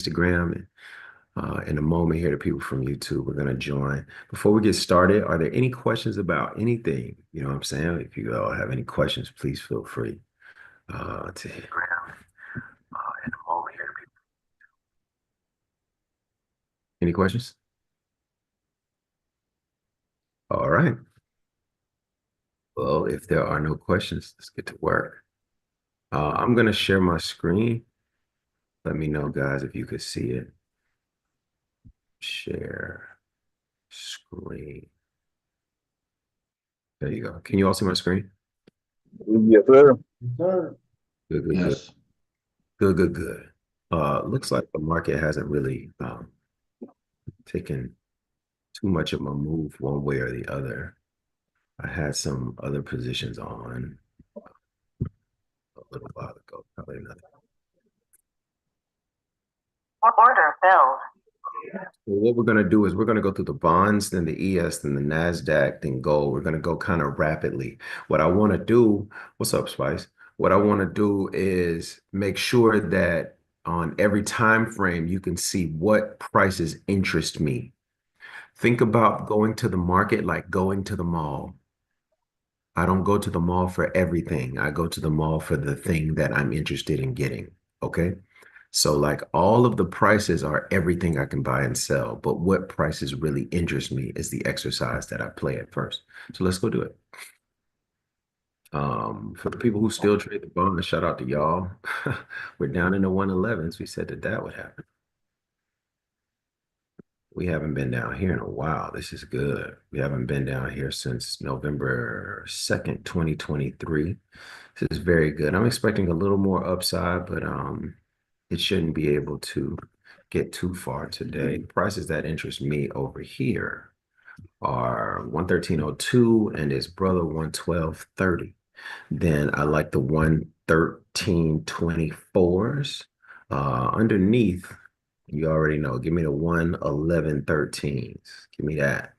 Instagram and in a moment here, the people from YouTube are going to join. Before we get started, are there any questions about anything? You know what I'm saying? If you all have any questions, please feel free to hit around in a moment here. Any questions? All right. Well, if there are no questions, let's get to work. I'm going to share my screen. Let me know, guys, if you could see it. Share screen. There you go. Can you all see my screen? Yes, sir. Yes, sir. Good, good, good. Yes. Good, good, good. Looks like the market hasn't really taken too much of a move one way or the other. I had some other positions on a little while ago, probably nothing. Order filled. Well, what we're going to do is we're going to go through the bonds, then the ES, then the NASDAQ, then gold. We're going to go kind of rapidly. What I want to do, what's up, Spice? What I want to do is make sure that on every time frame, you can see what prices interest me. Think about going to the market like going to the mall. I don't go to the mall for everything. I go to the mall for the thing that I'm interested in getting. Okay. So, like, all of the prices are everything I can buy and sell, but what prices really interest me is the exercise that I play at first. So let's go do it. For the people who still trade the bond, shout out to y'all. We're down in the 111s. We said that that would happen. We haven't been down here in a while. This is good. We haven't been down here since November 2nd, 2023. This is very good. I'm expecting a little more upside, but it shouldn't be able to get too far today. Prices that interest me over here are 113.02 and its brother 112.30. Then I like the 113.24s. Underneath, you already know, give me the 111.13s. Give me that.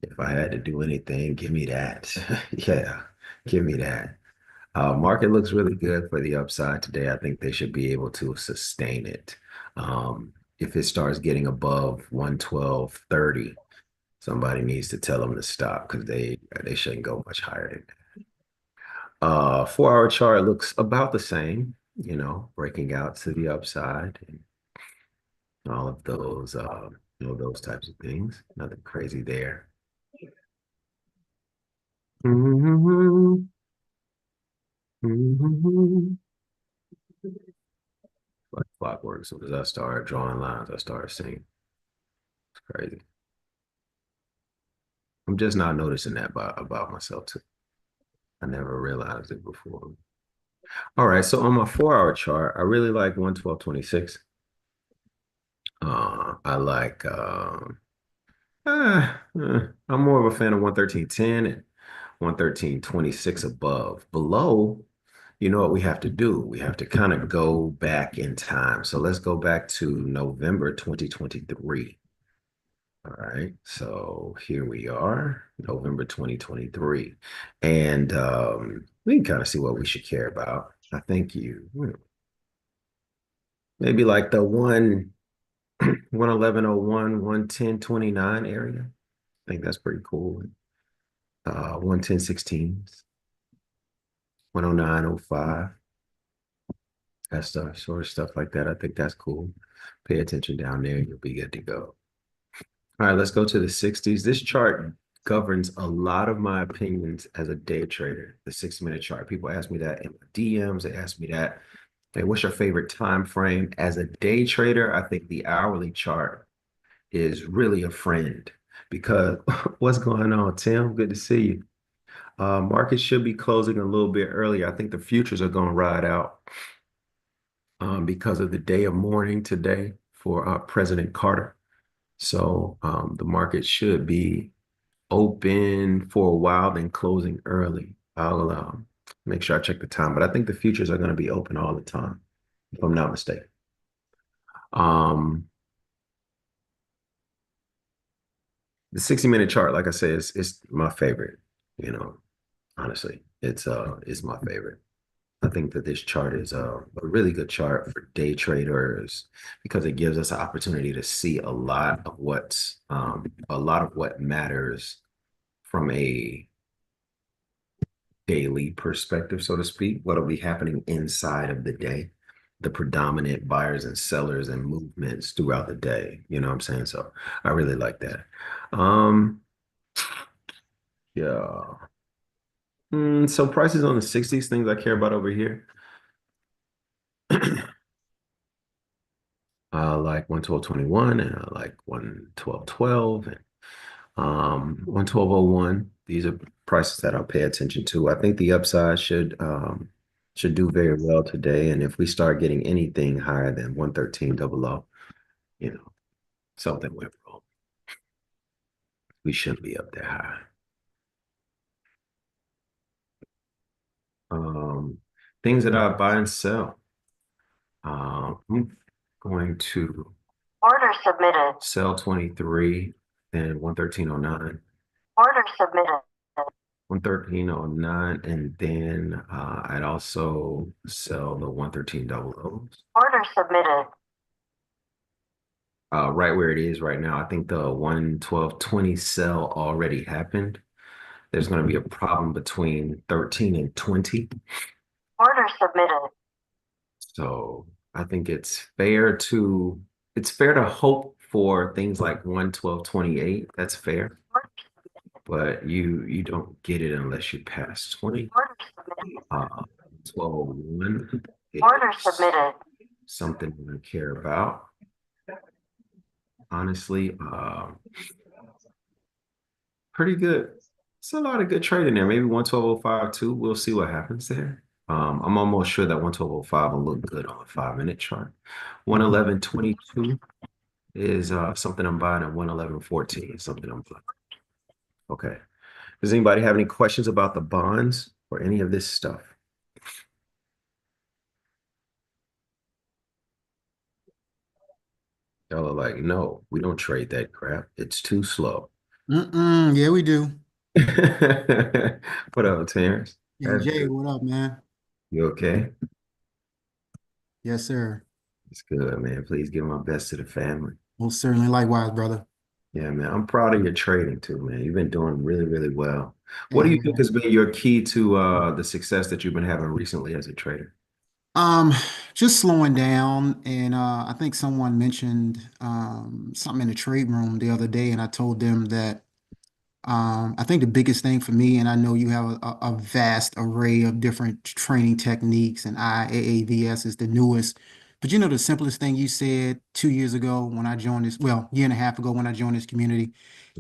If I had to do anything, give me that. Yeah, give me that. Market looks really good for the upside today. I think they should be able to sustain it. If it starts getting above 112.30, somebody needs to tell them to stop because they shouldn't go much higher than that. 4 hour chart looks about the same, breaking out to the upside and all of those, those types of things. Nothing crazy there. Mhm, mhm. Like clockwork. As soon as I start drawing lines, I start seeing. It's crazy. I'm just not noticing that about myself too. I never realized it before. All right, so on my 4 hour chart, I really like 112.26. I like I'm more of a fan of 113.10 and 113.26 above. Below, you know what we have to do? We have to kind of go back in time. So let's go back to November 2023. All right, so here we are, November 2023. And we can kind of see what we should care about. I think maybe like the 111.01, 110.29 area. I think that's pretty cool. 110.16s, 109.05. That stuff, sort of stuff like that. I think that's cool. Pay attention down there, you'll be good to go. All right, let's go to the 60s. This chart governs a lot of my opinions as a day trader, the 60-minute chart. People ask me that in my DMs. They ask me that, hey, what's your favorite time frame? As a day trader, I think the hourly chart is really a friend because what's going on, Tim? Good to see you. Market should be closing a little bit earlier. I think the futures are going to ride out because of the day of mourning today for President Carter. So the market should be open for a while, then closing early. I'll make sure I check the time, but I think the futures are going to be open all the time, if I'm not mistaken. Um, the 60-minute chart, like I said, is my favorite, honestly. It's my favorite. I think that this chart is a really good chart for day traders because it gives us an opportunity to see a lot of what matters from a daily perspective, so to speak. What'll be happening inside of the day, the predominant buyers and sellers and movements throughout the day. You know what I'm saying? So I really like that. Um, yeah. So prices on the 60s, things I care about over here. I like 112.21 and I like 112.12 and 112.01. These are prices that I'll pay attention to. I think the upside should do very well today. And if we start getting anything higher than 113.00, you know, something went wrong. We shouldn't be up that high. Um, Things that I buy and sell. I'm going to order submitted. Sell 23 and 113.09. Order submitted. 113.09, and then I'd also sell the 113.00. Order submitted. Right where it is right now. I think the 112.20 sell already happened. There's going to be a problem between 13 and 20. Order submitted. So I think it's fair to hope for things like 112.28. That's fair. But you don't get it unless you pass 20. 12.01. Order submitted. Something I care about. Honestly, pretty good. It's a lot of good trading there. Maybe 112.05 too. We'll see what happens there. I'm almost sure that 112.05 will look good on a 5-minute chart. 111.22 is something I'm buying at 111.14 is something I'm buying. Okay. Does anybody have any questions about the bonds or any of this stuff? Y'all are like, no, we don't trade that crap. It's too slow. Yeah, we do. What up, Terrence? Hey, Jay, what up, man? You okay? Yes, sir. It's good, man. Please give my best to the family. Most certainly. Likewise, brother. Yeah, man. I'm proud of your trading too, man. You've been doing really, really well. What do Hey, you think has been your key to the success that you've been having recently as a trader? um, just slowing down, and I think someone mentioned something in the trade room the other day, and I told them that I think the biggest thing for me, and I know you have a vast array of different training techniques, and IAAVS is the newest. But you know, the simplest thing you said 2 years ago when I joined this, well, year and a half ago when I joined this community,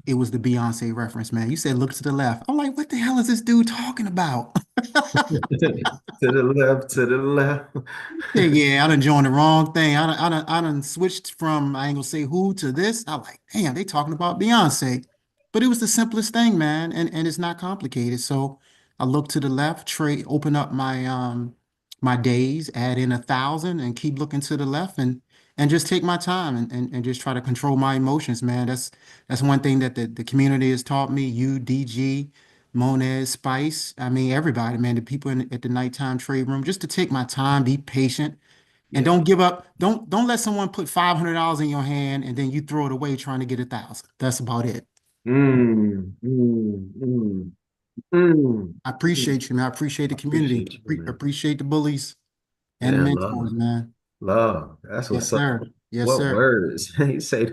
it was the Beyonce reference, man. You said look to the left. I'm like, what the hell is this dude talking about? To the left, to the left. Yeah, yeah, I done joined the wrong thing. I done switched from I ain't gonna say who to this. I'm like, damn, they talking about Beyonce. But it was the simplest thing, man, and it's not complicated. So I look to the left, trade, open up my days, add in 1,000, and keep looking to the left and just take my time and just try to control my emotions, man. That's one thing that the community has taught me. You, DG. Monez, Spice, I mean, everybody, man, the people at the nighttime trade room, just to take my time, be patient, and Yeah. don't give up. Don't let someone put $500 in your hand and then you throw it away trying to get 1,000. That's about it. Mm, mm, mm, mm. I appreciate you, man. I appreciate the I community. appreciate you, man. Appreciate the bullies and the Man, mentors, love. man. Love. That's Yes, what's up. sir. Yes, What sir. words? You say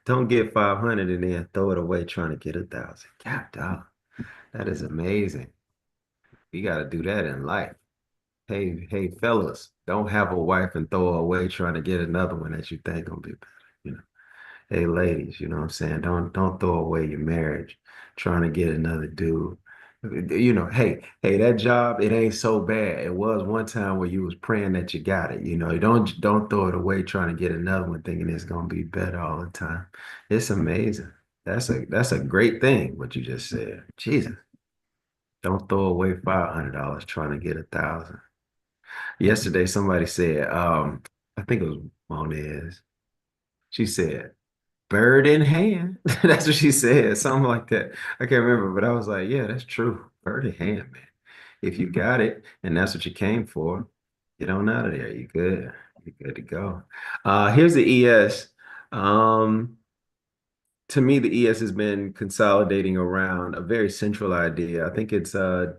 don't get 500 and then throw it away trying to get 1,000. God, dog. That is amazing. You got to do that in life. Hey, fellas, don't have a wife and throw her away trying to get another one that you think gonna be better. You know, hey, ladies, you know what I'm saying? Don't throw away your marriage trying to get another dude. You know, hey, that job, it ain't so bad. It was one time where you was praying that you got it. You know, you don't throw it away trying to get another one thinking it's gonna be better all the time. It's amazing. That's a great thing, what you just said. Jesus, don't throw away $500 trying to get 1,000. Yesterday, somebody said, I think it was Monez. She said, bird in hand. That's what she said, something like that. I can't remember, but I was like, yeah, that's true. Bird in hand, man. If you got it and that's what you came for, get on out of there. You good. You're good to go. Here's the ES. Um, to me, the ES has been consolidating around a very central idea. I think it's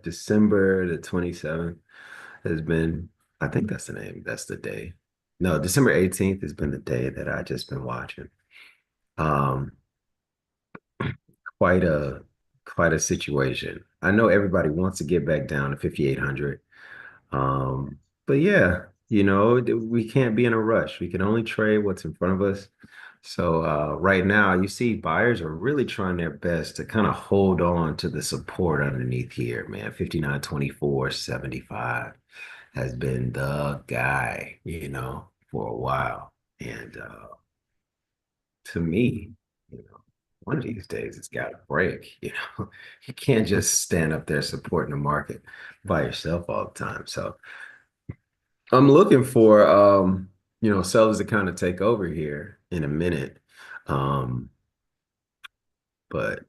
December the 27th has been, I think that's the name, that's the day. No, December 18th has been the day that I just been watching. Um, quite a quite a situation. I know everybody wants to get back down to 5,800. But yeah, we can't be in a rush. We can only trade what's in front of us. So right now, you see buyers are really trying their best to kind of hold on to the support underneath here, man. 59.24.75 has been the guy, for a while. And to me, one of these days it's got to break. You can't just stand up there supporting the market by yourself all the time. So I'm looking for sellers to kind of take over here in a minute. Um, but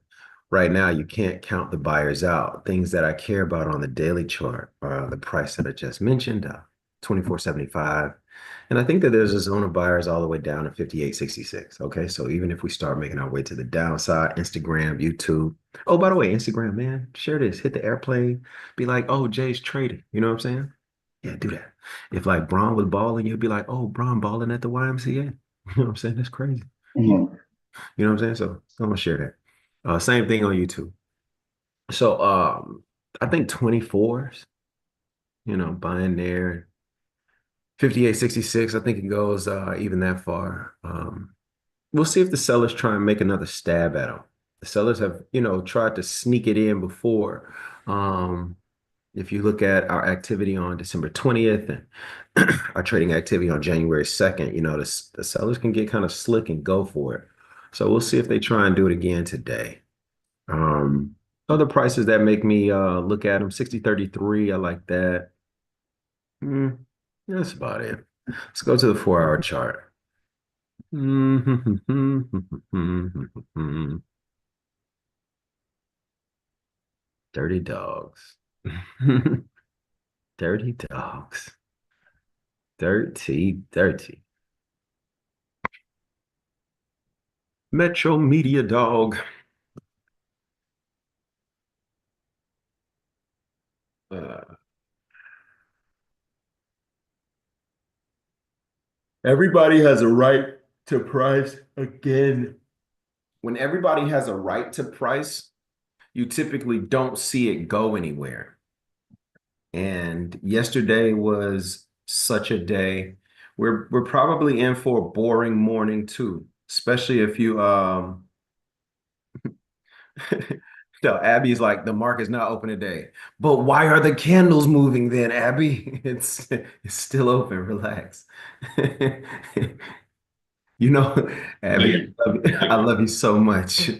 right now you can't count the buyers out. Things that I care about on the daily chart are the price that I just mentioned, 24.75. And I think that there's a zone of buyers all the way down to 58.66. Okay. So even if we start making our way to the downside, Instagram, YouTube. Oh, by the way, Instagram, man, share this, hit the airplane, be like, oh, Jay's trading. You know what I'm saying? Yeah, do that. If like Braun was balling, you'd be like, oh, Braun balling at the YMCA. You know what I'm saying? That's crazy. Mhm. You know what I'm saying? So I'm gonna share that. Same thing on YouTube. So I think 24s, buying there. 58.66, I think it goes even that far. We'll see if the sellers try and make another stab at them. The sellers have, tried to sneak it in before. Um, if you look at our activity on December 20th and our trading activity on January 2nd, the sellers can get kind of slick and go for it. So we'll see if they try and do it again today. Other prices that make me look at them, 60.33, I like that. Mm, that's about it. Let's go to the 4-hour chart. Dirty dogs. Dirty dogs. Dirty, dirty. Metro Media dog. Uh, everybody has a right to price again. When everybody has a right to price, you typically don't see it go anywhere. And yesterday was such a day. We're probably in for a boring morning too, especially if you no, Abby's like the market's not open today. But why are the candles moving then, Abby? It's still open. Relax. You know, Abby, I love you so much.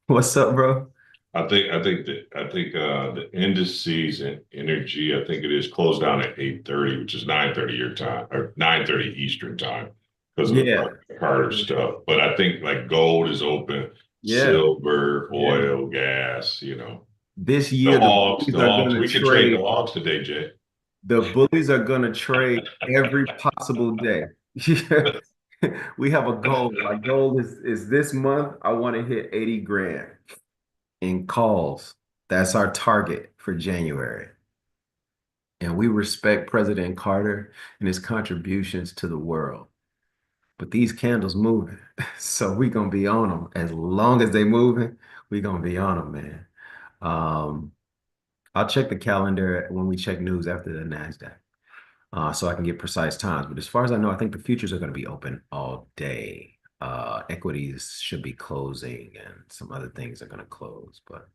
What's up, bro? I think the indices and energy, I think it is closed down at 8:30, which is 9:30 your time or 9:30 Eastern time because of Yeah, the Carter stuff. But I think like gold is open, yeah, silver, yeah. oil, gas, This the year, the hogs, bullies the are hogs. gonna We can trade the trade. hogs today, Jay. The bullies are gonna trade every possible day. We have a goal. My goal is this month. I want to hit 80 grand in calls. That's our target for January. And we respect President Carter and his contributions to the world. But these candles moving. So we gonna be on them. As long as they moving, we gonna be on them, man. Um, I'll check the calendar when we check news after the NASDAQ. So I can get precise times. But as far as I know, I think the futures are going to be open all day. Equities should be closing and some other things are going to close, but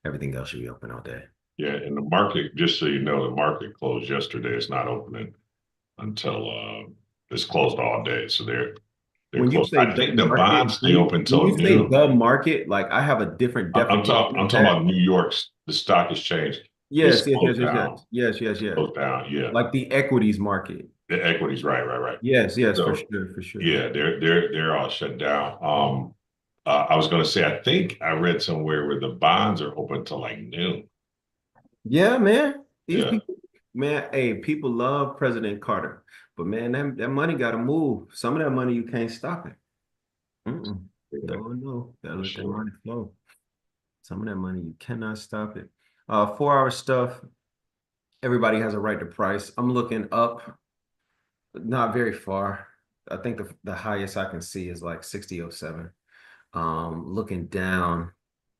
everything else should be open all day. Yeah, and the market, just so you know, the market closed yesterday. It's not opening until it's closed all day. So they're When you closed. say I the think the market, bonds stay open when till you say noon. the market, like I have a different definition I'm of talking about that. New York's the stock exchange. Yes, It's yes, yes, closed yes, down. yes, yes, yes, yes. Closed down. Yeah, Like the equities market. the equities. Right. Yes, yes, for So sure, for sure. yeah, they're all shut down. I was going to say I think I read somewhere where the bonds are open till like noon. Yeah, man. These Yeah. people, man, hey, people love President Carter, but man, that money got to move. Some of that money you can't stop it. Mm-mm. No, no, gotta let that money flow. Some of that money you cannot stop it. 4 hour stuff. Everybody has a right to price. I'm looking up, not very far. I think the highest I can see is like 60.07. Looking down,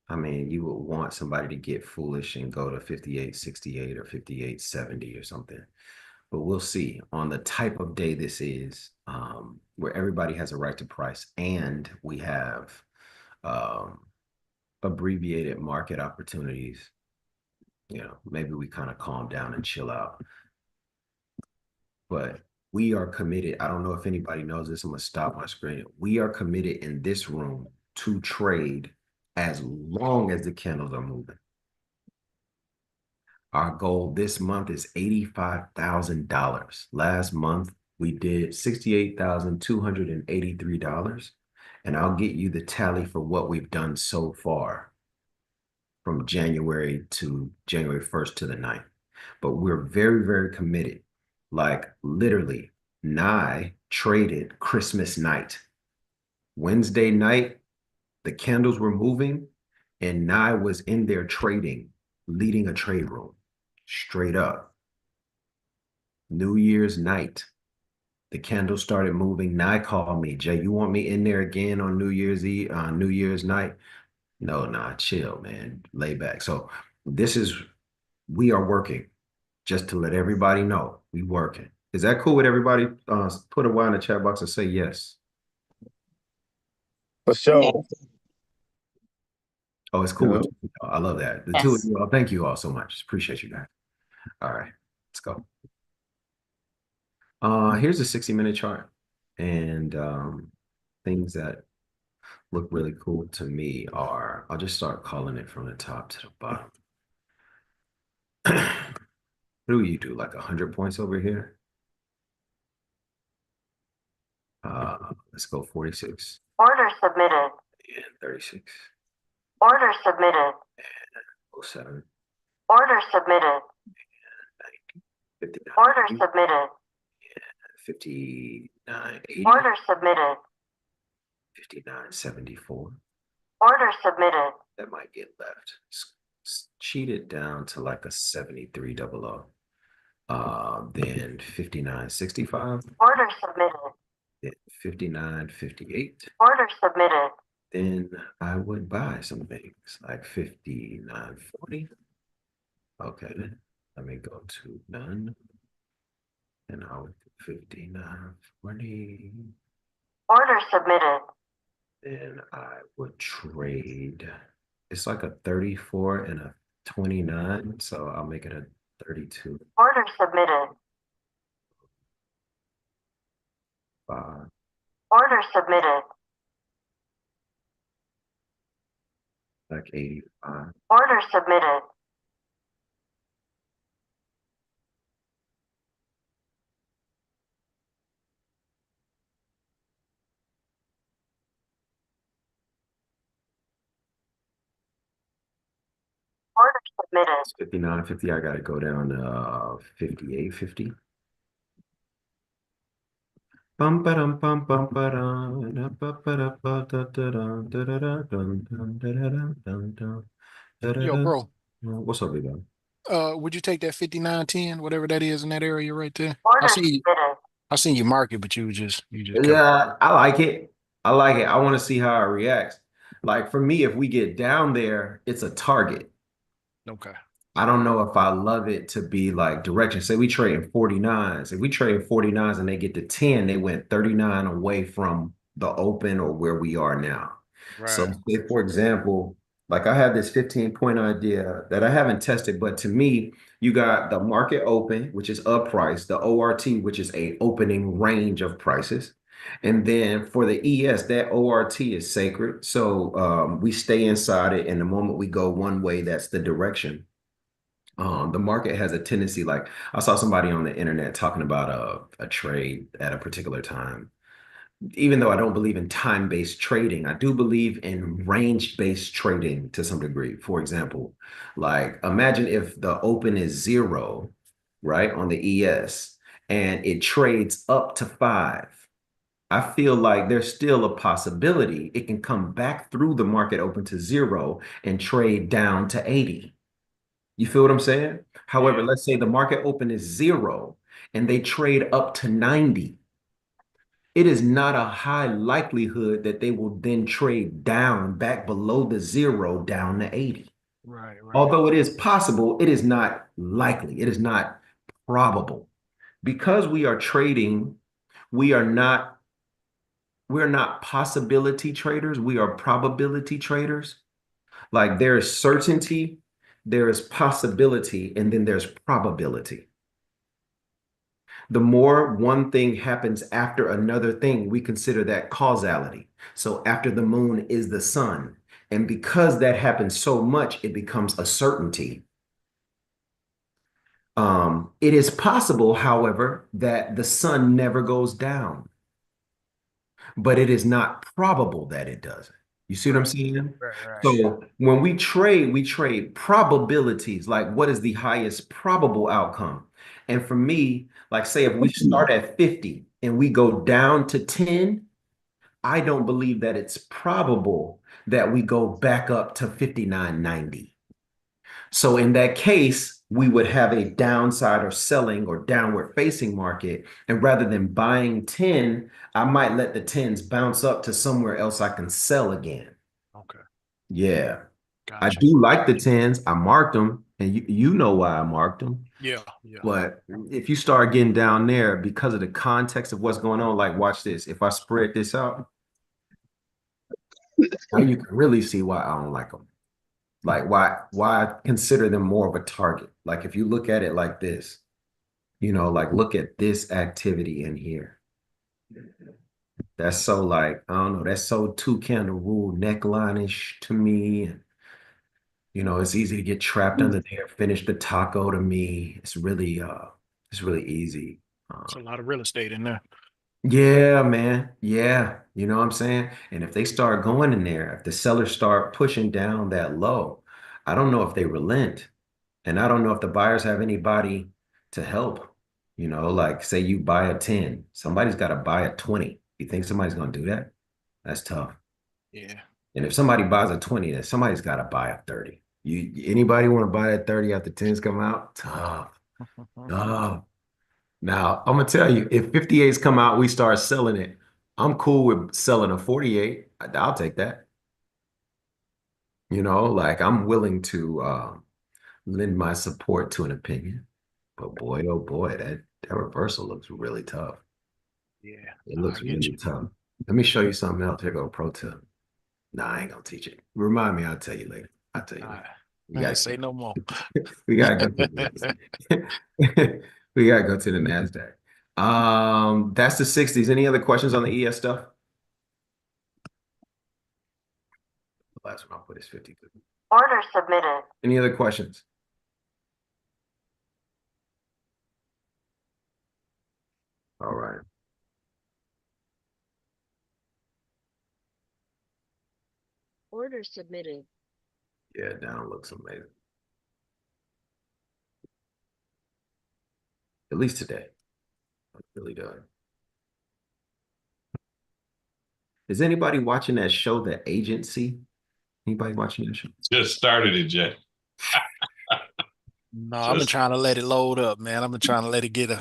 I mean, you would want somebody to get foolish and go to 58.68 or 58.70 or something. But we'll see on the type of day this is, where everybody has a right to price, and we have um, abbreviated market opportunities. Maybe we kind of calm down and chill out. But we are committed. I don't know if anybody knows this. I'm gonna stop my screen. We are committed in this room to trade as long as the candles are moving. Our goal this month is $85,000. Last month we did $68,283, and I'll get you the tally for what we've done so far from January 1st to the 9th. But we're very, very committed. Like literally, Nye traded Christmas night. Wednesday night, the candles were moving, and Nye was in there trading, leading a trade room, straight up. New Year's night, the candles started moving. Nye called me, Jay, you want me in there again on New Year's Eve, New Year's night? No, nah, chill, man, lay back. So we are working. Just to let everybody know, we working. Is that cool with everybody? Put a Y in the chat box and say yes. For sure. Oh, it's cool Yeah. with you. I love that. The two of you all, thank you all so much. Appreciate you guys. All right, let's go. Here's a 60-minute chart, and things that look really cool to me are, I'll just start calling it from the top to the bottom. What do you do? Like 100 points over here? Let's go 46 Order submitted. and 36, Order submitted. 07, Order submitted. 59, Order submitted. 59, 80, Order submitted. 59.74. Order submitted. That might get left. Cheat it down to like a 73.00. Then 59.65. Order submitted. Then 59.58. Order submitted. Then I would buy some things like 59.40. Okay, let me go to none. And I would do 59.40. Order submitted. Then I would trade. It's like a 34 and a 29, so I'll make it a 32. Order submitted. 5. Order submitted. Like 85. Order submitted. Order submitted. It's 59.50. I gotta go down to 58.50. Bum ba-dum bum bum ba-dum da ba ba da ba da da da da da da dum dum da da da dum dum da da Yo, da. bro, What's up, big guy? would you take that 5910, whatever that is in that area right there? Order submitted. I seen you mark it, but you just kept. Yeah, I like it. I like it. I want to see how it reacts. Like for me, if we get down there, it's a target. Okay. I don't know if I love it to be like direction. Say we trade in 49s. If we trade in 49s and they get to 10, they went 39 away from the open or where we are now. So Right. say for example, like I have this 15-point idea that I haven't tested, but to me, you got the market open, which is a price, the ORT, which is a opening range of prices. And then for the ES, that ORT is sacred. So we stay inside it. And the moment we go one way, that's the direction. The market has a tendency, like I saw somebody on the internet talking about a trade at a particular time even though I don't believe in time-based trading, I do believe in range-based trading to some degree. For example, like imagine if the open is 0, right, on the ES, and it trades up to 5. I feel like there's still a possibility it can come back through the market open to 0 and trade down to 80. You feel what I'm saying? However, Yeah. let's say the market open is 0 and they trade up to 90. It is not a high likelihood that they will then trade down back below the 0 down to 80. Right, right. Although it is possible, it is not likely. It is not probable. Because we are trading, we are not we're not possibility traders, we are probability traders. Like there is certainty, there is possibility, and then there's probability. The more one thing happens after another thing, we consider that causality. So after the moon is the sun. And because that happens so much, it becomes a certainty. It is possible, however, that the sun never goes down, but it is not probable that it doesn't. You see what I'm saying? Right. So when we trade probabilities, like what is the highest probable outcome? And for me, like say if we start at 50 and we go down to 10, I don't believe that it's probable that we go back up to 59.90. So in that case, we would have a downside or selling or downward facing market. And rather than buying 10, I might let the 10s bounce up to somewhere else I can sell again. Okay. Yeah. I Gotcha. do like the 10s. I marked them, and you know why I marked them. Yeah. But if you start getting down there because of the context of what's going on, like watch this. If I spread this out, now you can really see why I don't like them. Like why I consider them more of a target. Like if you look at it like this, like look at this activity in here. That's so like, I don't know, that's so two candle rule neckline-ish to me. And, it's easy to get trapped under there. Finish the taco to me. It's really easy. It's a lot of real estate in there. Yeah, man. Yeah. You know what I'm saying? And if they start going in there, if the sellers start pushing down that low, I don't know if they relent. And I don't know if the buyers have anybody to help. Like say you buy a 10, somebody's got to buy a 20. You think somebody's going to do that? That's tough. Yeah. And if somebody buys a 20, then somebody's got to buy a 30. Anybody want to buy that 30 after 10s come out? Tough. Tough. Now, I'm gonna tell you, if 58s come out, we start selling it. I'm cool with selling a 48. I'll take that. Like I'm willing to lend my support to an opinion. But boy, oh boy, that reversal looks really tough. Yeah. It I looks get really you. tough. Let me show you something else. Here go a pro tip. Nah, I ain't gonna teach it. Remind me, I'll tell you later. I'll tell you All later. right. We gotta, Say no more. we gotta go to the NASDAQ. We gotta go to the NASDAQ. That's the 60s. Any other questions on the ES stuff? The last one I'll put is 52. Order submitted. Any other questions? All right. Order submitted. Yeah, down looks amazing. At least today. It really does. Is anybody watching that show, The Agency? Anybody watching that show? Just started it, Jay. No, I've been trying to let it load up, man. I've been trying to let it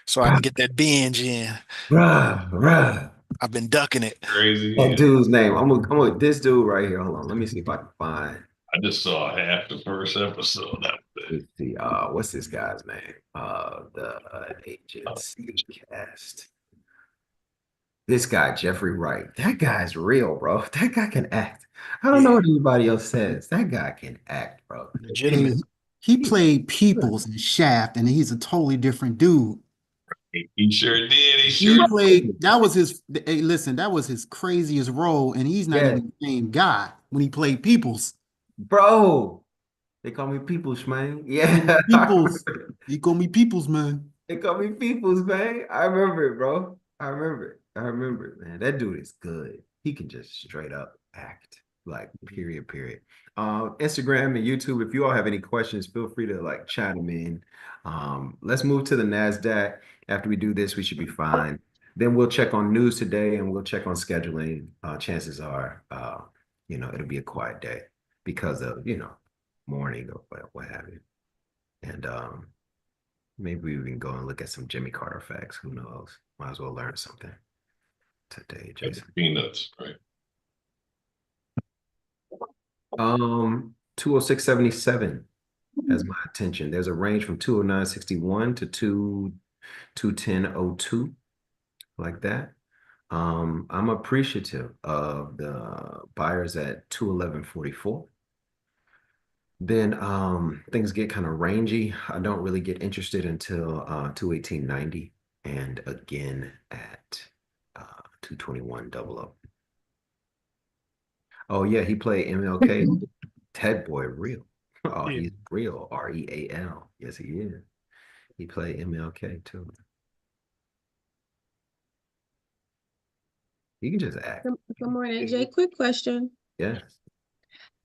so I can get that binge in. Bruh. I've been ducking it. Crazy. That dude's name. I'm this dude right here. Hold on. Let me see if I can find. I just saw half the first episode. Let's see. What's this guy's name? The Agency cast. This guy, Jeffrey Wright. That guy's real, bro. That guy can act. I don't know what anybody else says. That guy can act, bro. Legitimate. He played Peoples in Shaft, and he's a totally different dude. He sure did. He He sure played, that was his, hey, listen, that was his craziest role, and he's not Yeah. even the same guy when he played Peoples. Bro, they call me Peoples, man. Yeah. Peoples. He called me Peoples, man. They call me Peoples, man. I remember it, bro. I remember it. I remember, man. That dude is good. He can just straight up act. Like, period. Instagram and YouTube, if you all have any questions, feel free to like chat them in. Let's move to the NASDAQ. After we do this, we should be fine. Then we'll check on news today and we'll check on scheduling. Chances are, it'll be a quiet day because of, morning or what have you. And maybe we can go and look at some Jimmy Carter facts. Who knows? Might as well learn something today, Jason. Peanuts, right? 206.77 has my attention. There's a range from 209.61 to 210.02, like that. I'm appreciative of the buyers at 211.44. Then things get kind of rangy. I don't really get interested until 218.90 and again at 221.00. Oh yeah, he played MLK. Ted Boy real. Oh, Yeah. he's real. REAL. Yes, he is. He played MLK too. He can just act. Good morning, Jay. Quick question. Yes.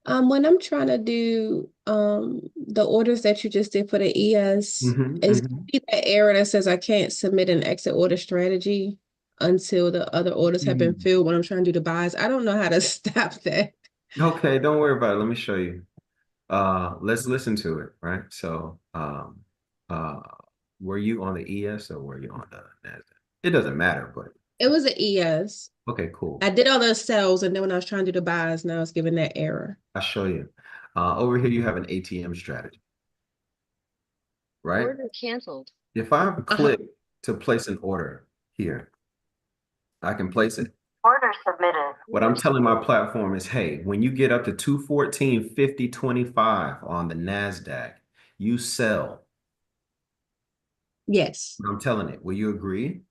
When I'm trying to do the orders that you just did for the ES, is that error that says I can't submit an exit order strategy until the other orders have been filled when I'm trying to do the buys? I don't know how to stop that. Okay, don't worry about it. Let me show you. Let's listen to it, right? So, were you on the ES or were you on the NASDAQ? It doesn't matter, but It was an ES. okay, cool. I did all the sales, and then when I was trying to do the buys, now it's giving that error. I'll show you. Over here, you have an ATM strategy, right? Order canceled. If I click to place an order here, I can place it. Order submitted. What I'm telling my platform is, hey, when you get up to 214.50.25 on the NASDAQ, you sell. Yes. I'm telling it. Will you agree?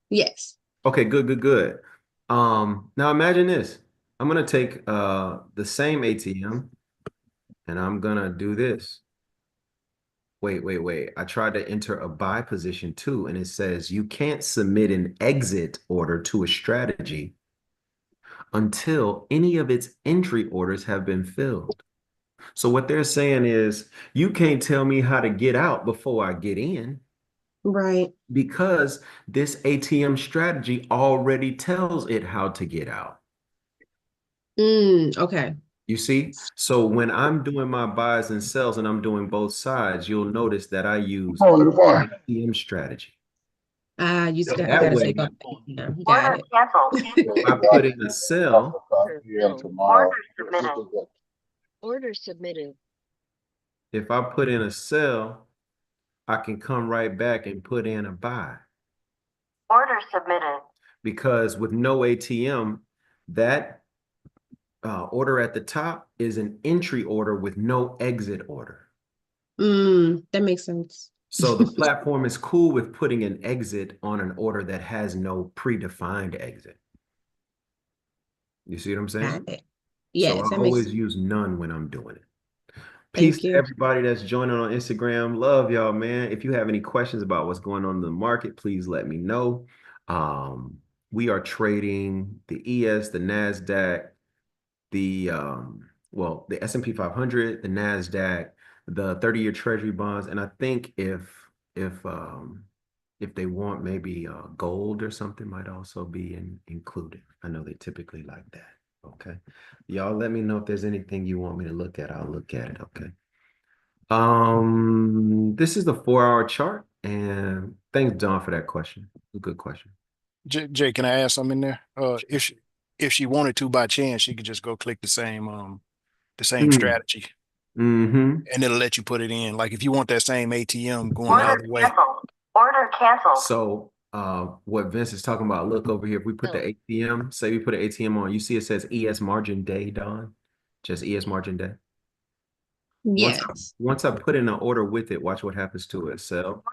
Yes. Okay, good. Now imagine this. I'm gonna take the same ATM and I'm gonna do this. Wait. I tried to enter a buy position too, and it says you can't submit an exit order to a strategy until any of its entry orders have been filled. So what they're saying is you can't tell me how to get out before I get in. Right. Because this ATM strategy already tells it how to get out. Okay. You see? So when I'm doing my buys and sells and I'm doing both sides, you'll notice that I use ATM strategy. You So got that to way, take off. Yeah, got Order it. canceled. I put in a sell. Order submitted. Order submitted. If I put in a sell, I can come right back and put in a buy. Order submitted. Because with no ATM, that order at the top is an entry order with no exit order. That makes sense. So the platform is cool with putting an exit on an order that has no predefined exit. You see what I'm saying? Got it. Yes, So I that makes always sense. use none when I'm doing it. Peace Thank to you. everybody that's joining on Instagram. Love y'all, man. If you have any questions about what's going on in the market, please let me know. We are trading the ES, the NASDAQ, the S&P 500, the NASDAQ, the 30-year Treasury bonds, and I think if they want maybe gold or something might also be included. I know they typically like that. Okay, y'all let me know if there's anything you want me to look at. I'll look at it. Okay. This is the 4-hour chart, and thanks, Don, for that question. A good question. Jay, can I ask something in there? If she wanted to by chance, she could just go click the same strategy, and it'll let you put it in. Like if you want that same ATM going the other way. Canceled. Order canceled. So what Vince is talking about, look over here. If we put the ATM, say we put an ATM on, you see it says ES margin day, Don? Just ES margin day. Yes. Once I put in an order with it, watch what happens to it. Sell.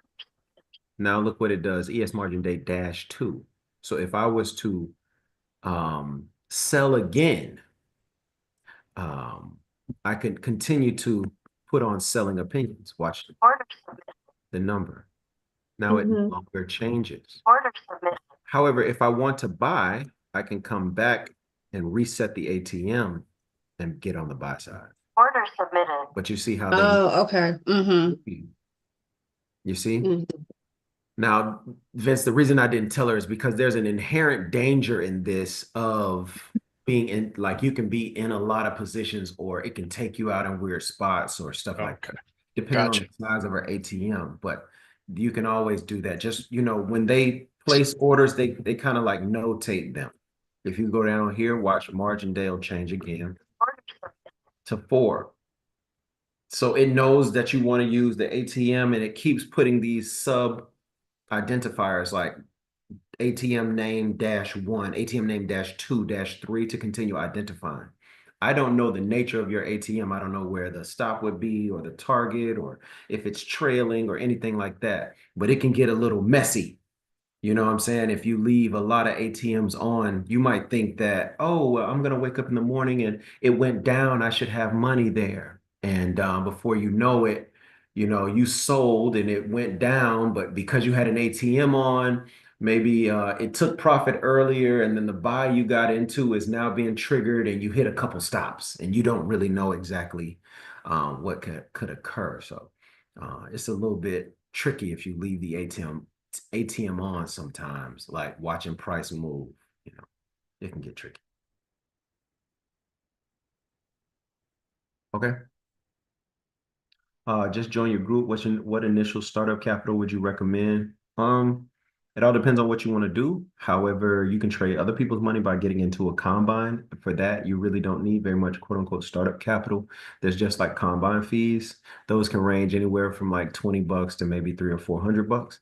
Now look what it does. ES margin day -2. So if I was to sell again, I could continue to put on selling opinions. Watch Order submitted. the number. Now it no longer changes. Order submitted. However, if I want to buy, I can come back and reset the ATM and get on the buy side. Order submitted. But you see how Oh, okay. you see? Mhm. Now, Vince, the reason I didn't tell her is because there's an inherent danger in this of being in, like you can be in a lot of positions or it can take you out in weird spots or stuff like Okay. that, depending on Gotcha. the size of our ATM. But you can always do that. Just, when they place orders, they kind of like notate them. If you go down here, watch margin day will change again Order submitted. to 4. So it knows that you want to use the ATM and it keeps putting these sub identifiers like ATM name -1, ATM name -2, -3 to continue identifying. I don't know the nature of your ATM. I don't know where the stop would be or the target or if it's trailing or anything like that, but it can get a little messy. You know what I'm saying? If you leave a lot of ATMs on, you might think that, oh, well, I'm going to wake up in the morning and it went down. I should have money there. And before you know it, you sold and it went down. But because you had an ATM on, maybe it took profit earlier and then the buy you got into is now being triggered and you hit a couple stops and you don't really know exactly what could occur. So it's a little bit tricky if you leave the ATM on sometimes, like watching price move, it can get tricky. Okay. Just join your group. What initial startup capital would you recommend? It all depends on what you want to do. However, you can trade other people's money by getting into a combine. For that, you really don't need very much quote unquote startup capital. There's just like combine fees. Those can range anywhere from like $20 to maybe $300 or $400.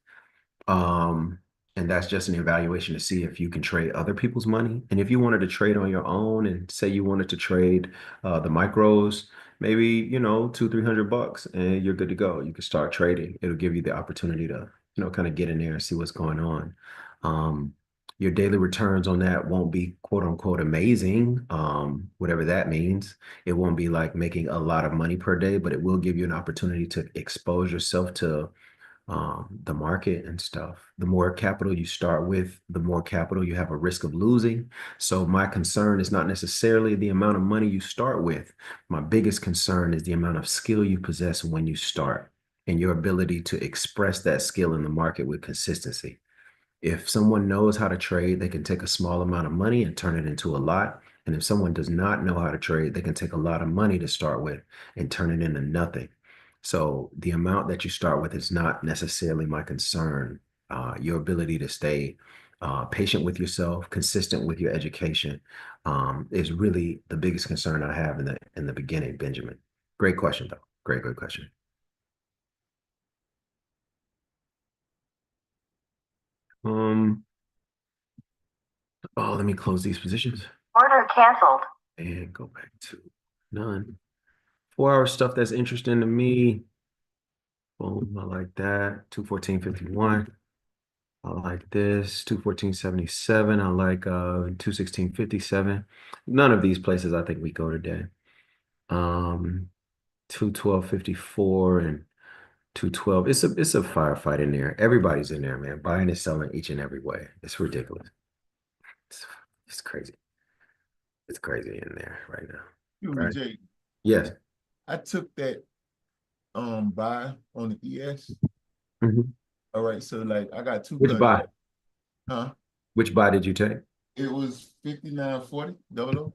Um, and that's just an evaluation to see if you can trade other people's money. And if you wanted to trade on your own and say you wanted to trade the micros, maybe, $200-300 and you're good to go. You can start trading. It'll give you the opportunity to, kind of get in there and see what's going on. Your daily returns on that won't be quote unquote amazing, whatever that means. It won't be like making a lot of money per day, but it will give you an opportunity to expose yourself to the market and stuff. The more capital you start with, the more capital you have a risk of losing. So my concern is not necessarily the amount of money you start with. My biggest concern is the amount of skill you possess when you start and your ability to express that skill in the market with consistency. If someone knows how to trade, they can take a small amount of money and turn it into a lot. And if someone does not know how to trade, they can take a lot of money to start with and turn it into nothing. So the amount that you start with is not necessarily my concern. Your ability to stay patient with yourself, consistent with your education, is really the biggest concern I have in the beginning, Benjamin. Great question, though. Great question. Let me close these positions Order canceled. and go back to none. 4-hour stuff that's interesting to me. Boom, I like that. 214.51. I like this. 214.77. I like 216.57. None of these places I think we go today. 212.54 and 212. It's a firefight in there. Everybody's in there, man. Buying and selling each and every way. It's ridiculous. It's crazy. It's crazy in there right now. Right? Jay, Yes. I took that buy on the ES. Mhm. All right, so like I got two Which cuts. buy? Huh? Which buy did you take? It was 59.40 double.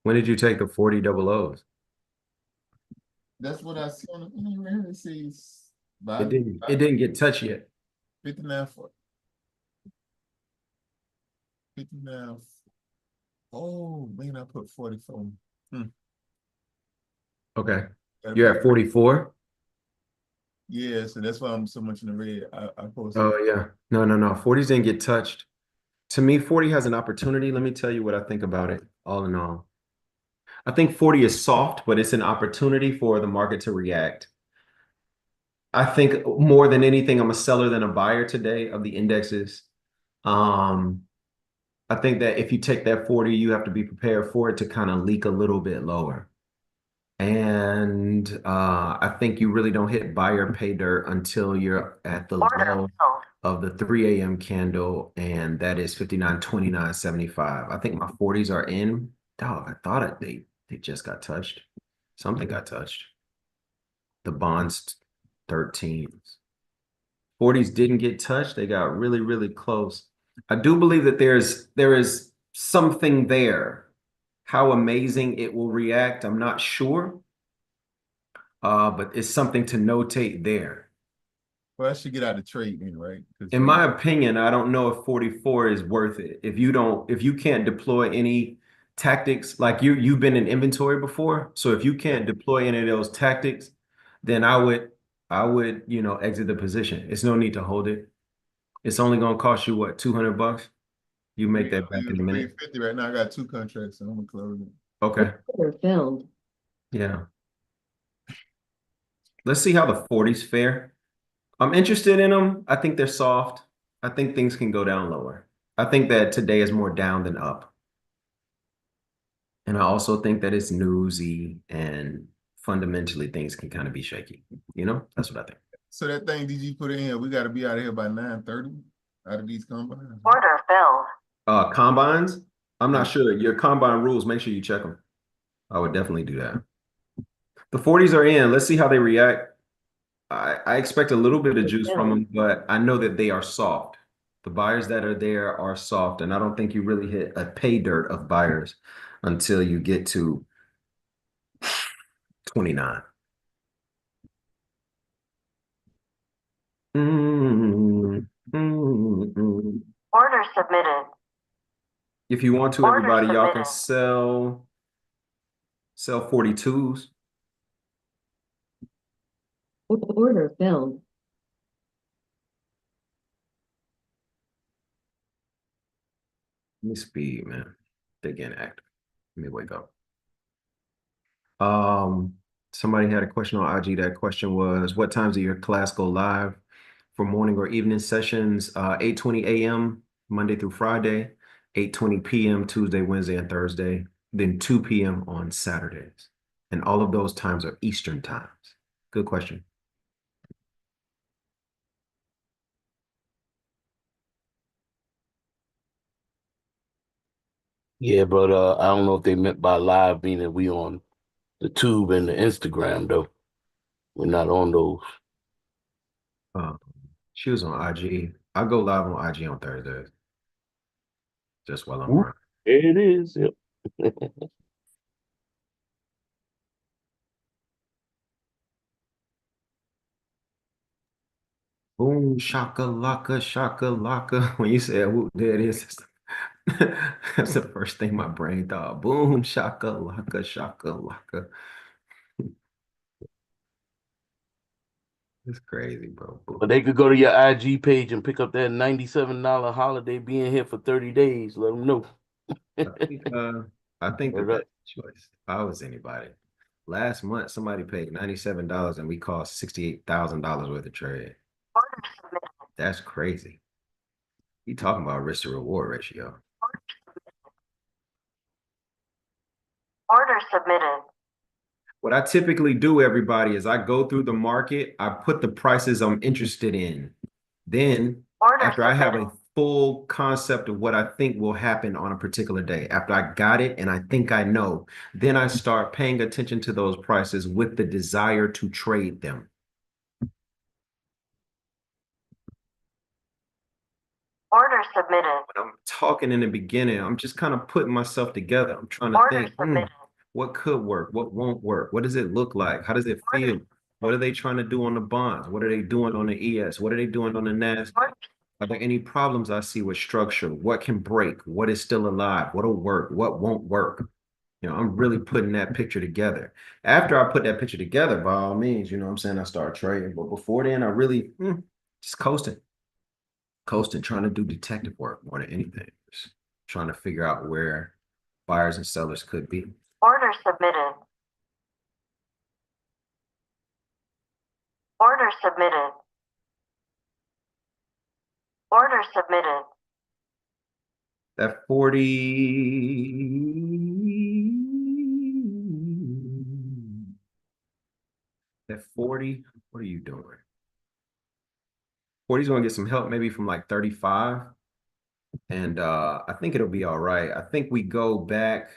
When did you take the 40 double O's? That's what I see on the it says buy. It didn't get touched yet. 59.40. 59. Oh man, I put 44. Okay. You're at 44? Yeah, so that's why I'm so much in the red. I posted. Oh yeah. No. 40s didn't get touched. To me, 40 has an opportunity. Let me tell you what I think about it, all in all. I think 40 is soft, but it's an opportunity for the market to react. I think more than anything, I'm a seller than a buyer today of the indexes. I think that if you take that 40, you have to be prepared for it to kind of leak a little bit lower. And I think you really don't hit buy or pay dirt until you're at the Order low sold. of the 3 a.m. candle, and that is 59.29.75. I think my 40s are in. Dog, I thought they just got touched. Something got touched. The bonds 13s. 40s didn't get touched. They got really, really close. I do believe that there is something there. How amazing it will react, I'm not sure. But it's something to notate there. Well, I should get out of trade then, right? In my opinion, I don't know if 44 is worth it. If you can't deploy any tactics, like you've been in inventory before. So if you can't deploy any of those tactics, then I would, exit the position. It's no need to hold it. It's only gonna cost you what, $200? You make that back in a minute. 50 right now. I got 2 contracts, and I'm gonna close it. Okay. Order filled. Yeah. Let's see how the 40s fare. I'm interested in them. I think they're soft. I think things can go down lower. I think that today is more down than up. And I also think that it's newsy and fundamentally things can kind of be shaky. That's what I think. So that thing DG put in here, we got to be out of here by 9:30 out of these combines. Order filled. Combines, I'm not sure. Your combine rules, make sure you check them. I would definitely do that. The 40s are in. Let's see how they react. I expect a little bit of juice from them, but I know that they are soft. The buyers that are there are soft, and I don't think you really hit a pay dirt of buyers until you get to 29. Order submitted. If you want to, Order everybody, y'all can submitted. sell 42s. Order filled. Let me speed, man. They're getting active. Let me wake up. Somebody had a question on IG. That question was, what times do your class go live for morning or evening sessions? 8:20 a.m. Monday through Friday, 8:20 p.m. Tuesday, Wednesday, and Thursday, then 2 p.m. on Saturdays. And all of those times are Eastern times. Good question. Yeah, but I don't know if they meant by live meaning we on the tube and the Instagram though. We're not on those. She was on IG. I go live on IG on Thursdays. Just while I'm Ooh, running. there it is. Yep. Boom, shaka laka, shaka laka. When you said whoop, there it is. That's the first thing my brain thought. Boom, shaka laka, shaka laka. It's crazy, bro. But they could go to your IG page and pick up that $97 holiday being here for 30 days. Let them know. I think Word that's up. a choice. If I was anybody. Last month, somebody paid $97 and we cost $68,000 worth of trade. Order submitted. That's crazy. You talking about risk to reward ratio. Order submitted. What I typically do, everybody, is I go through the market, I put the prices I'm interested in. Then, after I have a full concept of what I think will happen on a particular day, after I got it and I think I know, then I start paying attention to those prices with the desire to trade them. Order submitted. When I'm talking in the beginning, I'm just kind of putting myself together. I'm trying to Order think, submitted. what could work? What won't work? What does it look like? How does it feel? What are they trying to do on the bonds? What are they doing on the ES? What are they doing on the NASDAQ? Are there any problems I see with structure? What can break? What is still alive? What'll work? What won't work? I'm really putting that picture together. After I put that picture together, by all means, what I'm saying, I start trading. But before then, I really just coasting, trying to do detective work more than anything. Just trying to figure out where buyers and sellers could be. Order submitted. Order submitted. Order submitted. That 40. That 40. What are you doing? 40's gonna get some help maybe from like 35. And I think it'll be all right. I think we go back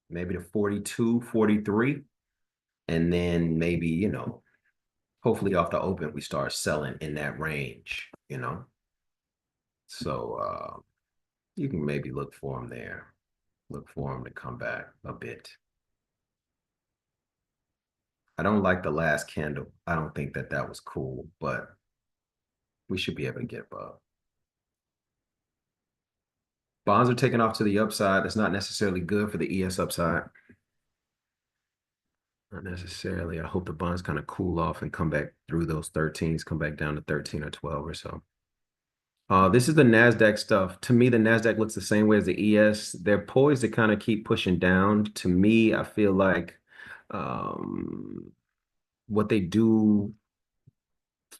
maybe to 42, 43, and then maybe, hopefully off the open we start selling in that range, So you can maybe look for them there. Look for them to come back a bit. I don't like the last candle. I don't think that was cool, but we should be able to get above. Bonds are taking off to the upside. That's not necessarily good for the ES upside. Not necessarily. I hope the bonds kind of cool off and come back through those 13s, come back down to 13 or 12 or so. This is the NASDAQ stuff. To me, the NASDAQ looks the same way as the ES. They're poised to kind of keep pushing down. To me, I feel like what they do,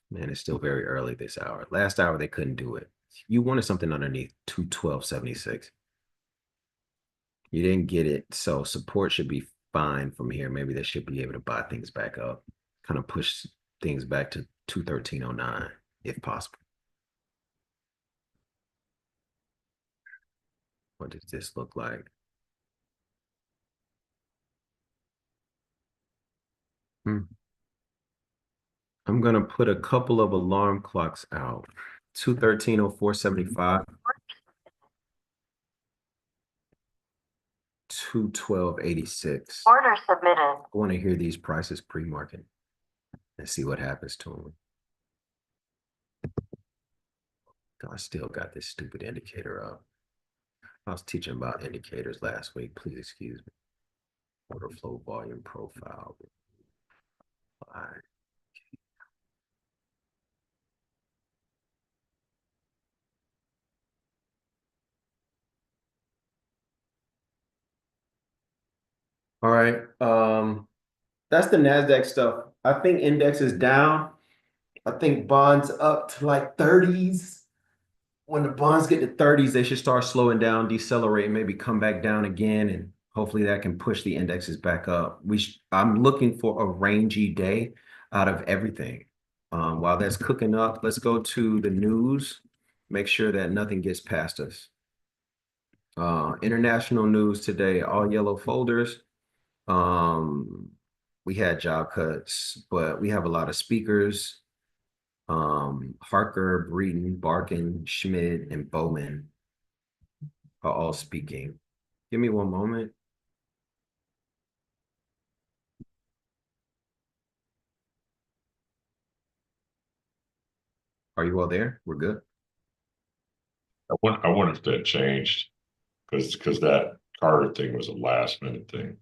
man, it's still very early this hour. Last hour, they couldn't do it. You wanted something underneath 212.76. You didn't get it. So support should be fine from here. Maybe they should be able to buy things back up, kind of push things back to 213.09 if possible. What does this look like? I'm going to put a couple of alarm clocks out. 213.0475. 212.86. Order submitted. I want to hear these prices pre-market and see what happens to them. I still got this stupid indicator up. I was teaching about indicators last week. Please excuse me. Order flow volume profile. All right. All right. That's the NASDAQ stuff. I think index is down. I think bonds up to like 30s. When the bonds get to 30s, they should start slowing down, decelerate, maybe come back down again, and hopefully that can push the indexes back up. I'm looking for a rangy day out of everything. While that's cooking up, let's go to the news. Make sure that nothing gets past us. International news today, all yellow folders. We had job cuts, but we have a lot of speakers. Harker, Breeden, Barkin, Schmid, and Bowman are all speaking. Give me one moment. Are you all there? We're good. I wonder if that changed because that Carter thing was a last minute thing.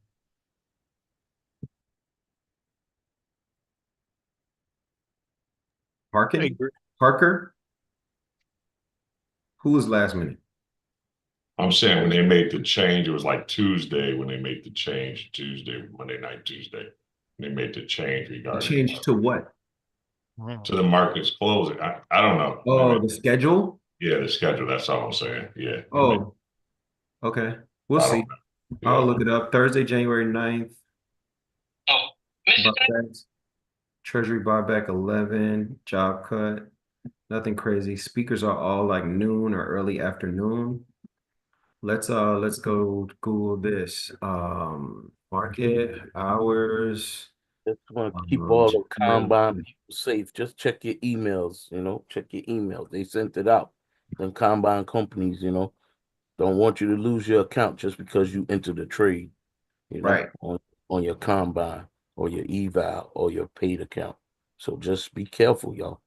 Harkin? Harker? Who was last minute? I'm saying when they made the change, it was like Tuesday when they made the change, Monday night, Tuesday. They made the change regarding Change to what? to the market's closing. I don't know. Oh, the schedule? Yeah, the schedule. That's all I'm saying. Yeah. Oh, okay. We'll see. I'll look it up. Thursday, January 9th. Buybacks. Treasury buyback 11, job cut. Nothing crazy. Speakers are all like noon or early afternoon. Let's go Google this. Market hours. Just want to keep all the combine people safe. Just check your emails, check your emails. They sent it out. Them combine companies, don't want you to lose your account just because you entered a trade, right, on your combine or your eval or your paid account. So just be careful, y'all.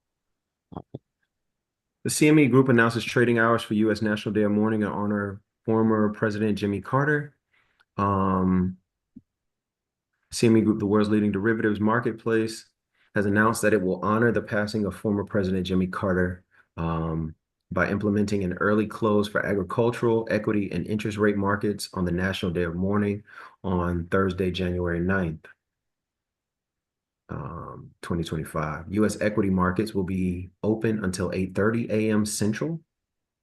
The CME Group announces trading hours for U.S. National Day of Mourning in honor of former President Jimmy Carter. CME Group, the world's leading derivatives marketplace, has announced that it will honor the passing of former President Jimmy Carter by implementing an early close for agricultural, equity, and interest rate markets on the National Day of Mourning on Thursday, January 9th, 2025. U.S. equity markets will be open until 8:30 a.m. Central,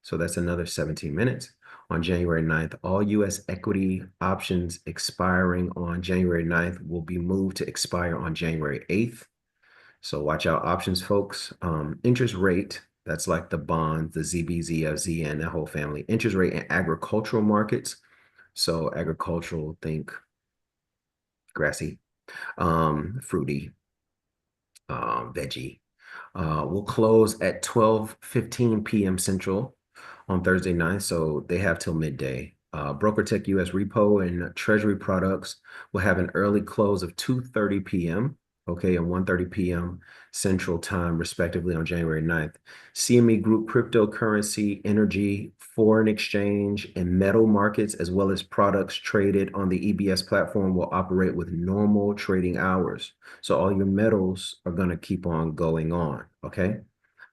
so that's another 17 minutes. On January 9th, all U.S. equity options expiring on January 9th will be moved to expire on January 8th. So watch out options, folks. Interest rate, that's like the bonds, the ZB, ZFZ, that whole family. Interest rate in agricultural markets. So agricultural, think grassy, fruity, veggie. Will close at 12:15 p.m. Central on Thursday night, so they have till midday. Broker Tech US Repo and Treasury products will have an early close of 2:30 p.m. Okay, and 1:30 p.m. Central Time, respectively, on January 9th. CME Group cryptocurrency, energy, foreign exchange, and metal markets, as well as products traded on the EBS platform, will operate with normal trading hours. So all your metals are going to keep on going on, okay?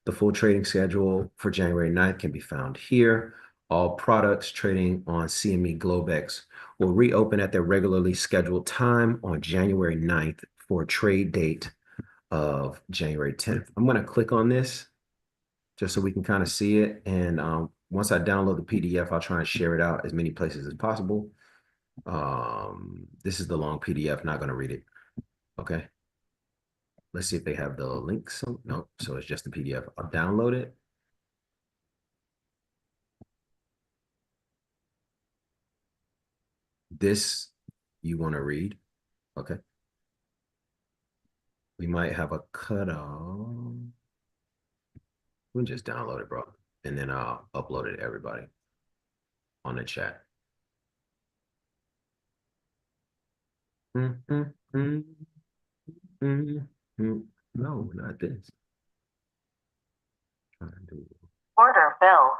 The full trading schedule for January 9th can be found here. All products trading on CME Globex will reopen at their regularly scheduled time on January 9th for a trade date of January 10th. I'm going to click on this just so we can kind of see it. And once I download the PDF, I'll try and share it out as many places as possible. This is the long PDF, not going to read it. Okay. Let's see if they have the links. No, so it's just the PDF. I'll download it. This you want to read. Okay. We might have a cutoff. We can just download it, bro. And then I'll upload it to everybody on the chat. No, not this. Order filled.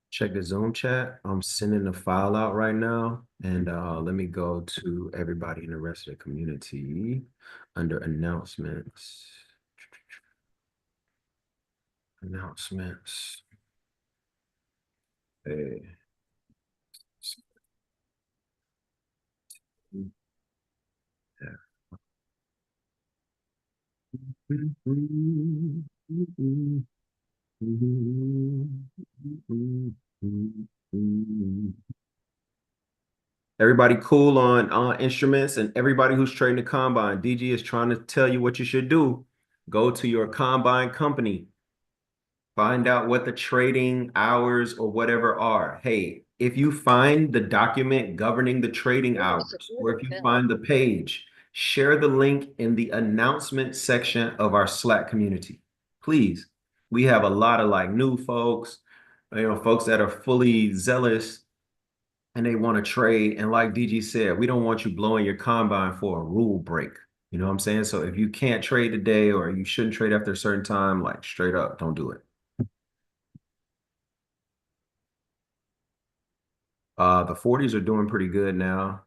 Check the Zoom chat. I'm sending the file out right now. And let me go to everybody in the rest of the community under announcements. Announcements. Hey. Yeah. Everybody cool on instruments, and everybody who's trading the combine. DG is trying to tell you what you should do. Go to your combine company. Find out what the trading hours or whatever are. Hey, if you find the document governing the trading hours, or if you find the page, share the link in the announcement section of our Slack community. Please. We have a lot of like new folks, folks that are fully zealous and they want to trade. And like DG said, we don't want you blowing your combine for a rule break. You know what I'm saying? So if you can't trade today or you shouldn't trade after a certain time, like straight up, don't do it. The 40s are doing pretty good now.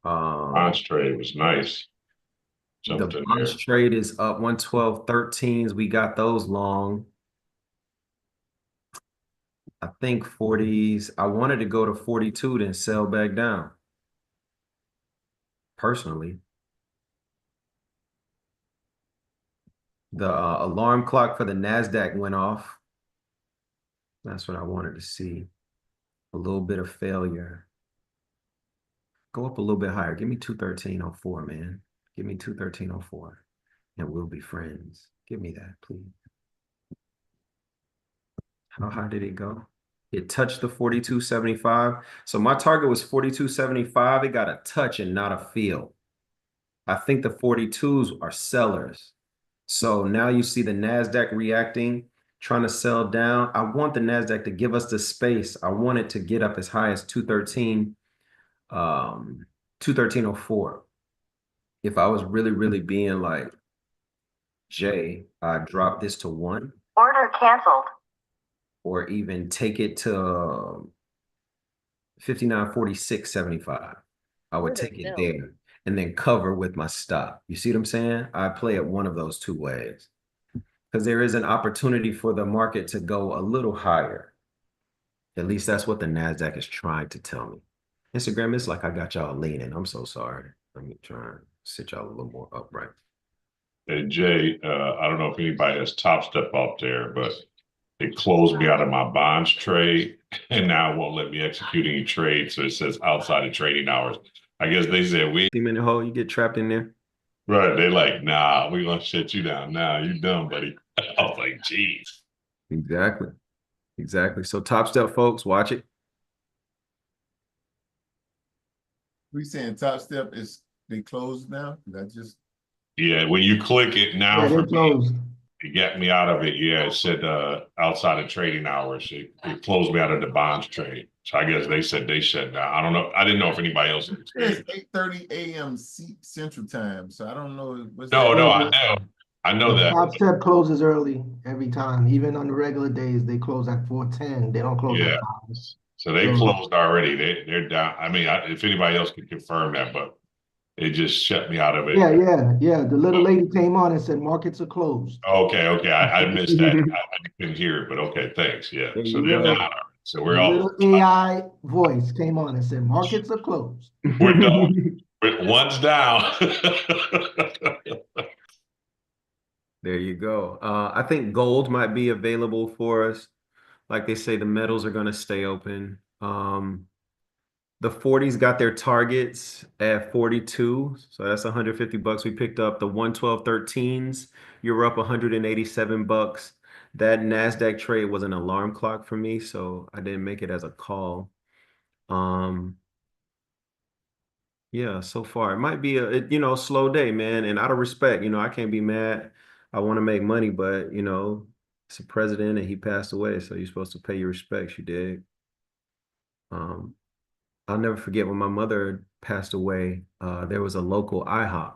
Bonds trade was nice. The bonds trade is up 112.13s. We got those long. I think 40s. I wanted to go to 42, then sell back down. Personally. The alarm clock for the NASDAQ went off. That's what I wanted to see. A little bit of failure. Go up a little bit higher. Give me 213.04, man. Give me 213.04. And we'll be friends. Give me that, please. How high did it go? It touched the 42.75. So my target was 42.75. It got a touch and not a feel. I think the 42s are sellers. So now you see the NASDAQ reacting, trying to sell down. I want the NASDAQ to give us the space. I want it to get up as high as 213, 213.04. If I was really being like Jay, I'd drop this to 1. Order canceled. Or even take it to 59.46.75. I would take it there and then cover with my stop. You see what I'm saying? I play it one of those two ways because there is an opportunity for the market to go a little higher. At least that's what the NASDAQ is trying to tell me. Instagram is like I got y'all leaning. I'm so sorry. Let me try and sit y'all a little more upright. Hey, Jay, I don't know if anybody has Top Step up there, but It closed me out of my bonds trade, and now it won't let me execute any trade. So it says outside of trading hours. I guess they said we 2 minute hole, you get trapped in there. right. They like, nah, we're gonna shut you down. Nah, you done, buddy. I was like, geez. Exactly. Exactly. So Top Step folks, watch it. We saying Top Step is they closed now? That just Yeah, when you click it now Yeah, for they're me, closed. it got me out of it. Yeah, it said outside of trading hours. It closed me out of the bonds trade. So I guess they said they shut down. I don't know. I didn't know if anybody else it's experienced. 8:30 a.m. Central Time. So I don't know what's No, that. no, Oh, I know. I know the that. Top Step closes early every time. Even on the regular days, they close at 4:10. They don't close at Yeah. 5. So they So closed already. They're down. I mean, if anybody else can confirm that, but it just shut me out of it. yeah. The little lady came on and said markets are closed. Okay. I missed that. I couldn't hear it, but okay, thanks. Yeah. There So you they're down go. already. So The we're all little AI voice came on and said markets are closed. we're done. One's down. There you go. I think gold might be available for us. Like they say, the metals are going to stay open. The 40s got their targets at 42. So that's 150 bucks we picked up. The 112.13s, you're up 187 bucks. That NASDAQ trade was an alarm clock for me, so I didn't make it as a call. Yeah, so far it might be a slow day, man. And out of respect, I can't be mad. I want to make money, but it's a president and he passed away, so you're supposed to pay your respects, you dig? Um, I'll never forget when my mother passed away, there was a local IHOP.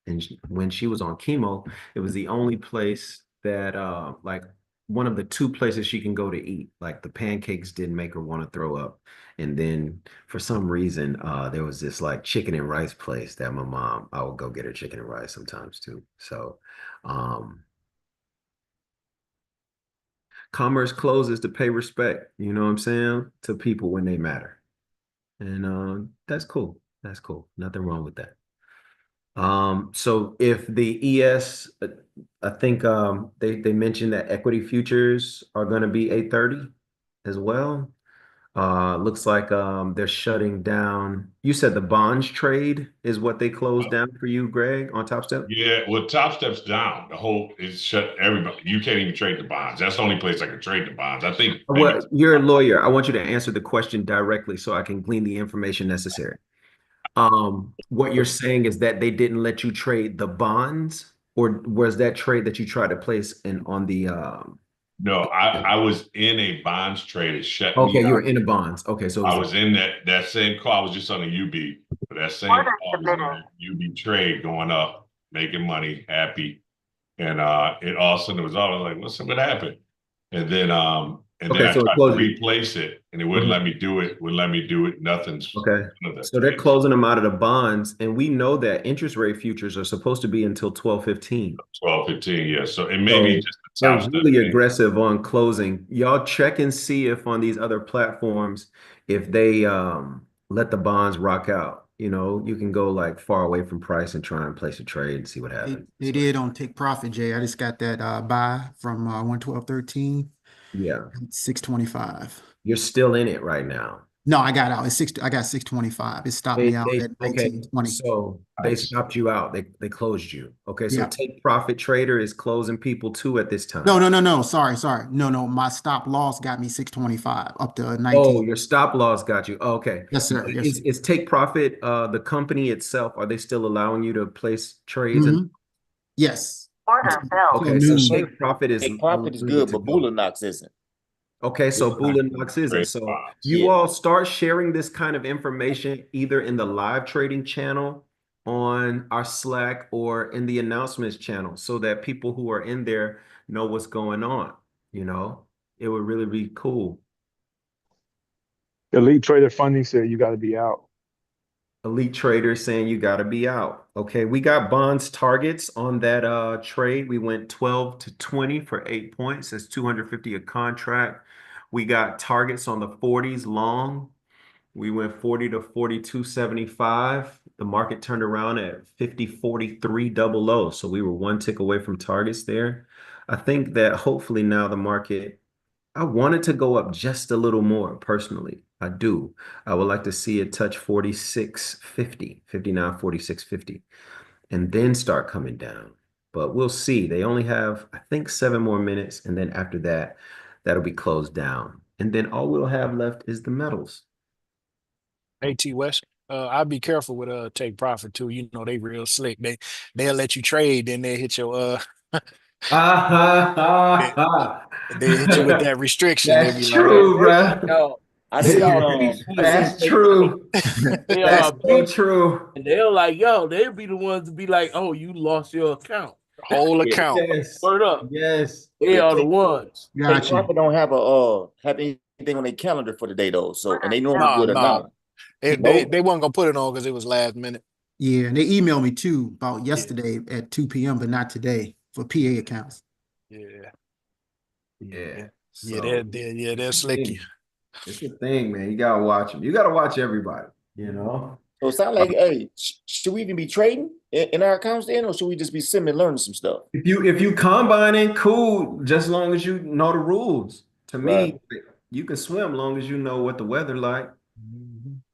And when she was on chemo, it was the only place that like one of the two places she can go to eat. Like the pancakes didn't make her want to throw up. And then for some reason, there was this like chicken and rice place that I would go get her chicken and rice sometimes too. So commerce closes to pay respect, you know what I'm saying, to people when they matter. And that's cool. That's cool. Nothing wrong with that. So if the ES, I think they mentioned that equity futures are going to be 8:30 as well. Looks like they're shutting down. You said the bonds trade is what they closed down for you, Greg, on Top Step? Yeah, well, Top Step's down. The whole is shut. Everybody, you can't even trade the bonds. That's the only place I can trade the bonds. I think maybe Well, you're a lawyer. I want you to answer the question directly so I can glean the information necessary. What you're saying is that they didn't let you trade the bonds, or was that trade that you tried to place in on the no. I was in a bonds trade. It shut me okay, you were out. in the bonds. Okay, so it I was was in that same call. I was just on a UB, but that same Order call I was in submitted. that UB trade going up, making money, happy, and it all of a sudden it was all I was like, what's what happened? And then okay, I so it tried to closed you. replace it, and it wouldn't let Mhm. me do it. Wouldn't let me do it. Nothing's Okay. none of that So they're fixed. closing them out of the bonds, and we know that interest rate futures are supposed to be until 12:15. 12, 15, yeah. So it may be So just the they're top step really thing. aggressive on closing. Y'all check and see if on these other platforms, if they let the bonds rock out. You can go like far away from price and try and place a trade and see what They, happens. they did on Take Profit, Jay. I just got that buy from 112.13, Yeah, 625. you're still in it right now. No, I got out. I got 625. It stopped me out at Okay, 1920. so they Nice. stopped you out. They closed you. Okay, so Yeah. Take Profit Trader is closing people too at this No, time. no. Sorry. No. My stop loss got me 625 up to 19. Oh, your stop loss got you. Oh, okay. Yes, sir. Yes, sir. Is Take Profit the company itself? Are they still allowing you to place trades? And Mhm. Yes. Order filled. okay, Yes, so sir. Take Profit is Take profit is allowing you good, to but go. Bullock's isn't. Okay, so It's not Bullen Knox isn't. trade So bonds. you Yeah. all start sharing this kind of information either in the live trading channel on our Slack or in the announcements channel so that people who are in there know what's going on. It would really be cool. Elite Trader Funding said you got to be out. Elite traders saying you got to be out. Okay, we got bonds targets on that trade. We went 12 to 20 for 8 points. That's 250 a contract. We got targets on the 40s long. We went 40 to 42.75. The market turned around at 50.43 double low. So we were one tick away from targets there. I think that hopefully now the market, I want it to go up just a little more personally. I do. I would like to see it touch 46.50, 59.46.50, and then start coming down. But we'll see. They only have, I think, 7 more minutes. And then after that, that'll be closed down. And then all we'll have left is the metals. AT West. I'd be careful with take profit too. You know, they real slick. They'll let you trade, then they hit your they, they hit you with that restriction. They'll be That's like, true, bro. Yo, I think That's true. they That's so true. and they're like, yo, they'll be the ones to be like, oh, you lost your account. whole account. Yes. Word up. Yes. They are the ones. Got Take you. profit don't have anything on their calendar for the day though. So and they normally Nah, would have nah. not. They weren't gonna put it on because it was last minute. Yeah, and they emailed me too about yesterday at 2 p.m., but not today for PA accounts. Yeah. Yeah. Yeah, they're slick. It's a thing, man. You gotta watch them. You gotta watch everybody, you know. So it sounds like, hey, should we even be trading in our accounts then, or should we just be simply learning some stuff? If you combining, cool, just as long as you know the rules. To me, you can swim long as you know what the weather like,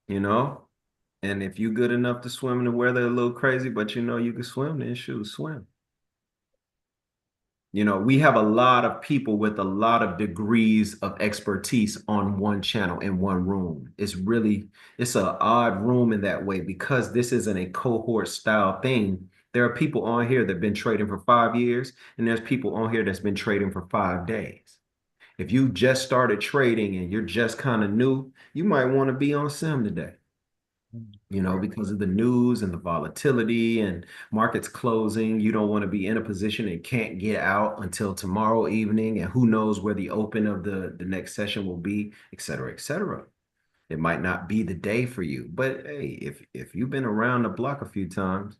you know. And if you good enough to swim in the weather a little crazy, but you know you can swim, then shoot, swim. You know, we have a lot of people with a lot of degrees of expertise on one channel in one room. It's an odd room in that way because this isn't a cohort style thing. There are people on here that have been trading for 5 years, and there's people on here that's been trading for 5 days. If you just started trading and you're just kind of new, you might want to be on Sim today. You know, because of the news and the volatility and markets closing, you don't want to be in a position and can't get out until tomorrow evening. And who knows where the open of the next session will be, et cetera, et cetera. It might not be the day for you. But hey, if you've been around the block a few times,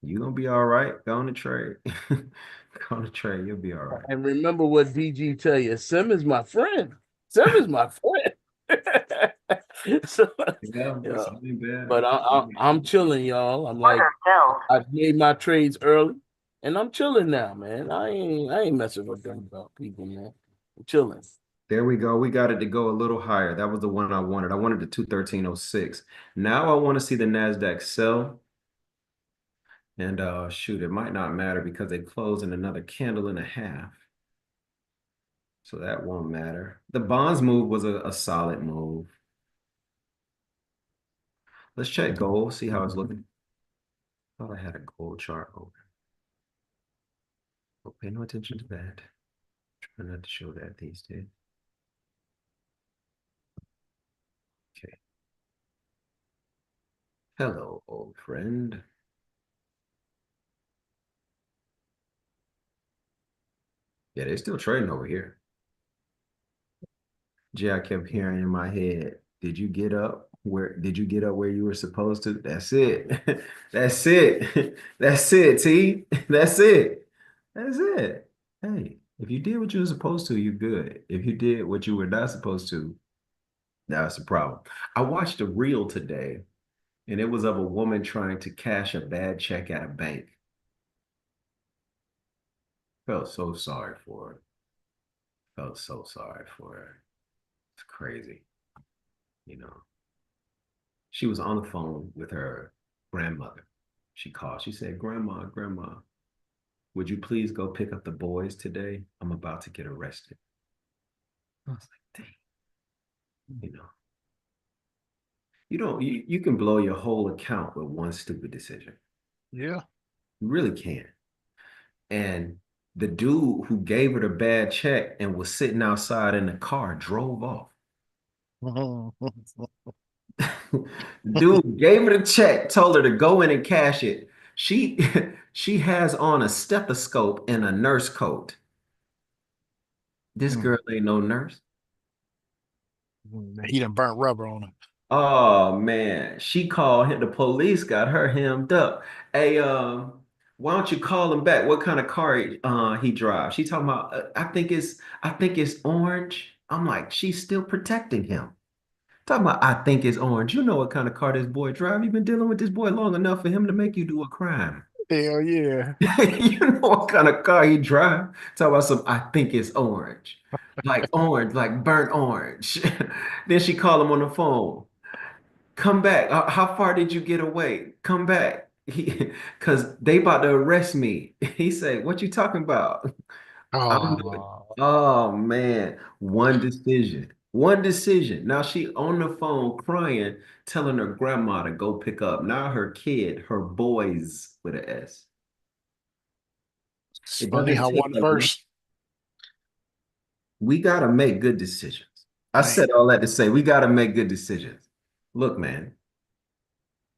you're going to be all right. Go on to trade. Go on to trade. You'll be all right. And remember what DG tell you. Sim is my friend. Sim is my friend. So, Yeah, but I'm chilling, y'all. I'm like, I've made my trades early, and I'm chilling now, man. I ain't messing with them about people, man. I'm chilling. There we go. We got it to go a little higher. That was the one I wanted. I wanted the 213.06. Now I want to see the NASDAQ sell. And shoot, it might not matter because they close in another candle and a half. So that won't matter. The bonds move was a solid move. Let's check gold, see how it's looking. Thought I had a gold chart open. Oh, pay no attention to that. Try not to show that these days. Okay. Hello, old friend. Yeah, they're still trading over here. Jay, I kept hearing in my head, did you get up where you were supposed to? That's it. That's it. That's it, T. That's it. That's it. Hey, if you did what you were supposed to, you're good. If you did what you were not supposed to, that's the problem. I watched a reel today, and it was of a woman trying to cash a bad check at a bank. Felt so sorry for her. Felt so sorry for her. It's crazy. You know, she was on the phone with her grandmother. She called. She said, Grandma, would you please go pick up the boys today? I'm about to get arrested. I was like, dang. You know, you can blow your whole account with one stupid decision. Yeah. You really can. And the dude who gave her the bad check and was sitting outside in the car drove off. Dude gave her the check, told her to go in and cash it. She has on a stethoscope and a nurse coat. This girl ain't no nurse. He done burnt rubber on him. Oh man, she called him. The police got her hemmed up. Hey, why don't you call him back? What kind of car he drives? She talking about. I think it's orange. I'm like, she's still protecting him. Talking about, I think it's orange. You know what kind of car this boy drive? You've been dealing with this boy long enough for him to make you do a crime. Hell yeah. You know what kind of car he drive? Talk about some, I think it's orange, like burnt orange. Then she called him on the phone. Come back. How far did you get away? Come back. Because they about to arrest me. He said, what you talking about? I'm doing, Oh, oh man, one decision. One decision. Now she on the phone crying, telling her grandma to go pick up. Now her kid, her boys with an S. it's It funny doesn't how take one a lot. verse, We gotta make good decisions. I man. said all that to say we gotta make good decisions. Look, man,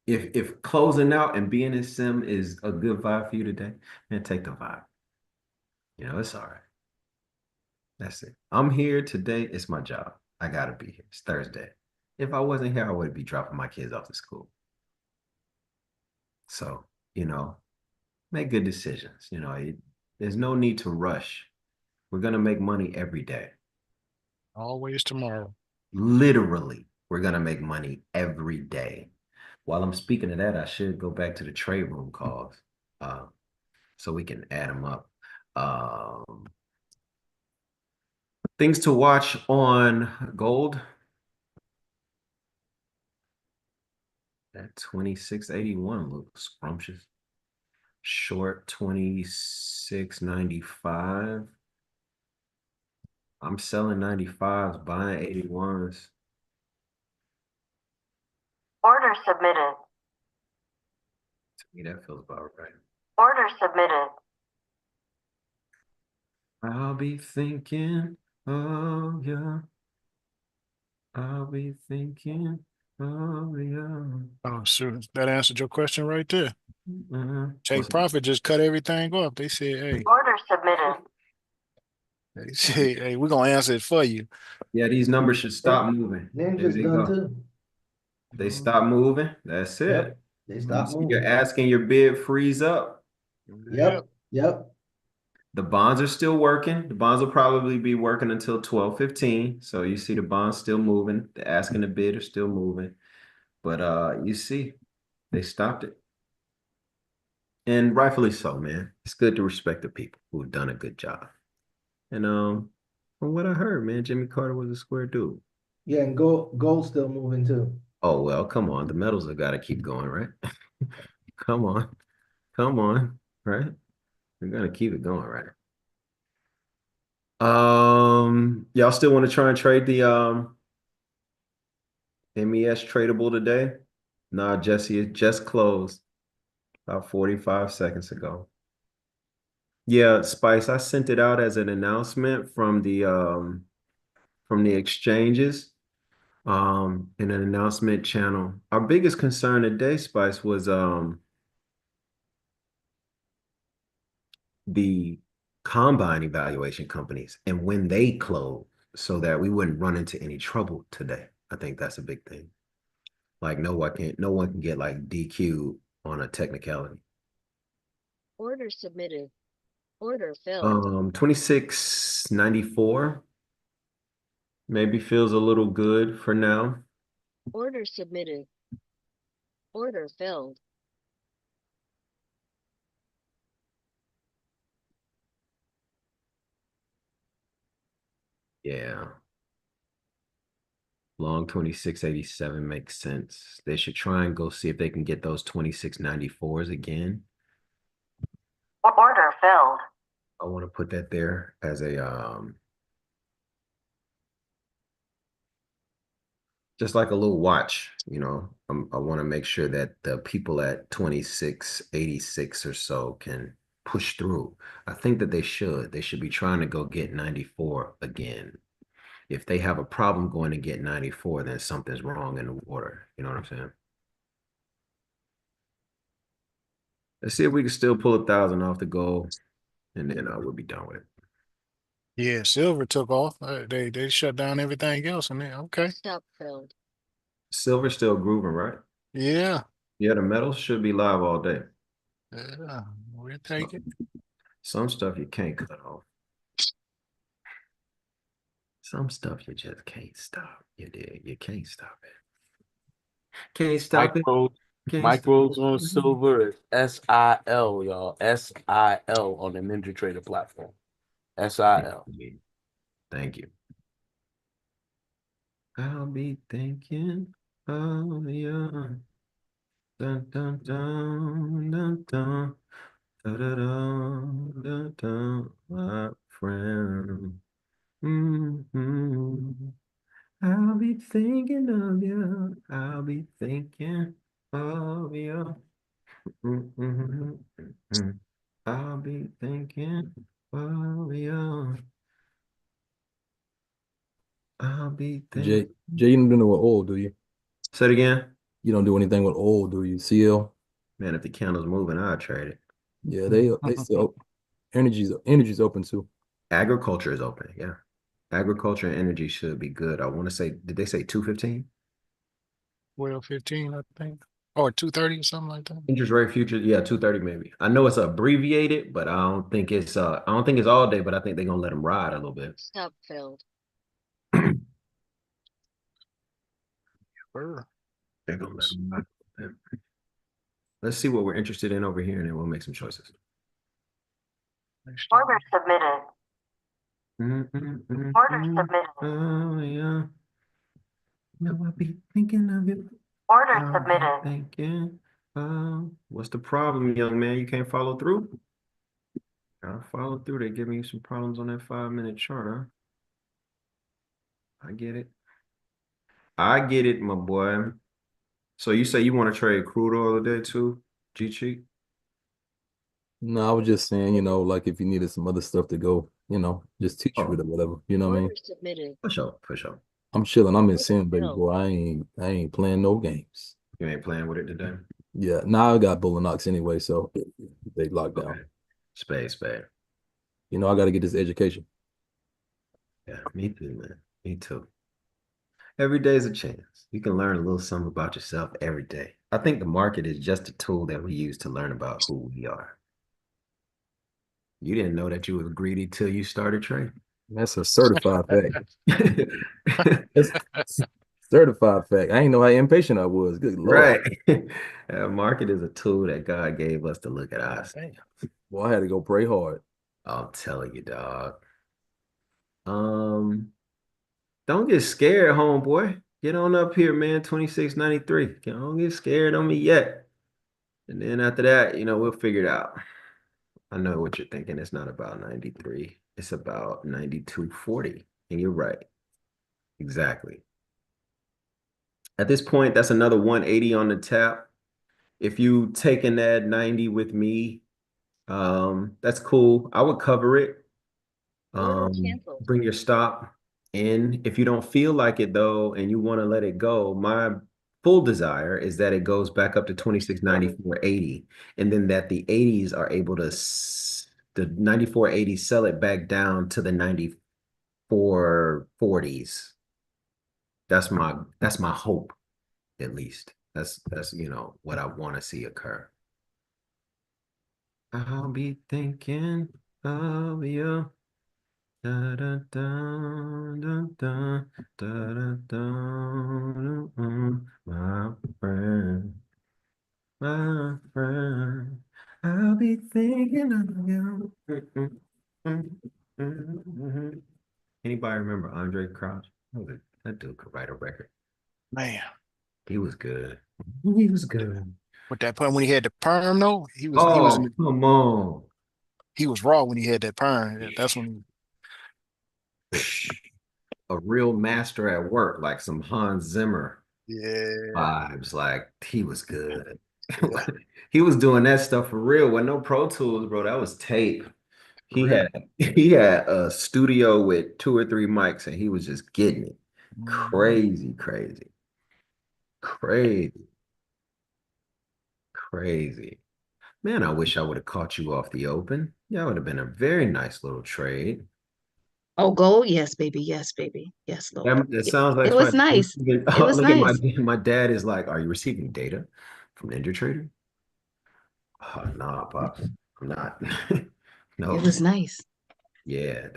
if closing out and being in sim is a good vibe for you today, man, take the vibe. You know, it's all right. That's it. I'm here today. It's my job. I gotta be here. It's Thursday. If I wasn't here, I would be dropping my kids off to school. So, you know, make good decisions. There's no need to rush. We're gonna make money every day. Always tomorrow. Literally, we're gonna make money every day. While I'm speaking of that, I should go back to the trade room calls, uh, so we can add them up. Um, Things to watch on gold. That 2681 looks scrumptious. Short 2695. I'm selling 95s, buying 81s. Order submitted. To me, that feels about right. Order submitted. I'll be thinking, oh yeah. I'll be thinking, oh yeah. Oh, shoot. That answered your question right there. Take What's profit, just cut everything off. They said, hey, Order submitted. they say, hey, we're gonna answer it for you. Yeah, these numbers should stop moving. There Ninja's they done go. too. They stop moving. That's it. Yep, they stop You're moving. asking your bid freeze up. Yep, yep. The bonds are still working. The bonds will probably be working until 12:15. So you see the bonds still moving. The asking the bid are still moving. But you see, they stopped it. And rightfully so, man. It's good to respect the people who've done a good job. And from what I heard, man, Jimmy Carter was a square dude. Yeah, and gold's still moving too. Oh well, come on. The metals have got to keep going, right? Come on. Come on, right? We're gonna keep it going, right? Y'all still want to try and trade the MES tradable today? Nah, Jesse, it just closed about 45 seconds ago. Yeah, Spice, I sent it out as an announcement from the exchanges in an announcement channel. Our biggest concern today, Spice, was the combine evaluation companies and when they close so that we wouldn't run into any trouble today. I think that's a big thing. Like no one can get like DQ on a technicality. Order submitted. Order filled. 2694 maybe feels a little good for now. Order submitted. Order filled. Yeah. Long 2687 makes sense. They should try and go see if they can get those 2694s again. Order filled. I want to put that there as a just like a little watch, I want to make sure that the people at 2686 or so can push through. I think that they should be trying to go get 94 again. If they have a problem going to get 94, then something's wrong in the water. You know what I'm saying? Let's see if we can still pull 1,000 off the goal, and then we'll be done with it. Yeah, silver took off. They shut down everything else, and then okay. Stop filled. Silver's still grooving, right? Yeah. Yeah, the metals should be live all day. Yeah, we'll take it. Some stuff you can't cut off. Some stuff you just can't stop. You dig? You can't stop it. Can't stop it. Micros on silver is SIL, y'all. SIL on the Ninja Trader platform. SIL. Thank you. I'll be thinking of you. Dun, dun, dun, dun, dun. Da, da, da, da, da, my friend. I'll be thinking of you. I'll be thinking of you. I'll be thinking of you. I'll be thinking. Jay, you don't do no with oil, do you? Say it again. You don't do anything with oil, do you? CL? Man, if the candle's moving, I'll trade it. Yeah, they still energy's open too. Agriculture is open, yeah. Agriculture and energy should be good. I want to say, did they say 215? 12:15, I think, or 2:30 or something like that. Interest rate futures, yeah, 230 maybe. I know it's abbreviated, but I don't think it's all day, but I think they're gonna let them ride a little bit. Stop filled. They're gonna let them ride. Let's see what we're interested in over here, and then we'll make some choices. Order submitted. Order submitted. Oh yeah. No, I'll be thinking of it. Order submitted. Thinking. What's the problem, young man? You can't follow through? I'll follow through. They give me some problems on that 5-minute chart, huh? I get it. I get it, my boy. So you say you want to trade crude oil today too, G-Cheek? No, I was just saying, like if you needed some other stuff to go, just teach you it or whatever. You know what I mean? Order submitted. For sure. I'm chilling. I'm in sin, baby boy. I ain't playing no games. You ain't playing with it today? Yeah. Now I got Bull and Ox anyway, so they locked down. Spade. I got to get this education. Yeah, me too, man. Me too. Every day is a chance. You can learn a little something about yourself every day. I think the market is just a tool that we use to learn about who we are. You didn't know that you were greedy till you started trading. That's a certified fact. That's certified fact. I ain't know how impatient I was. Good Lord. Right. Market is a tool that God gave us to look at us. Well, I had to go pray hard. I'll tell you, dog. Don't get scared, homeboy. Get on up here, man. 2693. Don't get scared on me yet. And then after that, we'll figure it out. I know what you're thinking. It's not about 93. It's about 92.40. And you're right. Exactly. At this point, that's another 180 on the tap. If you taking that 90 with me, that's cool. I would cover it. Bring your stop in. If you don't feel like it though, and you want to let it go, my full desire is that it goes back up to 26.94.80, and then that the 80s are able to the 94.80 sell it back down to the 94.40s. That's my hope, at least. That's what I want to see occur. I'll be thinking of you. Da, da, da, da, da, da, da, my friend, I'll be thinking of you. Anybody remember Andre Crouch? That dude could write a record. Man, he was good. He was good. With that point when he had the perm, though, he was. Come on. He was raw when he had that perm. That's when. A real master at work, like some Hans Zimmer vibes. Like he was good. Yeah. He was doing that stuff for real. With no Pro Tools, bro. That was tape. He had a studio with 2 or 3 mics, and he was just getting it. Crazy. Man, I wish I would have caught you off the open. That would have been a very nice little trade. Oh, gold? Yes, baby. Yes, baby. Yes, Lord. That sounds like it was nice. It was nice. My dad is like, are you receiving data from NinjaTrader? Oh, nah, Pops. I'm not. No. It was nice. Yeah,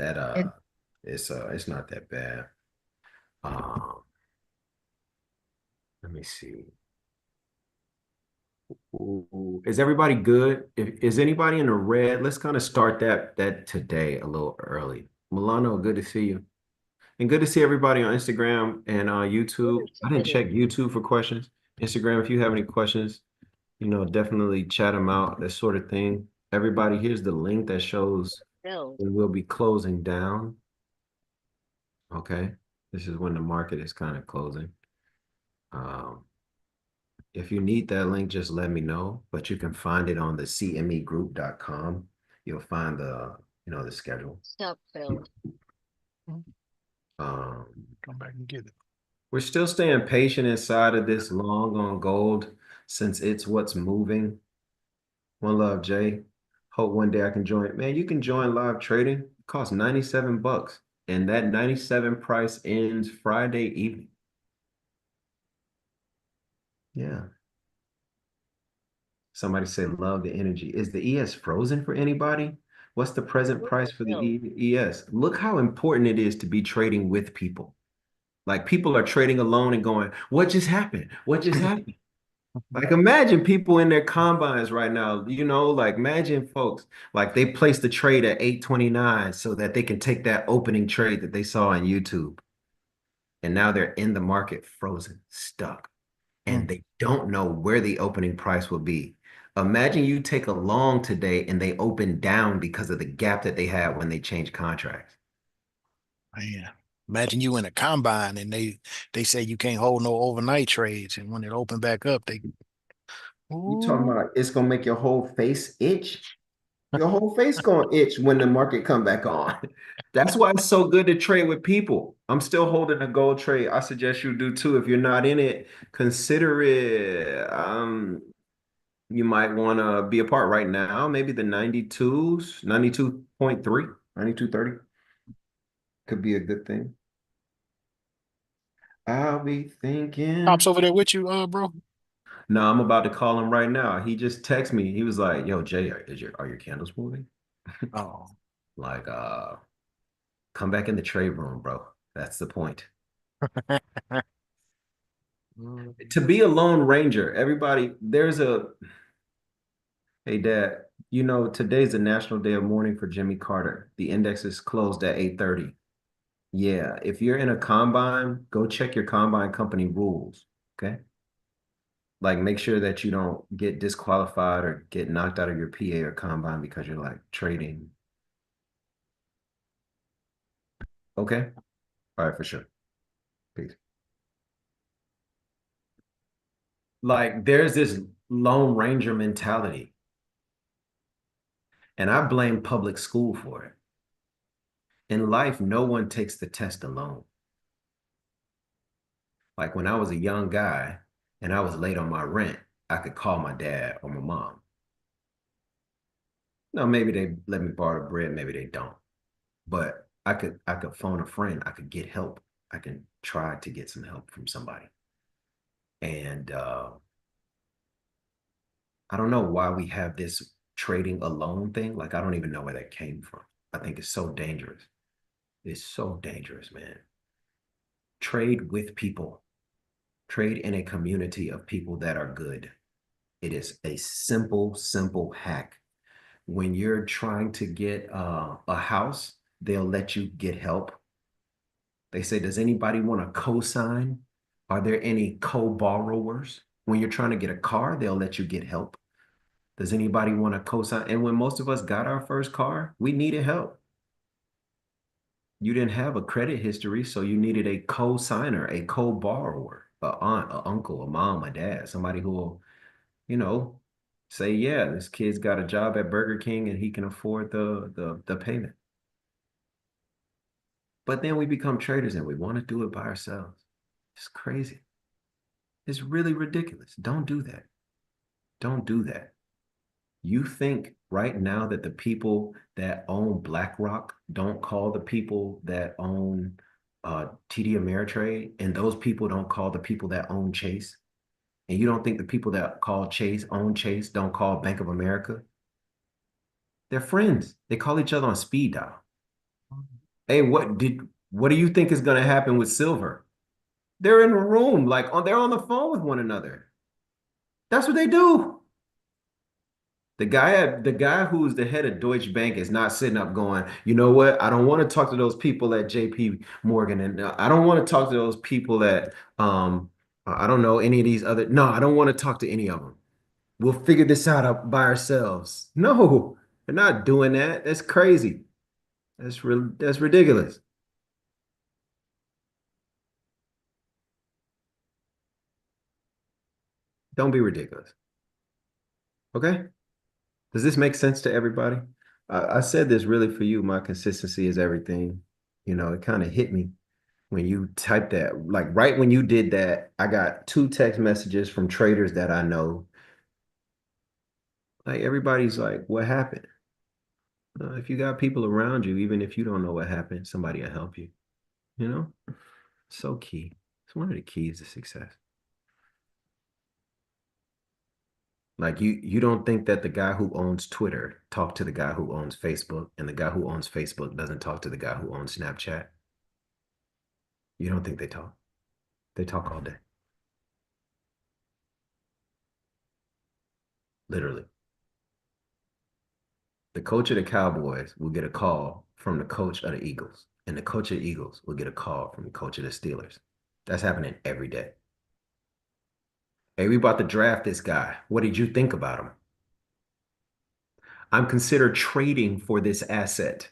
It's not that bad. Let me see. Ooh, is everybody good? Is anybody in the red? Let's kind of start that today a little early. Milano, good to see you. And good to see everybody on Instagram and YouTube. I didn't check YouTube for questions. Instagram, if you have any questions, definitely chat them out, that sort of thing. Everybody, here's the link that shows when we'll be closing down. Okay. This is when the market is kind of closing. If you need that link, just let me know, but you can find it on the cmegroup.com. You'll find the schedule. Stop failed. Come back and get it. We're still staying patient inside of this long on gold since it's what's moving. One love, Jay. Hope one day I can join. Man, you can join live trading. It costs $97. And that 97 price ends Friday evening. Yeah. Somebody said, love the energy. Is the ES frozen for anybody? What's the present price for the ES? Look how important it is to be trading with people. Like people are trading alone and going, what just happened? What just happened? Like imagine people in their combines right now, like imagine folks, like they placed the trade at 829 so that they can take that opening trade that they saw on YouTube. And now they're in the market frozen, stuck. And they don't know where the opening price will be. Imagine you take a long today and they open down because of the gap that they had when they changed contracts. Man, imagine you in a combine and they say you can't hold no overnight trades, and when it opened back up, You talking about it's gonna make your whole face itch? Your whole face gonna itch when the market come back on. That's why it's so good to trade with people. I'm still holding a gold trade. I suggest you do too. If you're not in it, consider it. You might want to be a part right now. Maybe the 92s, 92.3, 92.30 could be a good thing. I'll be thinking. Pops over there with you, bro? No, I'm about to call him right now. He just texted me. He was like, yo, Jay, are your candles moving? Oh. Like, come back in the trade room, bro. That's the point. To be a lone ranger, everybody, hey, Dad, today's the National Day of Mourning for Jimmy Carter. The index is closed at 8:30. Yeah, if you're in a combine, go check your combine company rules, okay? Like make sure that you don't get disqualified or get knocked out of your PA or combine because you're like trading. Okay? All right, for sure. Peace. Like there's this Lone Ranger mentality. And I blame public school for it. In life, no one takes the test alone. Like when I was a young guy and I was late on my rent, I could call my dad or my mom. No, maybe they let me borrow the bread, maybe they don't. But I could phone a friend, I could get help. I can try to get some help from somebody. And I don't know why we have this trading alone thing. Like I don't even know where that came from. I think it's so dangerous. It's so dangerous, man. Trade with people. Trade in a community of people that are good. It is a simple, simple hack. When you're trying to get a house, they'll let you get help. They say, does anybody want to co-sign? Are there any co-borrowers? When you're trying to get a car, they'll let you get help. Does anybody want to co-sign? And when most of us got our first car, we needed help. You didn't have a credit history, so you needed a co-signer, a co-borrower, an aunt, an uncle, a mom, a dad, somebody who will, say, yeah, this kid's got a job at Burger King and he can afford the payment. But then we become traders and we want to do it by ourselves. It's crazy. It's really ridiculous. Don't do that. Don't do that. You think right now that the people that own BlackRock don't call the people that own TD Ameritrade, and those people don't call the people that own Chase? And you don't think the people that own Chase, don't call Bank of America? They're friends. They call each other on speed dial. Hey, what do you think is going to happen with silver? They're in a room, like they're on the phone with one another. That's what they do. The guy who's the head of Deutsche Bank is not sitting up going, you know what? I don't want to talk to those people at JP Morgan, and I don't want to talk to those people at I don't know any of these other. No, I don't want to talk to any of them. We'll figure this out by ourselves. No, they're not doing that. That's crazy. That's ridiculous. Don't be ridiculous. Okay? Does this make sense to everybody? I said this really for you. My consistency is everything. You know, it kind of hit me when you typed that. Like right when you did that, I got 2 text messages from traders that I know. Like everybody's like, what happened? If you got people around you, even if you don't know what happened, somebody will help you. You know? So key. It's one of the keys to success. Like you don't think that the guy who owns Twitter talked to the guy who owns Facebook, and the guy who owns Facebook doesn't talk to the guy who owns Snapchat? You don't think they talk? They talk all day. Literally. The coach of the Cowboys will get a call from the coach of the Eagles, and the coach of the Eagles will get a call from the coach of the Steelers. That's happening every day. Hey, we about to draft this guy. What did you think about him? I'm considered trading for this asset.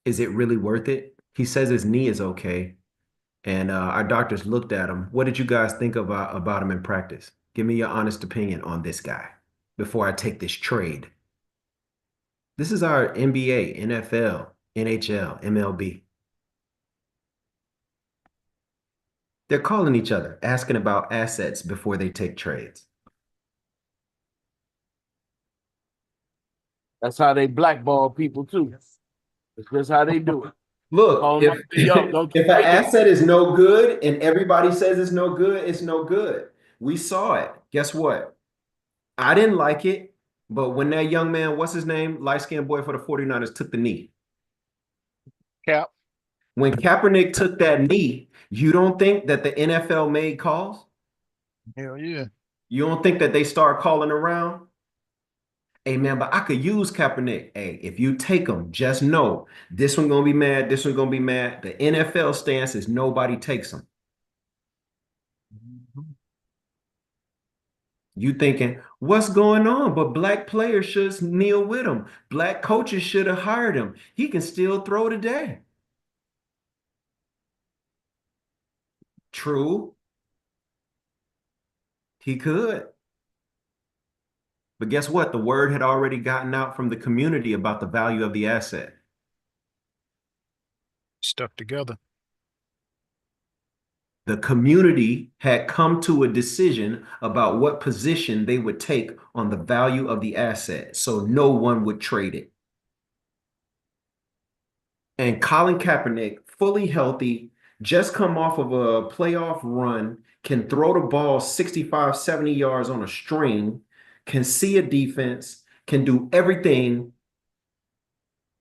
Is it really worth it? He says his knee is okay. And our doctors looked at him. What did you guys think about him in practice? Give me your honest opinion on this guy before I take this trade. This is our NBA, NFL, NHL, MLB. They're calling each other, asking about assets before they take trades. That's how they blackball people too. It's just how they do it. Look, if an asset is no good and everybody says it's no good, it's no good. We saw it. Guess what? I didn't like it, but when that young man, what's his name, light-skinned boy for the 49ers, took the knee. Cap. When Kaepernick took that knee, you don't think that the NFL made calls? Hell yeah. You don't think that they start calling around? Hey, man, but I could use Kaepernick. Hey, if you take him, just know this one going to be mad, this one going to be mad. The NFL stance is nobody takes him. You thinking, what's going on? But black players should kneel with him. Black coaches should have hired him. He can still throw today. True. He could. But guess what? The word had already gotten out from the community about the value of the asset. Stuck together. The community had come to a decision about what position they would take on the value of the asset, so no one would trade it. And Colin Kaepernick, fully healthy, just come off of a playoff run, can throw the ball 65, 70 yards on a string, can see a defense, can do everything.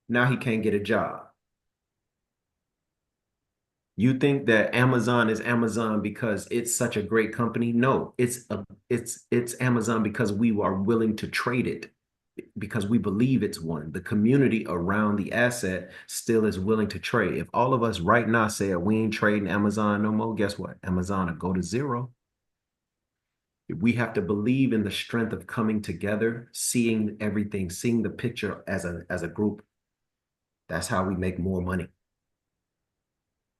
Now he can't get a job. You think that Amazon is Amazon because it's such a great company? No, it's Amazon because we are willing to trade it, because we believe it's one. The community around the asset still is willing to trade. If all of us right now say we ain't trading Amazon no more, guess what? Amazon will go to zero. We have to believe in the strength of coming together, seeing everything, seeing the picture as a group. That's how we make more money.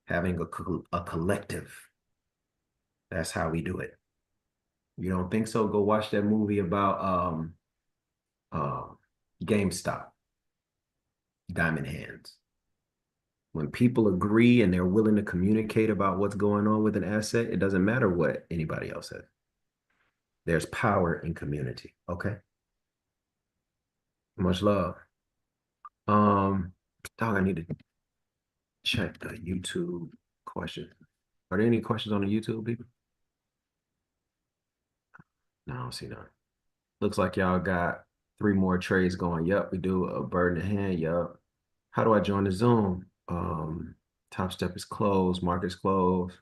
Having a collective. That's how we do it. You don't think so? Go watch that movie about GameStop, Diamond Hands. When people agree and they're willing to communicate about what's going on with an asset, it doesn't matter what anybody else says. There's power in community. Okay. Much love. Dog, I need to check the YouTube questions. Are there any questions on the YouTube, people? No, I don't see none. Looks like y'all got 3 more trades going. Yep, we do. A bird in the hand. Yep. How do I join the Zoom? Top Step is closed, market's closed.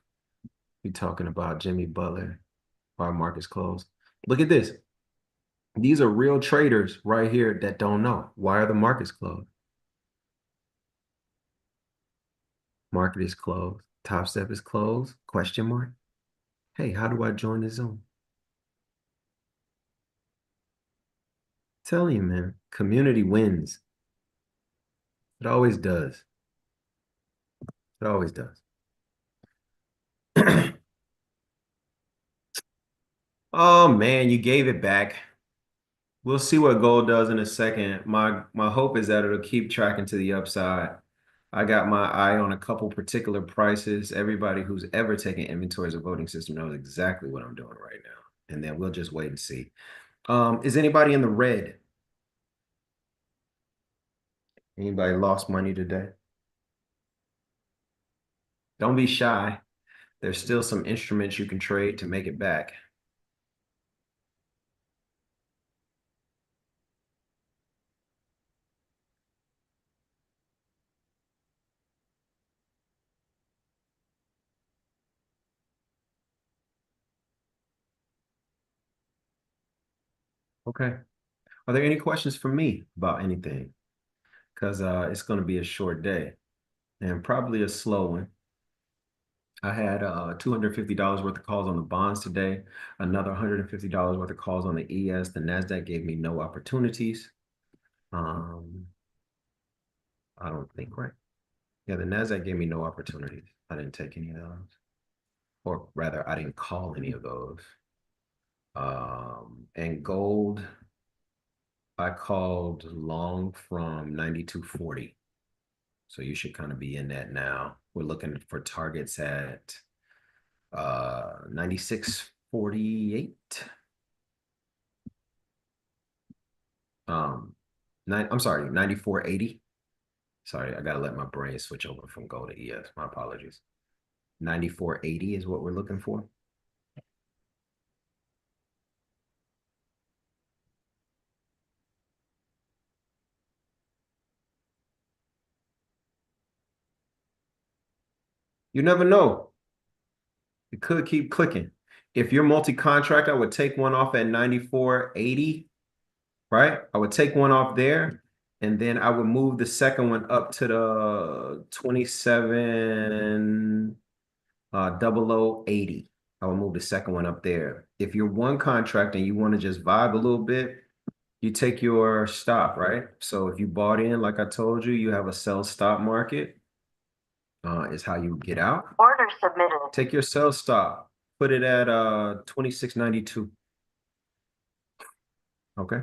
We talking about Jimmy Butler. Our market's closed. Look at this. These are real traders right here that don't know. Why are the markets closed? Market is closed. Top Step is closed? Question mark. Hey, how do I join the Zoom? Tell you, man, community wins. It always does. It always does. Oh man, you gave it back. We'll see what gold does in a second. My hope is that it'll keep tracking to the upside. I got my eye on a couple particular prices. Everybody who's ever taken inventory as a voting system knows exactly what I'm doing right now. And then we'll just wait and see. Is anybody in the red? Anybody lost money today? Don't be shy. There's still some instruments you can trade to make it back. Okay. Are there any questions for me about anything? Because it's going to be a short day and probably a slow one. I had $250 worth of calls on the bonds today, another $150 worth of calls on the ES. The NASDAQ gave me no opportunities. I don't think, right? Yeah, the NASDAQ gave me no opportunities. I didn't take any of those. Or rather, I didn't call any of those. And gold, I called long from 92.40. So you should kind of be in that now. We're looking for targets at 96.48. I'm sorry, 94.80. Sorry, I gotta let my brain switch over from gold to ES. My apologies. 94.80 is what we're looking for. You never know. It could keep clicking. If you're multi-contract, I would take one off at 94.80, right? I would take one off there, and then I would move the second one up to the 27.0080. I will move the second one up there. If you're one contract and you want to just vibe a little bit, you take your stop, right? So if you bought in, like I told you, you have a sell stop market. Is how you get out. Order submitted. Take your sell stop. Put it at 26.92. Okay.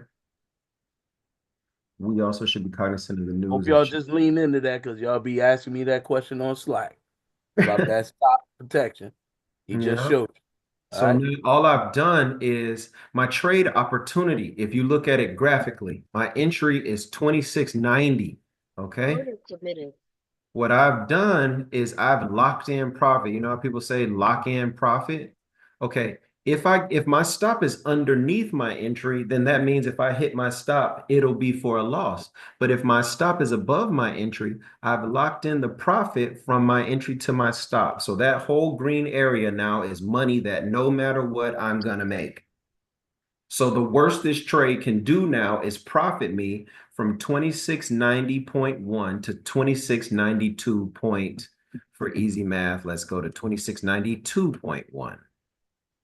We also should be cognizant of the news. Hope y'all just lean into that because y'all be asking me that question on Slack about that stop protection. He just showed you. So now all I've done is my trade opportunity. If you look at it graphically, my entry is 26.90. Okay. Order submitted. What I've done is I've locked in profit. You know how people say lock in profit? Okay. If my stop is underneath my entry, then that means if I hit my stop, it'll be for a loss. But if my stop is above my entry, I've locked in the profit from my entry to my stop. So that whole green area now is money that no matter what, I'm going to make. So the worst this trade can do now is profit me from 2690.1 to 2692 point. For easy math, let's go to 2692.1.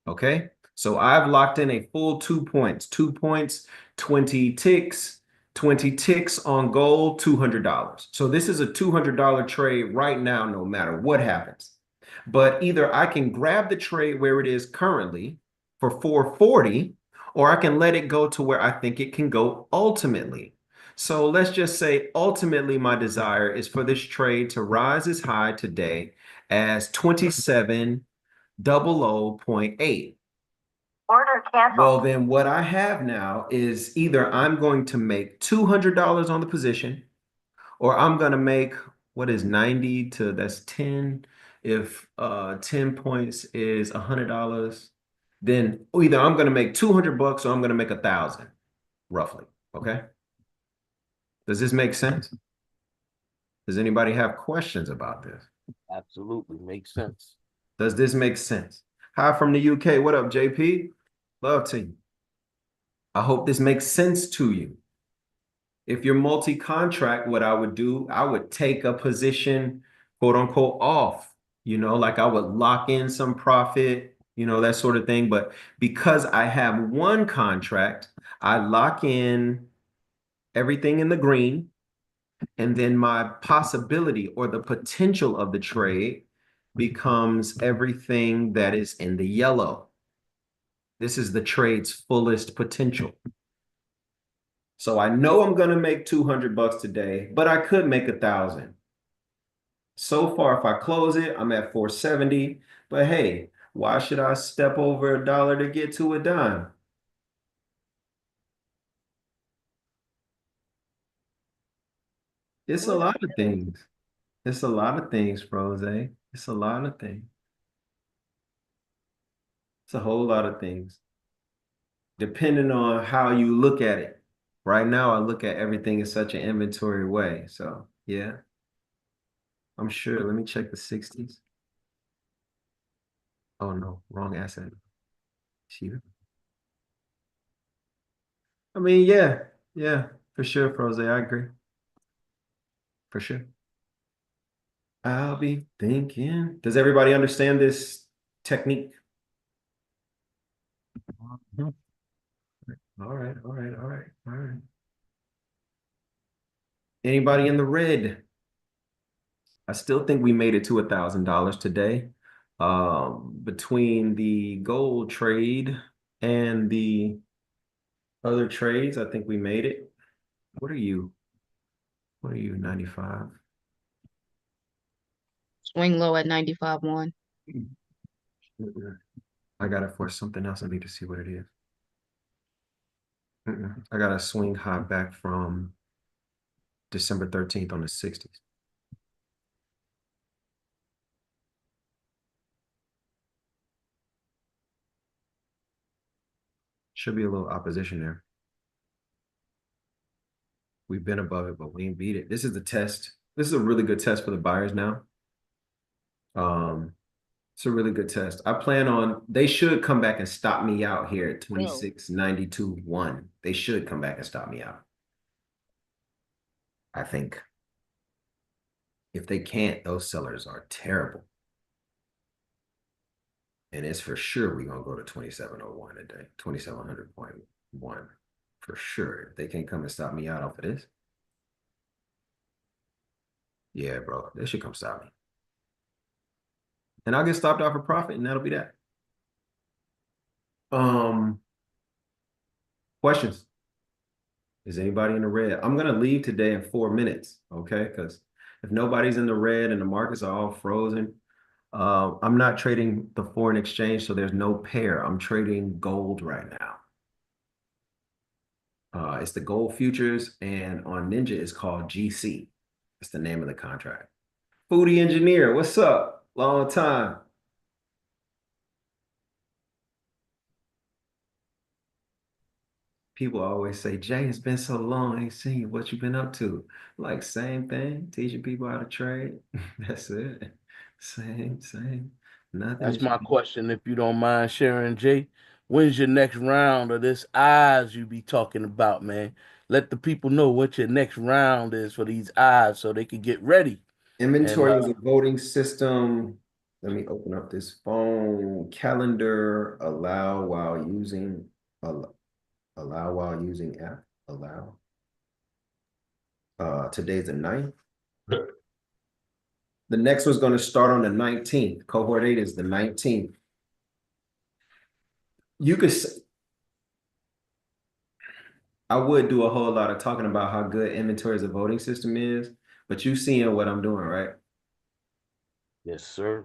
Okay, so I've locked in a full 2 points, 2 points, 20 ticks on gold, $200. So this is a $200 trade right now, no matter what happens. But either I can grab the trade where it is currently for 440, or I can let it go to where I think it can go ultimately. So let's just say ultimately my desire is for this trade to rise as high today as 27.00.8. Order canceled. Well, then what I have now is either I'm going to make $200 on the position, or I'm going to make, what is 90 to, that's 10. If 10 points is $100, then either I'm going to make 200 bucks or I'm going to make 1,000, roughly. Okay. Does this make sense? Does anybody have questions about this? Absolutely. Makes sense. Does this make sense? Hi from the UK. What up, JP? Love to you. I hope this makes sense to you. If you're multi-contract, what I would do, I would take a position, quote unquote, off, like I would lock in some profit, that sort of thing. But because I have one contract, I lock in everything in the green, and then my possibility or the potential of the trade becomes everything that is in the yellow. This is the trade's fullest potential. So I know I'm going to make 200 bucks today, but I could make 1,000. So far, if I close it, I'm at 470. But hey, why should I step over $1 to get to a dime? It's a lot of things. It's a lot of things, Rose. It's a lot of things. It's a whole lot of things. Depending on how you look at it. Right now, I look at everything in such an inventory way. So, yeah. I'm sure. Let me check the 60s. Oh, no. Wrong asset. I mean, yeah. Yeah, for sure, Rose. I agree. For sure. I'll be thinking. Does everybody understand this technique? All right, all right, all right, all right. Anybody in the red? I still think we made it to $1,000 today. Between the gold trade and the other trades, I think we made it. What are you? What are you, 95? Swing low at 95.1. I got it for something else. I need to see what it is. I got a swing high back from December 13th on the 60s. Should be a little opposition there. We've been above it, but we ain't beat it. This is the test. This is a really good test for the buyers now. It's a really good test. I plan on, they should come back and stop me out here at 26.92.1. They should come back and stop me out. I think. If they can't, those sellers are terrible. And it's for sure we're going to go to 27.01 today, 2700.1 for sure. If they can't come and stop me out off of this. Yeah, bro, they should come stop me. And I'll get stopped out for profit, and that'll be that. Questions? Is anybody in the red? I'm gonna leave today in 4 minutes, okay? Because if nobody's in the red and the markets are all frozen, I'm not trading the foreign exchange, so there's no pair. I'm trading gold right now. It's the gold futures, and on Ninja it's called GC. It's the name of the contract. Foodie engineer, what's up? Long time. People always say, Jay, it's been so long. I ain't seen you. What you been up to? Like, same thing, teaching people how to trade. That's it. Same. Nothing. That's my question, if you don't mind sharing, Jay. When's your next round of this eyes you be talking about, man? Let the people know what your next round is for these eyes so they can get ready. Inventory is a voting system. Let me open up this phone. Calendar, allow while using app. Allow. Today's the 9th. The next one's going to start on the 19th. Cohort 8 is the 19th. You could, I would do a whole lot of talking about how good inventory as a voting system is, but you seeing what I'm doing, right? Yes, sir.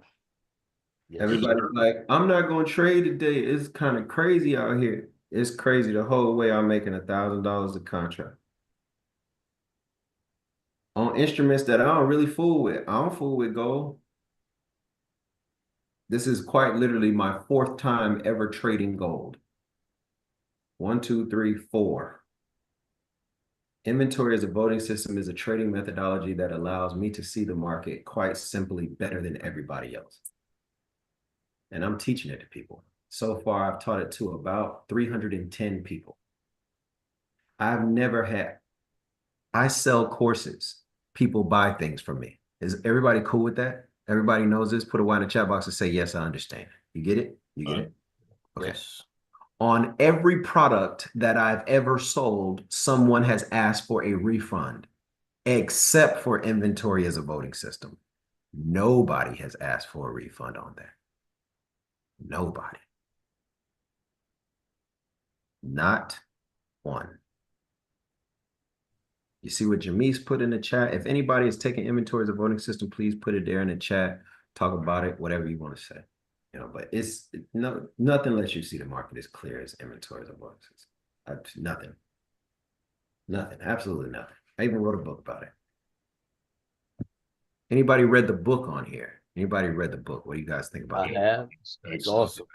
Yes, Everybody's like, I'm not going to trade today. It's kind of crazy out here. It's crazy. The whole way I'm making $1,000 a contract on instruments that I don't really fool with. I don't fool with gold. This is quite literally my 4th time ever trading gold. 1, 2, 3, 4. Inventory as a voting system is a trading methodology that allows me to see the market quite simply better than everybody else. And I'm teaching it to people. So far, I've taught it to about 310 people. I sell courses. People buy things from me. Is everybody cool with that? Everybody knows this? Put a Y in the chat box and say, yes, I understand. You get it? You get it? Okay. Yes. On every product that I've ever sold, someone has asked for a refund, except for inventory as a voting system. Nobody has asked for a refund on that. Nobody. Not one. You see what Jamise put in the chat? If anybody is taking inventory as a voting system, please put it there in the chat. Talk about it, whatever you want to say. But it's nothing lets you see the market as clear as inventory as a voting system. Nothing. Nothing. Absolutely nothing. I even wrote a book about it. Anybody read the book on here? Anybody read the book? What do you guys think about it? I have. It's awesome.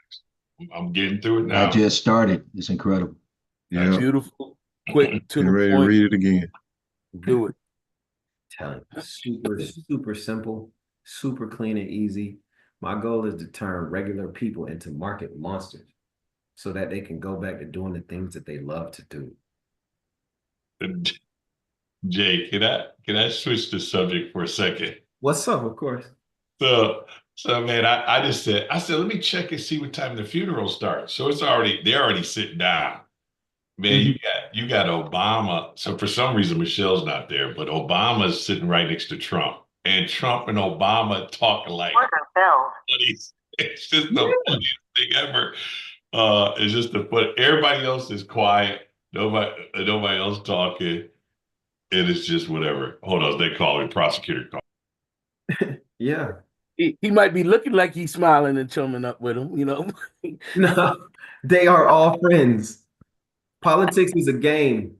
I'm getting through it now. I just started. It's incredible. Yeah. Beautiful, quick, to the ready point. to read it again. Do it. Telling you, super simple, super clean and easy. My goal is to turn regular people into market monsters so that they can go back to doing the things that they love to do. Jay, can I switch the subject for a second? What's up? Of course. So man, I said, let me check and see what time the funeral starts. So they're already sitting down. Man, you got Obama. So for some reason, Michelle's not there, but Obama's sitting right next to Trump. And Trump and Obama talking like buddies. It's just the funniest thing ever. It's just the fun. Everybody else is quiet. Nobody else talking. And it's just whatever. Hold on, they call me prosecutor call. Yeah. He might be looking like he's smiling and chumming up with him, No, they are all friends. Politics is a game.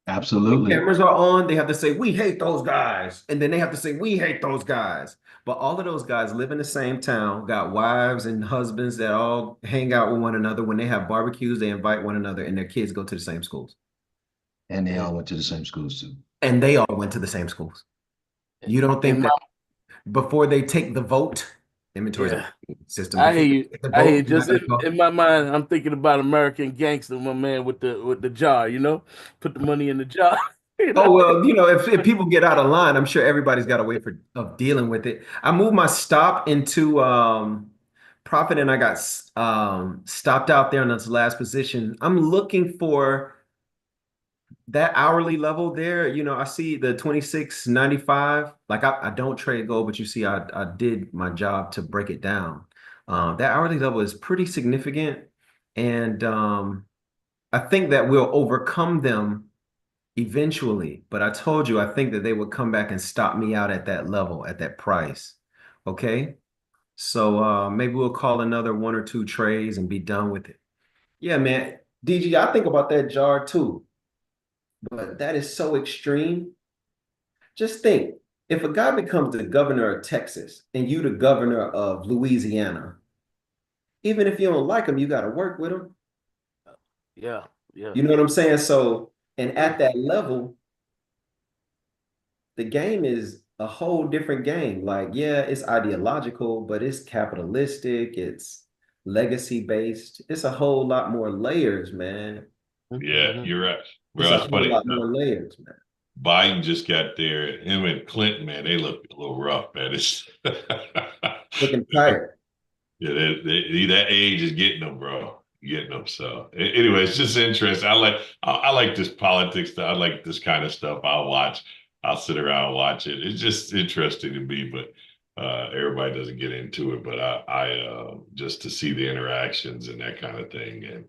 Absolutely. When cameras are on, they have to say, we hate those guys. And then they have to say, we hate those guys. But all of those guys live in the same town, got wives and husbands that all hang out with one another. When they have barbecues, they invite one another, and their kids go to the same schools. And they all went to the same schools too. And they all went to the same schools. You don't think that before they take the vote, inventory system. I hear you. I hear you. Just in my mind, I'm thinking about American Gangster, my man, with the jar, put the money in the jar. Oh, well, if people get out of line, I'm sure everybody's got a way of dealing with it. I moved my stop into profit, and I got stopped out there in its last position. I'm looking for that hourly level there. I see the 26.95. Like I don't trade gold, but you see, I did my job to break it down. That hourly level is pretty significant, and I think that we'll overcome them eventually. But I told you, I think that they would come back and stop me out at that level, at that price. Okay, so maybe we'll call another 1 or 2 trades and be done with it. Yeah, man. DG, I think about that jar too. But that is so extreme. Just think, if a guy becomes the governor of Texas and you the governor of Louisiana, even if you don't like him, you got to work with him. Yeah. You know what I'm saying? So, and at that level, the game is a whole different game. Like, yeah, it's ideological, but it's capitalistic. It's legacy based. It's a whole lot more layers, man. Yeah, you're right. Well, it's a whole lot more layers, man. Biden just got there. Him and Clinton, man, they look a little rough, man. It's looking tired. Yeah, that age is getting them, bro. Getting them. So anyway, it's just interesting. I like this politics stuff. I like this kind of stuff. I'll sit around and watch it. It's just interesting to me, but everybody doesn't get into it. But I just to see the interactions and that kind of thing. And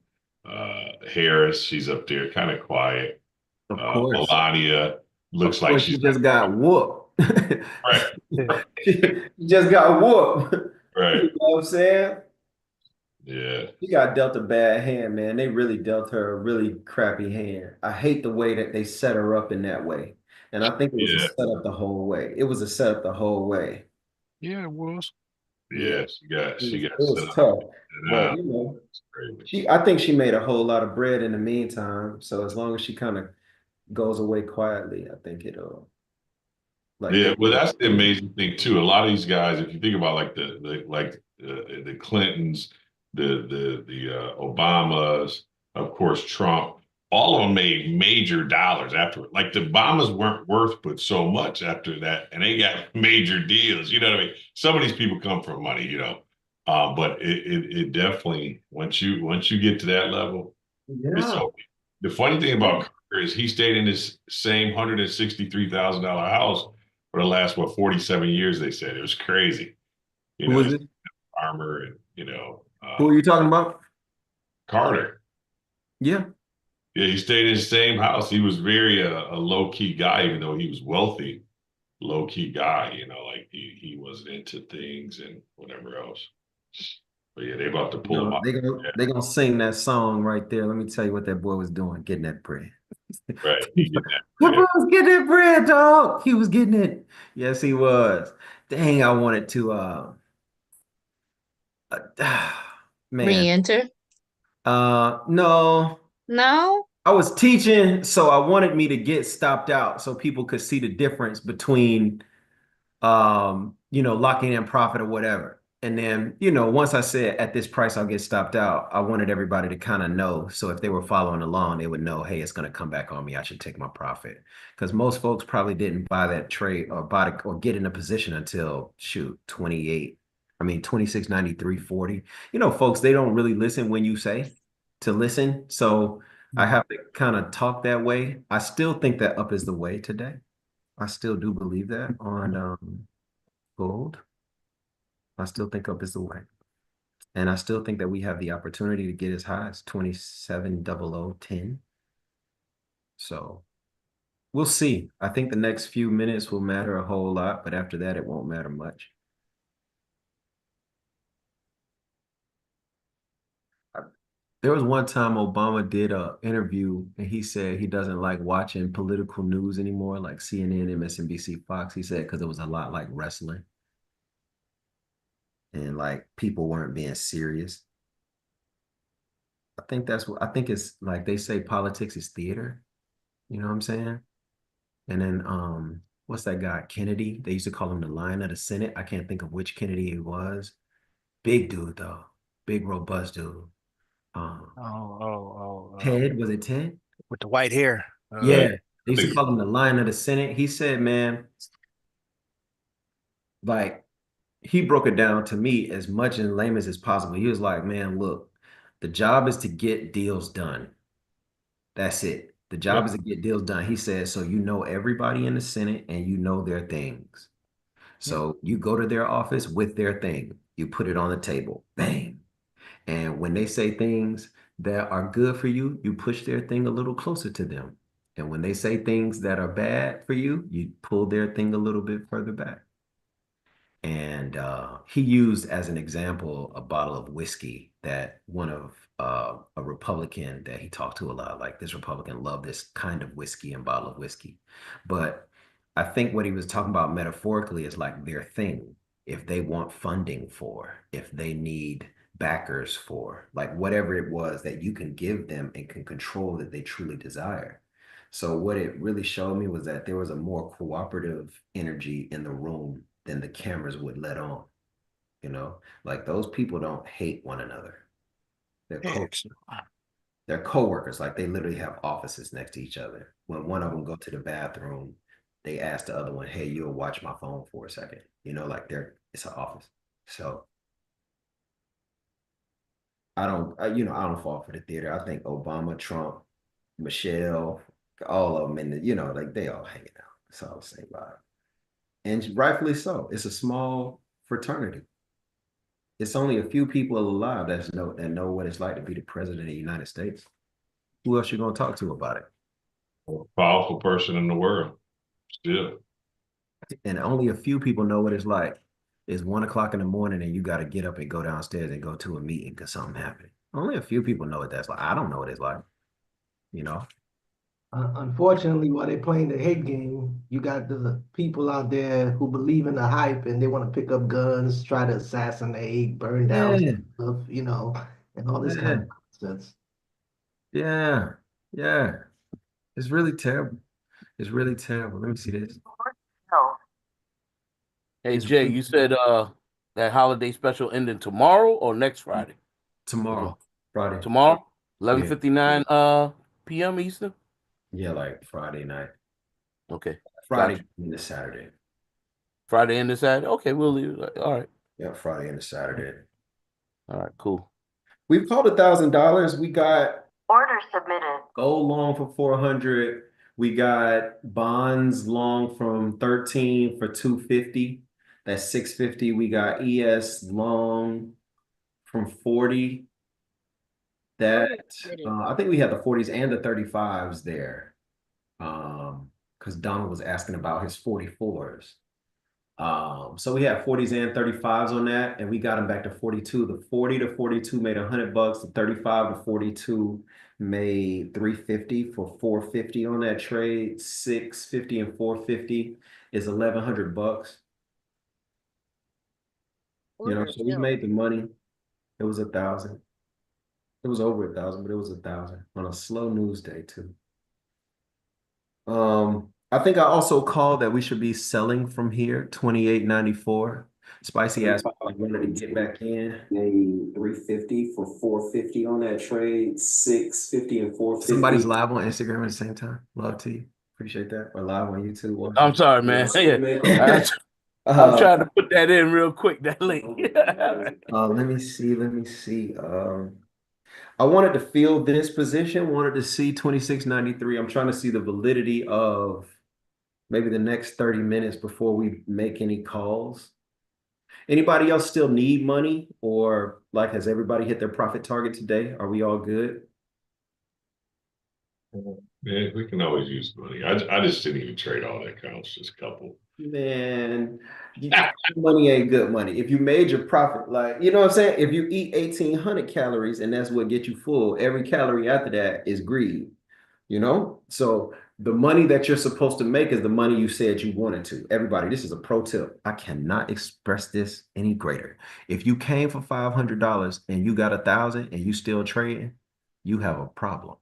Harris, she's up there, kind of quiet. Of course. Melania looks like she just got whooped. Right. She just got whooped. Right. You know what I'm saying? Yeah. She got dealt a bad hand, man. They really dealt her a really crappy hand. I hate the way that they set her up in that way. And I think it was a setup the whole way. It was a setup the whole way. Yeah, it was. Yeah, she got it was set tough. up. But I think she made a whole lot of bread in the meantime. So as long as she kind of goes away quietly, I think it'll like Yeah, well, that's the amazing thing too. A lot of these guys, if you think about like the Clintons, the Obamas, of course Trump, all of them made major dollars after. Like the Obamas weren't worth but so much after that, and they got major deals. You know what I mean? Some of these people come from money, but it definitely once you get to that level, it's yeah. so. The funny thing about Carter is he stayed in this same $163,000 house for the last 47 years. They said it was crazy. Who was He's it? a farmer, and Who are you talking about? Carter. Yeah. Yeah, he stayed in the same house. He was very a low key guy, even though he was wealthy. Low key guy, like he wasn't into things and whatever else. But yeah, they about to pull him No, out. they gonna sing that song right there. Let me tell you what that boy was doing, getting that bread. Right, he get that That boy bread. was getting that bread, dog. He was getting it. Yes, he was. Dang, I wanted to man. Re-enter? No. No? I was teaching, so I wanted me to get stopped out so people could see the difference between locking in profit or whatever. And then, once I said at this price I'll get stopped out, I wanted everybody to kind of know. So if they were following along, they would know, hey, it's going to come back on me. I should take my profit. Because most folks probably didn't buy that trade or or get in a position until 26.93.40. Folks, they don't really listen when you say to listen. So I have to kind of talk that way. I still think that up is the way today. I still do believe that on gold. I still think up is the way. And I still think that we have the opportunity to get as high as 270010. So we'll see. I think the next few minutes will matter a whole lot, but after that, it won't matter much. There was one time Obama did an interview and he said he doesn't like watching political news anymore, like CNN, MSNBC, Fox. He said because it was a lot like wrestling and like people weren't being serious. I think it's like they say politics is theater. You know what I'm saying? And then what's that guy? Kennedy. They used to call him the Lion of the Senate. I can't think of which Kennedy it was. Big dude though. Big robust dude. Ted, was it Ted? With the white hair. Yeah. They used to call him the Lion of the Senate. He said, man, like he broke it down to me as much in layman's as possible. He was like, man, look, the job is to get deals done. That's it. The job is to get deals done. He said, so you know everybody in the Senate and you know their things. So you go to their office with their thing. You put it on the table. Bang. And when they say things that are good for you, you push their thing a little closer to them. And when they say things that are bad for you, you pull their thing a little bit further back. And he used as an example a bottle of whiskey that one of a Republican that he talked to a lot, like this Republican loved this kind of whiskey and bottle of whiskey. But I think what he was talking about metaphorically is like their thing. If they want funding for, if they need backers for, like whatever it was that you can give them and can control that they truly desire. So what it really showed me was that there was a more cooperative energy in the room than the cameras would let on. Like those people don't hate one another. They're co-workers. Like they literally have offices next to each other. When one of them go to the bathroom, they ask the other one, "Hey, you'll watch my phone for a second." Like it's an office. So I don't fall for the theater. I think Obama, Trump, Michelle, all of them in like they all hanging out. It's all the same vibe. And rightfully so. It's a small fraternity. It's only a few people alive that know what it's like to be the president of the United States. Who else you gonna talk to about it? Most powerful person in the world, still. And only a few people know what it's like. It's 1 o'clock in the morning and you got to get up and go downstairs and go to a meeting because something happened. Only a few people know what that's like. I don't know what it's like. Unfortunately, while they're playing the hate game, you got the people out there who believe in the hype and they want to pick up guns, try to assassinate, burn down stuff, and all this kind of nonsense. Yeah. Yeah. It's really terrible. It's really terrible. Let me see this. Filled. Hey Jay, you said that holiday special ending tomorrow or next Friday? Tomorrow. Friday. Tomorrow? 11:59 p.m. Eastern? Yeah, like Friday night. Okay. Friday into Saturday. Friday into Saturday? Okay, we'll leave it. All right. Yeah, Friday into Saturday. All right, cool. We've called $1,000. We got Order submitted. gold long for 400. We got bonds long from 13 for 250. That's 650. We got ES long from 40. That I think we had the 40s and the 35s there. Because Donald was asking about his 44s. So we had 40s and 35s on that, and we got them back to 42. The 40 to 42 made $100. The 35 to 42 made 350 for 450 on that trade. 650 and 450 is $1,100. You know, so we made the money. It was 1,000. It was over 1,000, but it was 1,000 on a slow news day too. I think I also called that we should be selling from here, 28.94. Spicy asked if I wanted to get back in. Made 350 for 450 on that trade, 650 and 450. Somebody's live on Instagram at the same time. Love to you. Appreciate that. Or live on YouTube. I'm sorry, man. I'm trying to put that in real quick, that link. Let me see. I wanted to feel this position, wanted to see 26.93. I'm trying to see the validity of maybe the next 30 minutes before we make any calls. Anybody else still need money, or like, has everybody hit their profit target today? Are we all good? Man, we can always use money. I just didn't even trade all that counts, just a couple. Man, money ain't good money. If you made your profit, like, you know what I'm saying? If you eat 1,800 calories and that's what gets you full, every calorie after that is greed, you know? So the money that you're supposed to make is the money you said you wanted to. Everybody, this is a pro tip. I cannot express this any greater. If you came for $500 and you got 1,000 and you still trading, you have a problem.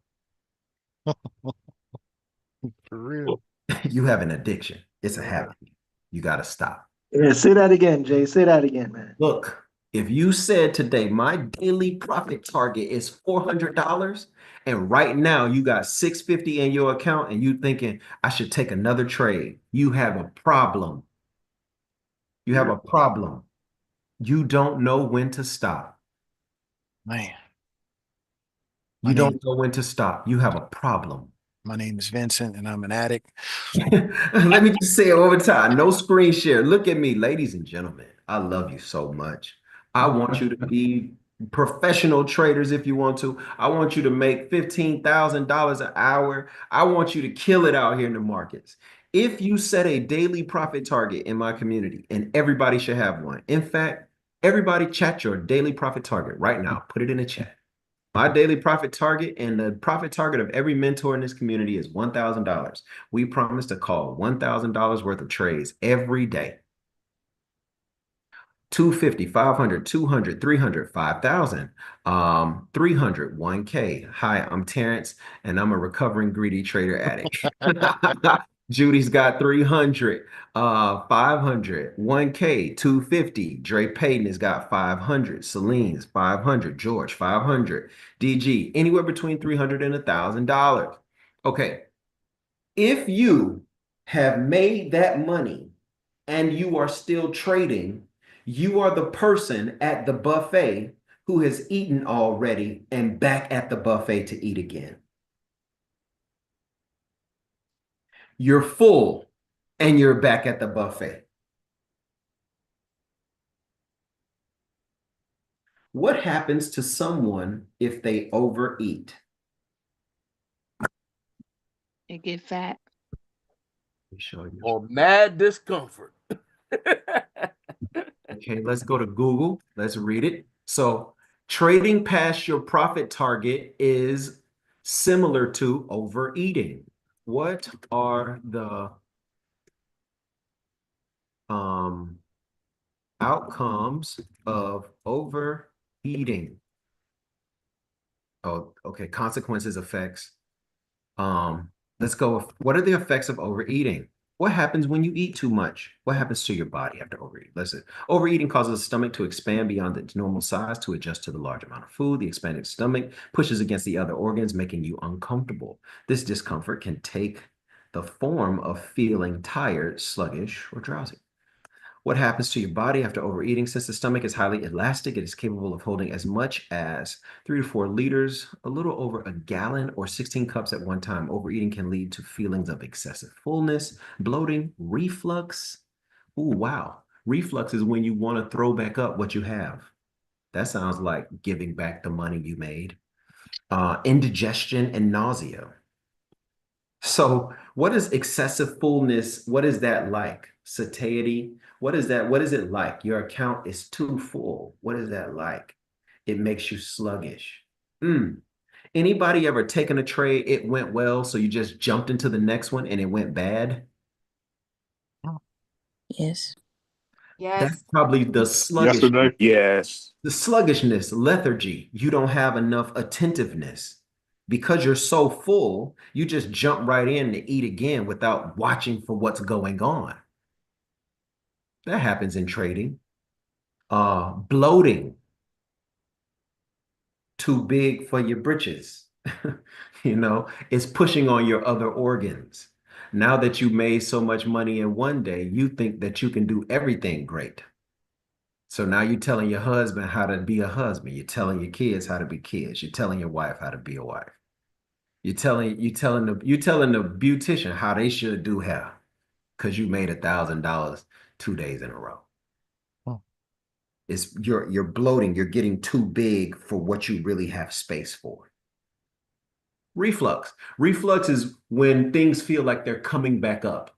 For real. You have an addiction. It's a habit. You got to stop. Yeah, say that again, Jay. Say that again, man. Look, if you said today, my daily profit target is $400, and right now you got $650 in your account and you thinking I should take another trade, you have a problem. You have a problem. You don't know when to stop. Man. You don't know when to stop. You have a problem. My name is Vincent and I'm an addict. Let me just say it over time. No screen share. Look at me, ladies and gentlemen. I love you so much. I want you to be professional traders if you want to. I want you to make $15,000 an hour. I want you to kill it out here in the markets. If you set a daily profit target in my community, and everybody should have one. In fact, everybody chat your daily profit target right now. Put it in the chat. My daily profit target and the profit target of every mentor in this community is $1,000. We promise to call $1,000 worth of trades every day. 250, 500, 200, 300, 5,000, 300, 1K. Hi, I'm Terrence, and I'm a recovering greedy trader addict. Judy's got 300, 500, 1K, 250. Dre Payton has got 500. Celine's 500. George, 500. DG, anywhere between $300 and $1,000. Okay. If you have made that money and you are still trading, you are the person at the buffet who has eaten already and back at the buffet to eat again. You're full and you're back at the buffet. What happens to someone if they overeat? They get fat. Let me show you. Or mad discomfort. Okay, let's go to Google. Let's read it. So trading past your profit target is similar to overeating. What are the outcomes of overeating? Oh, okay. Consequences, effects. Let's go. What are the effects of overeating? What happens when you eat too much? What happens to your body after overeating? Listen, overeating causes the stomach to expand beyond its normal size to adjust to the large amount of food. The expanded stomach pushes against the other organs, making you uncomfortable. This discomfort can take the form of feeling tired, sluggish, or drowsy. What happens to your body after overeating? Since the stomach is highly elastic, it is capable of holding as much as 3 to 4 liters, a little over a gallon, or 16 cups at one time. Overeating can lead to feelings of excessive fullness, bloating, reflux. Ooh, wow. Reflux is when you want to throw back up what you have. That sounds like giving back the money you made. Indigestion and nausea. So what is excessive fullness? What is that like? Satiety? What is that? What is it like? Your account is too full. What is that like? It makes you sluggish. Anybody ever taken a trade, it went well, so you just jumped into the next one and it went bad? Yes. That's probably the sluggish. Yesterday. Yes. The sluggishness, lethargy. You don't have enough attentiveness. Because you're so full, you just jump right in to eat again without watching for what's going on. That happens in trading. Bloating. Too big for your britches. It's pushing on your other organs. Now that you made so much money in one day, you think that you can do everything great. So now you're telling your husband how to be a husband. You're telling your kids how to be kids. You're telling your wife how to be a wife. You're telling the beautician how they should do hair because you made $1,000 2 days in a row. It's you're bloating, you're getting too big for what you really have space for. Reflux. Reflux is when things feel like they're coming back up.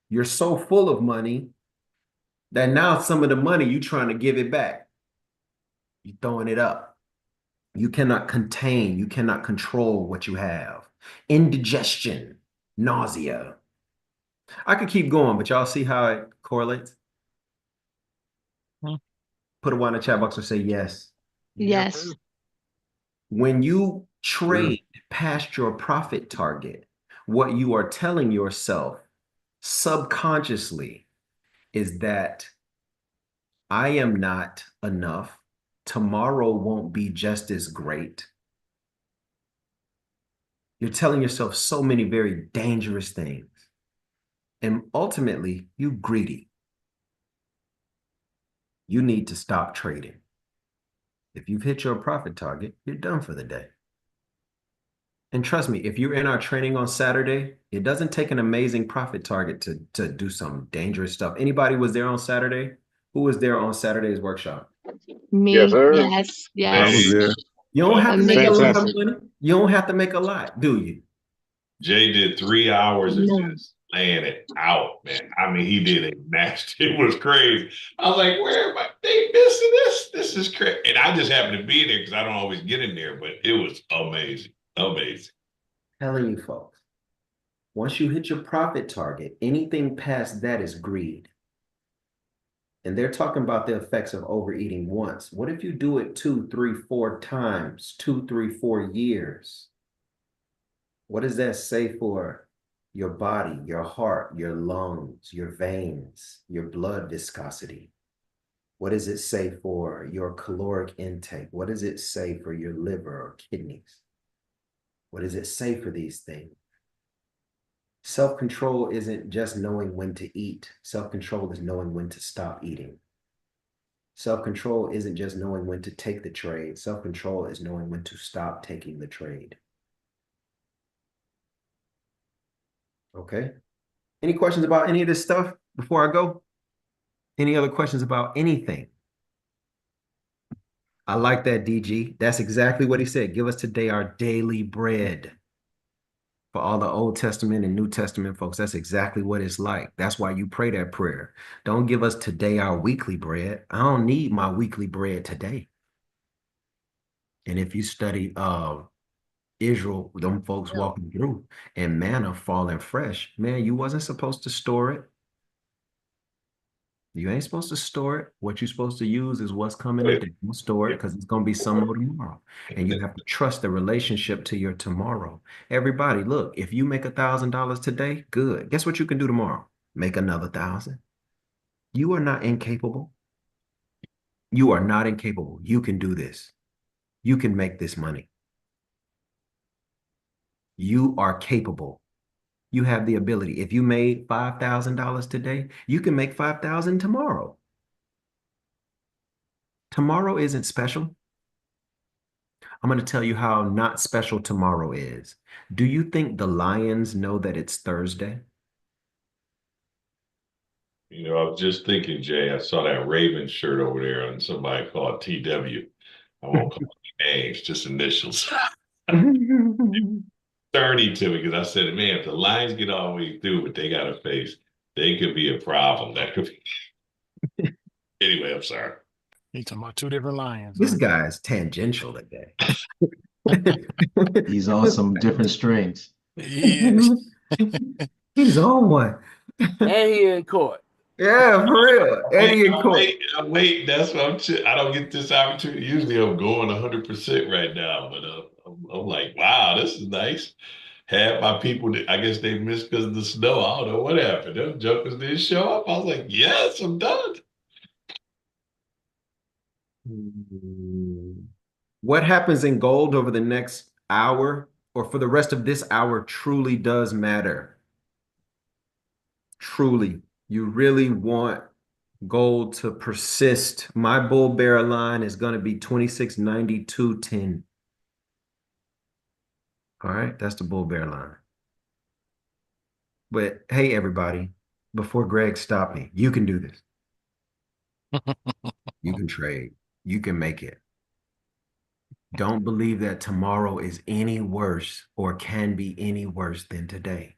You're so full of money that now some of the money you're trying to give it back. You're throwing it up. You cannot contain, you cannot control what you have. Indigestion, nausea. I could keep going, but y'all see how it correlates? Put a one in the chat box or say yes. Yes. When you trade past your profit target, what you are telling yourself subconsciously is that I am not enough. Tomorrow won't be just as great. You're telling yourself so many very dangerous things. And ultimately, you greedy. You need to stop trading. If you've hit your profit target, you're done for the day. And trust me, if you're in our training on Saturday, it doesn't take an amazing profit target to do some dangerous stuff. Anybody was there on Saturday? Who was there on Saturday's workshop? Me. Yes, sir. Yes. I was Yes. there. You don't have to make a lot of Fantastic. money. You don't have to make a lot, do you? Jay did 3 hours of No. just laying it out, man. I mean, he did it nasty. It was crazy. I was like, where am I? They missing this? This is crazy. And I just happened to be there because I don't always get in there, but it was amazing. Amazing. Telling you folks, once you hit your profit target, anything past that is greed. And they're talking about the effects of overeating once. What if you do it 2, 3, 4 times, 2, 3, 4 years? What does that say for your body, your heart, your lungs, your veins, your blood viscosity? What does it say for your caloric intake? What does it say for your liver or kidneys? What does it say for these things? Self-control isn't just knowing when to eat. Self-control is knowing when to stop eating. Self-control isn't just knowing when to take the trade. Self-control is knowing when to stop taking the trade. Okay? Any questions about any of this stuff before I go? Any other questions about anything? I like that, DG. That's exactly what he said. Give us today our daily bread. For all the Old Testament and New Testament folks, that's exactly what it's like. That's why you pray that prayer. Don't give us today our weekly bread. I don't need my weekly bread today. And if you study Israel, them folks walking through and manna falling fresh, man, you wasn't supposed to store it. You ain't supposed to store it. What you're supposed to use is what's coming today. You store it because it's going to be some more tomorrow. And you have to trust the relationship to your tomorrow. Everybody, look, if you make $1,000 today, good. Guess what you can do tomorrow? Make another 1,000. You are not incapable. You are not incapable. You can do this. You can make this money. You are capable. You have the ability. If you made $5,000 today, you can make 5,000 tomorrow. Tomorrow isn't special. I'm going to tell you how not special tomorrow is. Do you think the Lions know that it's Thursday? You know, I was just thinking, Jay, I saw that Raven shirt over there on somebody called TW. I won't call it names, just initials. 30 to me because I said, man, if the Lions get all the way through what they got to face, they could be a problem. That could be. Anyway, I'm sorry. He's talking about two different Lions. This guy's tangential today. He's on some different strings. Yes. He's on one. And he in court. Yeah, for real. Eddie in court. Wait, that's what I don't get this opportunity. Usually I'm going 100% right now, but I'm like, wow, this is nice. Had my people, I guess they missed because of the snow. I don't know what happened. Those jokers didn't show up. I was like, yes, I'm done. What happens in gold over the next hour or for the rest of this hour truly does matter. Truly, you really want gold to persist. My bull bear line is going to be 26.92.10. All right, that's the bull bear line. But hey, everybody, before Greg stopped me, you can do this. You can trade. You can make it. Don't believe that tomorrow is any worse or can be any worse than today.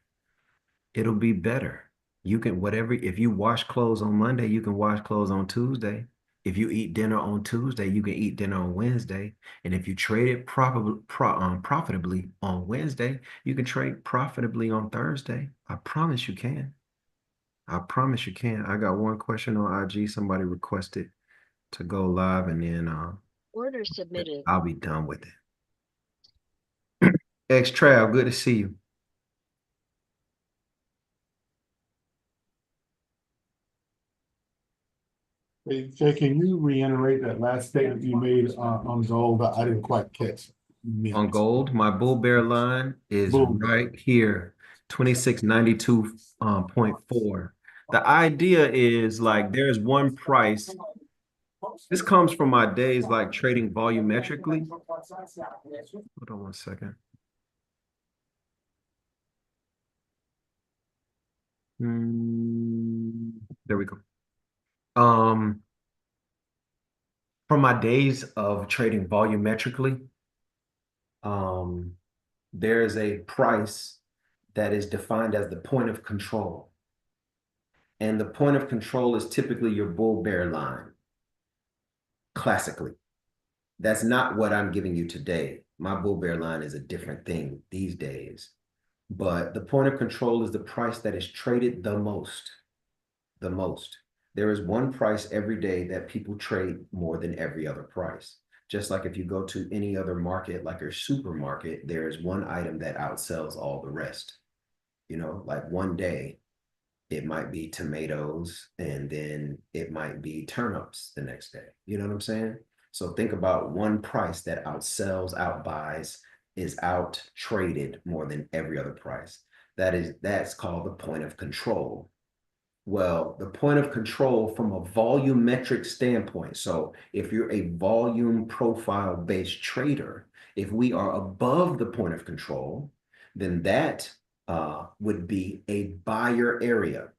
It'll be better. You can, whatever, if you wash clothes on Monday, you can wash clothes on Tuesday. If you eat dinner on Tuesday, you can eat dinner on Wednesday. And if you trade it profitably on Wednesday, you can trade profitably on Thursday. I promise you can. I promise you can. I got one question on IG. Somebody requested to go live and then Order submitted. I'll be done with it. X-Trav, good to see you. Hey, Jay, can you reiterate that last statement you made on gold? I didn't quite catch. On gold, my bull bear line is right here, 2692.4. The idea is like there's one price. This comes from my days like trading volumetrically. Hold on one second. There we go. From my days of trading volumetrically, there is a price that is defined as the point of control. And the point of control is typically your bull bear line. Classically. That's not what I'm giving you today. My bull bear line is a different thing these days. But the point of control is the price that is traded the most. The most. There is one price every day that people trade more than every other price. Just like if you go to any other market, like your supermarket, there is one item that outsells all the rest. You know, like one day, it might be tomatoes and then it might be turnips the next day. You know what I'm saying? So think about one price that outsells, outbuys, is out traded more than every other price. That's called the point of control. Well, the point of control from a volumetric standpoint. So if you're a volume profile based trader, if we are above the point of control, then that would be a buyer area.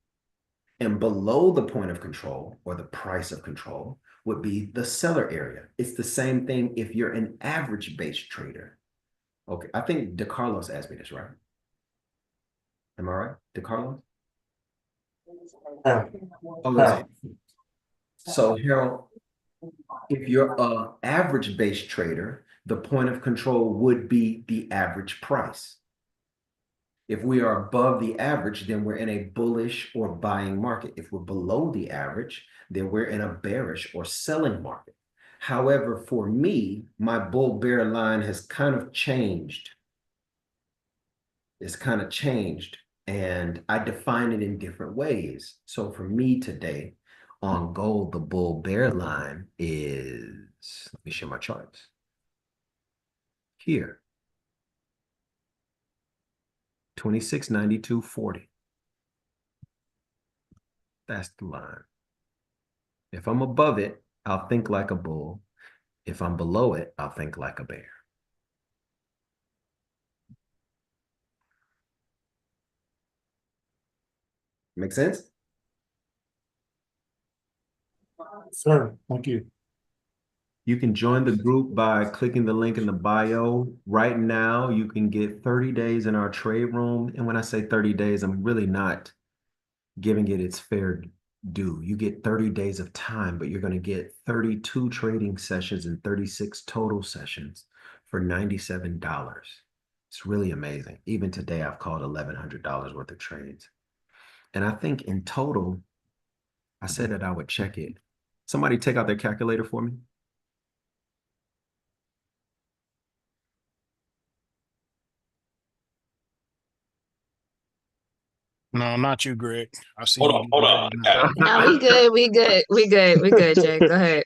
And below the point of control or the price of control would be the seller area. It's the same thing if you're an average based trader. Okay, I think DeCarlos asked me this, right? Am I right, DeCarlos? Oh, so Harold, if you're an average based trader, the point of control would be the average price. If we are above the average, then we're in a bullish or buying market. If we're below the average, then we're in a bearish or selling market. However, for me, my bull bear line has kind of changed. It's kind of changed, and I define it in different ways. So for me today, on gold, the bull bear line is, let me show my charts. Here. 26.92.40. That's the line. If I'm above it, I'll think like a bull. If I'm below it, I'll think like a bear. Make sense? Sir, thank you. You can join the group by clicking the link in the bio. Right now, you can get 30 days in our trade room. And when I say 30 days, I'm really not giving it its fair due. You get 30 days of time, but you're going to get 32 trading sessions and 36 total sessions for $97. It's really amazing. Even today, I've called $1,100 worth of trades. And I think in total, I said that I would check it. Somebody take out their calculator for me. No, not you, Greg. I see Hold you on, hold on. No, we good. We good. We good. We good, Jay. Go ahead.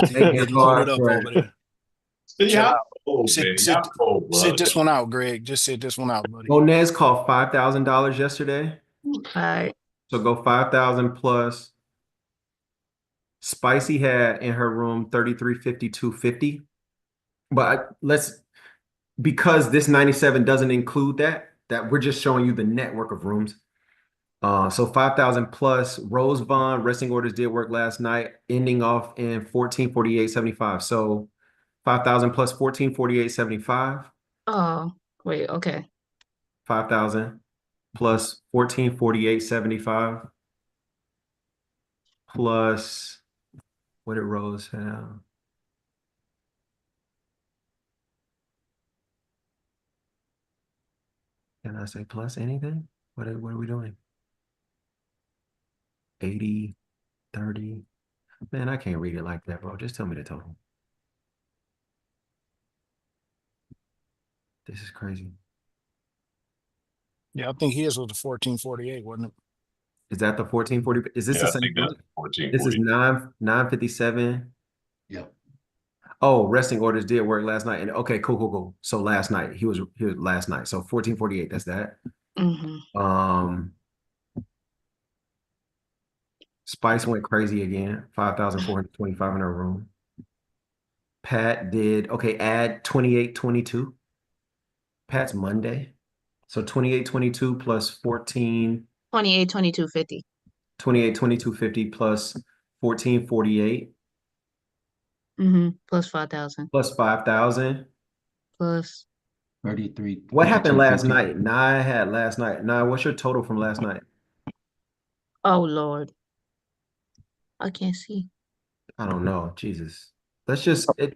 getting loaded up over there. See, Chill y'all out. cold, Sit, man. sit, Y'all cold, sit brother. this one out, Greg. Just sit this one out, buddy. Monez called $5,000 yesterday. All right. So go 5,000 plus. Spicy had in her room 3352.50. But let's, because this 97 doesn't include that we're just showing you the network of rooms. So 5,000 plus. Rose Vaughn resting orders did work last night, ending off in 1448.75. So 5,000 plus 1448.75. Oh, wait. Okay. 5,000 plus 1448.75 plus what did Rose have? Can I say plus anything? What are we doing? 80, 30. Man, I can't read it like that, bro. Just tell me the total. This is crazy. Yeah, I think his was the 1448, wasn't it? Is that the 1440? Is this Yeah, the I same think that's one? 1440. This is 957. Yeah. Oh, resting orders did work last night. And okay, cool. So last night, he was here last night. So 1448, that's that. Mm-hmm. Spice went crazy again, 5,425 in her room. Pat did, okay, add 2822. Pat's Monday. So 2822 plus 14. 28, 22, 50. 2822.50 plus 1448. Mm-hmm. Plus 5,000. Plus 5,000. Plus 33. What happened last night? Nah, had last night. Nah, what's your total from last night? Oh Lord. I can't see. I don't know. Jesus.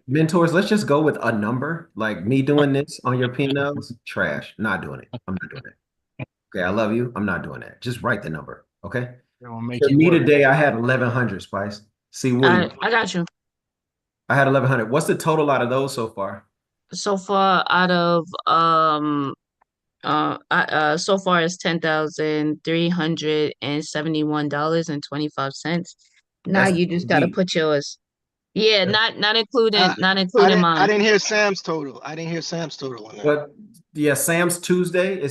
Mentors, let's just go with a number. Like me doing this on your P&Ls, trash. Not doing it. I'm not doing it. Okay, I love you. I'm not doing that. Just write the number. Okay. It'll make For you me work. today, I had 1,100, Spice. See, Woody. I got you. I had 1,100. What's the total out of those so far? So far out of so far it's $10,371.25. Now That's you just gotta deep. put yours. Yeah, not including I mine. didn't hear Sam's total. I didn't hear Sam's total on that. But yeah, Sam's Tuesday. Did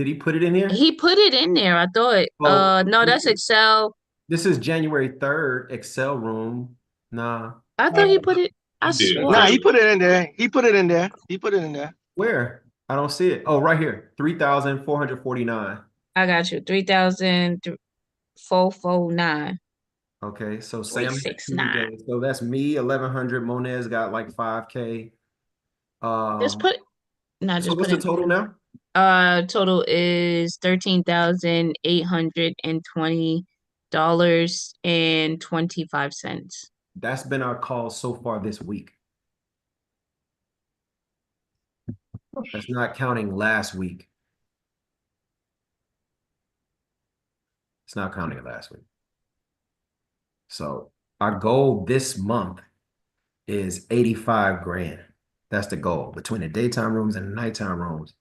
he put it in here? He put it in there. I thought. Well, No, that's Excel. This is January 3rd, Excel room. Nah. I thought he put it. I He did. swore. Nah, he put it in there. He put it in there. He put it in there. Where? I don't see it. Oh, right here. 3,449. I got you. 3,449. Okay, so Sam had 369. Tuesday. So that's me, 1,100. Monez got like 5K. Just So put just what's put the it. total now? Total is $13,820.25. That's been our call so far this week. That's not counting last week. It's not counting last week. So our goal this month is 85 grand. That's the goal between the daytime rooms and the nighttime rooms.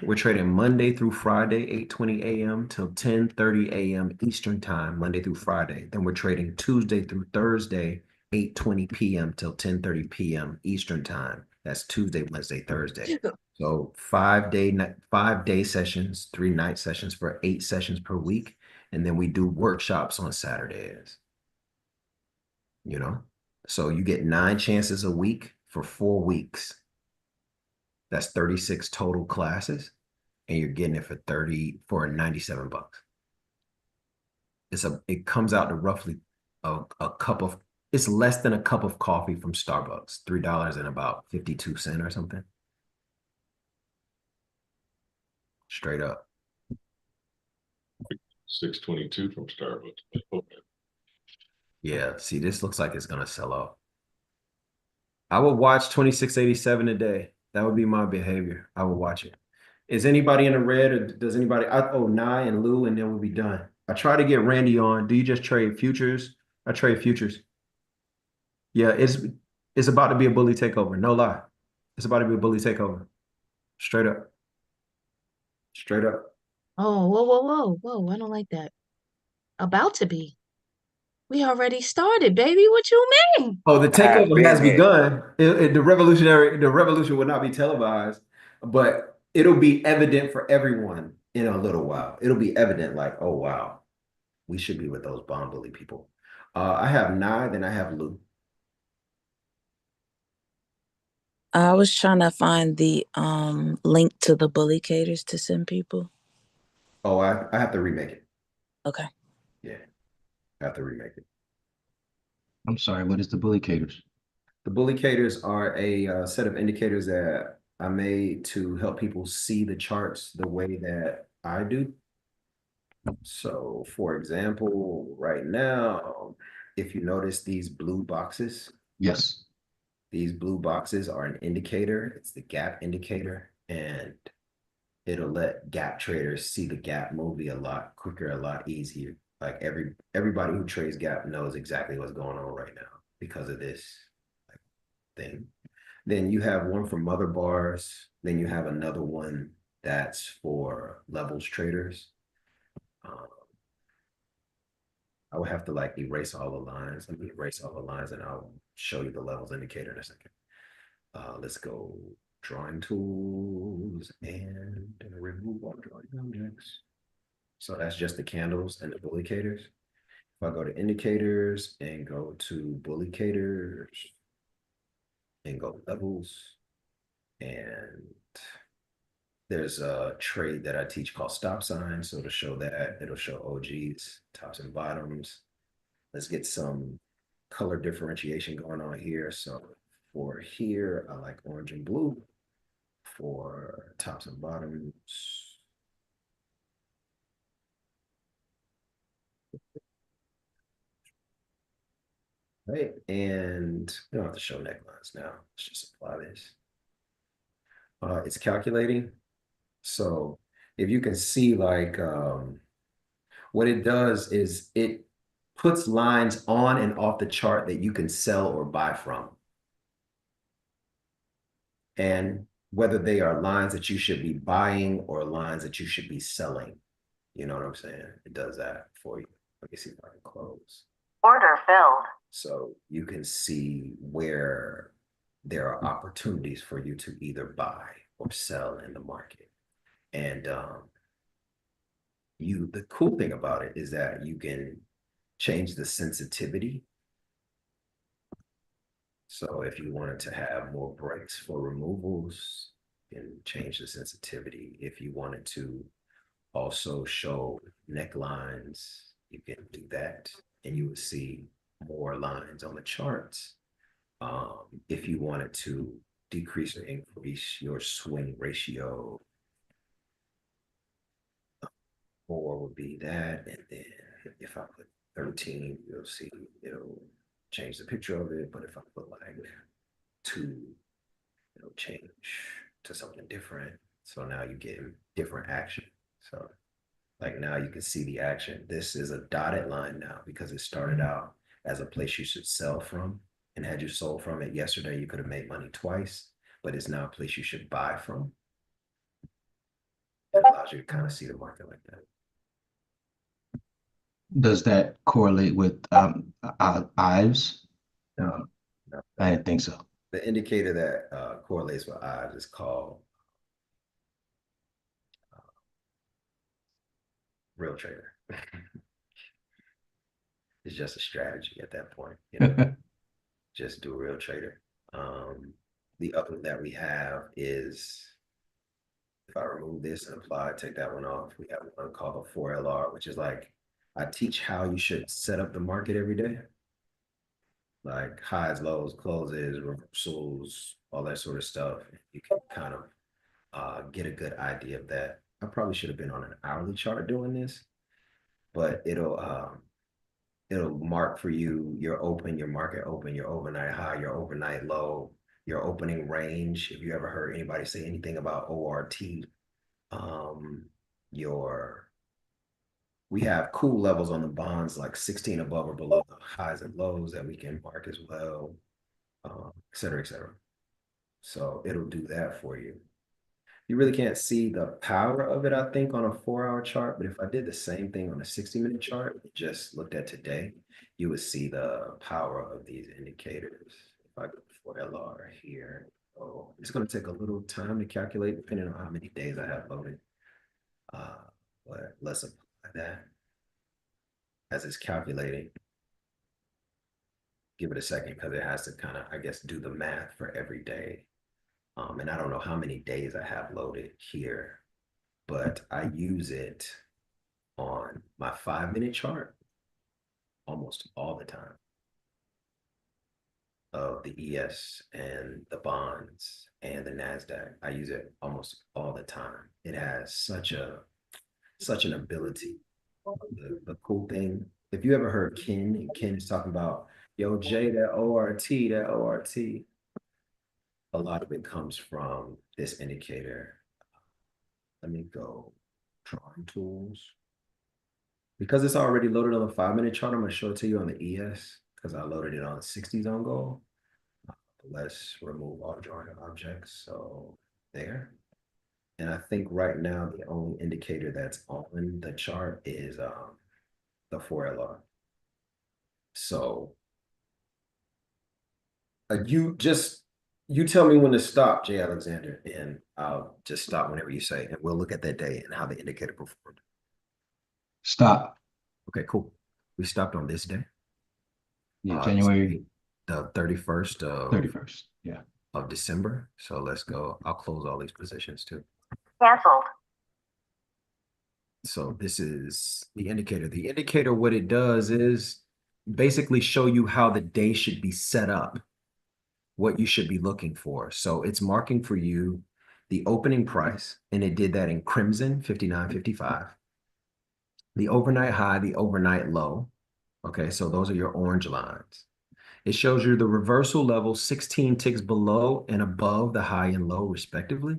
We're trading Monday through Friday, 8:20 a.m. till 10:30 a.m. Eastern time, Monday through Friday. Then we're trading Tuesday through Thursday, 8:20 p.m. till 10:30 p.m. Eastern time. That's Tuesday, Wednesday, Thursday. So 5-day sessions, 3 night sessions for 8 sessions per week. And then we do workshops on Saturdays. You know, so you get 9 chances a week for 4 weeks. That's 36 total classes, and you're getting it for 97 bucks. It comes out to roughly a cup of, it's less than a cup of coffee from Starbucks, $3 and about 52 cents or something. Straight up. 622 from Starbucks. Okay. Yeah, see, this looks like it's gonna sell off. I would watch 2687 a day. That would be my behavior. I would watch it. Is anybody in the red, or does anybody? Nye and Lou, and then we'll be done. I try to get Randy on. Do you just trade futures? I trade futures. Yeah, it's about to be a bully takeover. No lie. It's about to be a bully takeover. Straight up. Straight up. Oh, whoa, whoa, whoa, whoa. I don't like that. About to be. We already started, baby. What you mean? Oh, the takeover has begun. The revolution will not be televised, but it'll be evident for everyone in a little while. It'll be evident, like, oh wow, we should be with those bomb bully people. I have Nye, then I have Lou. I was trying to find the link to the bullicators to send people. Oh, I have to remake it. Okay. Yeah, I have to remake it. I'm sorry, what is the bullicators? The bullicators are a set of indicators that I made to help people see the charts the way that I do. So, for example, right now, if you notice these blue boxes, Yes. these blue boxes are an indicator. It's the gap indicator, and it'll let gap traders see the gap movie a lot quicker, a lot easier. Like everybody who trades gap knows exactly what's going on right now because of this thing. Then you have one for mother bars. Then you have another one that's for levels traders. I would have to like erase all the lines. Let me erase all the lines and I'll show you the levels indicator in a second. Let's go drawing tools and remove all drawing objects. So that's just the candles and the bullicators. If I go to indicators and go to bullicators and go levels, and there's a trade that I teach called stop signs. So to show that, it'll show OGs, tops and bottoms. Let's get some color differentiation going on here. So for here, I like orange and blue. For tops and bottoms, right? And we don't have to show necklines now. Let's just apply this. It's calculating. So if you can see, like, what it does is it puts lines on and off the chart that you can sell or buy from. And whether they are lines that you should be buying or lines that you should be selling. You know what I'm saying? It does that for you. Let me see if I can close. Order filled. So you can see where there are opportunities for you to either buy or sell in the market. And the cool thing about it is that you can change the sensitivity. So if you wanted to have more breaks for removals, you can change the sensitivity. If you wanted to also show necklines, you can do that, and you would see more lines on the charts. If you wanted to decrease or increase your swing ratio, 4 would be that, and then if I put 13, you'll see it'll change the picture of it. But if I put like 2, it'll change to something different. So now you get different action. So Like now you can see the action. This is a dotted line now because it started out as a place you should sell from. And had you sold from it yesterday, you could have made money twice, but it's now a place you should buy from. It allows you to kind of see the market like that. Does that correlate with Ives? No. I didn't think so. The indicator that correlates with Ives is called real trader. It's just a strategy at that point. You know? Just do a real trader. The other that we have is, if I remove this and apply, take that one off, we have one called a 4LR, which is like, I teach how you should set up the market every day. Like highs, lows, closes, reversals, all that sort of stuff. You can kind of get a good idea of that. I probably should have been on an hourly chart doing this, but it'll mark for you your open, your market open, your overnight high, your overnight low, your opening range. If you ever heard anybody say anything about ORT, we have cool levels on the bonds like 16 above or below the highs and lows that we can mark as well, et cetera, et cetera. So it'll do that for you. You really can't see the power of it, I think, on a 4-hour chart. But if I did the same thing on a 60-minute chart, just looked at today, you would see the power of these indicators. If I go for LR here, it's going to take a little time to calculate depending on how many days I have loaded. But let's apply that as it's calculating. Give it a second because it has to kind of, I guess, do the math for every day. And I don't know how many days I have loaded here, but I use it on my 5-minute chart almost all the time of the ES and the bonds and the NASDAQ. I use it almost all the time. It has such an ability. The cool thing, if you ever heard Ken, and Ken is talking about, yo, Jay, that ORT, a lot of it comes from this indicator. Let me go drawing tools. Because it's already loaded on the 5-minute chart, I'm going to show it to you on the ES because I loaded it on 60 zone goal. Let's remove all drawing objects. So there. And I think right now the only indicator that's on the chart is the 4LR. So you tell me when to stop, Jay Alexander, and I'll just stop whenever you say, and we'll look at that day and how the indicator performed. Stop. Okay, cool. We stopped on this day. Yeah, January the 31st of 31st. Yeah. Of December. So let's go. I'll close all these positions too. Canceled. So this is the indicator. The indicator, what it does is basically show you how the day should be set up, what you should be looking for. So it's marking for you the opening price, and it did that in crimson, 59.55. The overnight high, the overnight low. Okay, so those are your orange lines. It shows you the reversal level 16 ticks below and above the high and low respectively.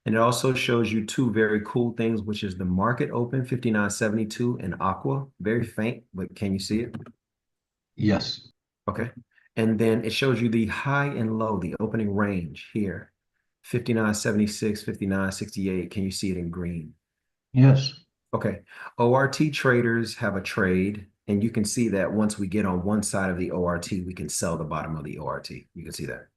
And it also shows you two very cool things, which is the market open 59.72 and aqua, very faint, but can you see it? Yes. Okay. And then it shows you the high and low, the opening range here, 59.76, 59.68. Can you see it in green? Yes. Okay. ORT traders have a trade, and you can see that once we get on one side of the ORT, we can sell the bottom of the ORT. You can see that.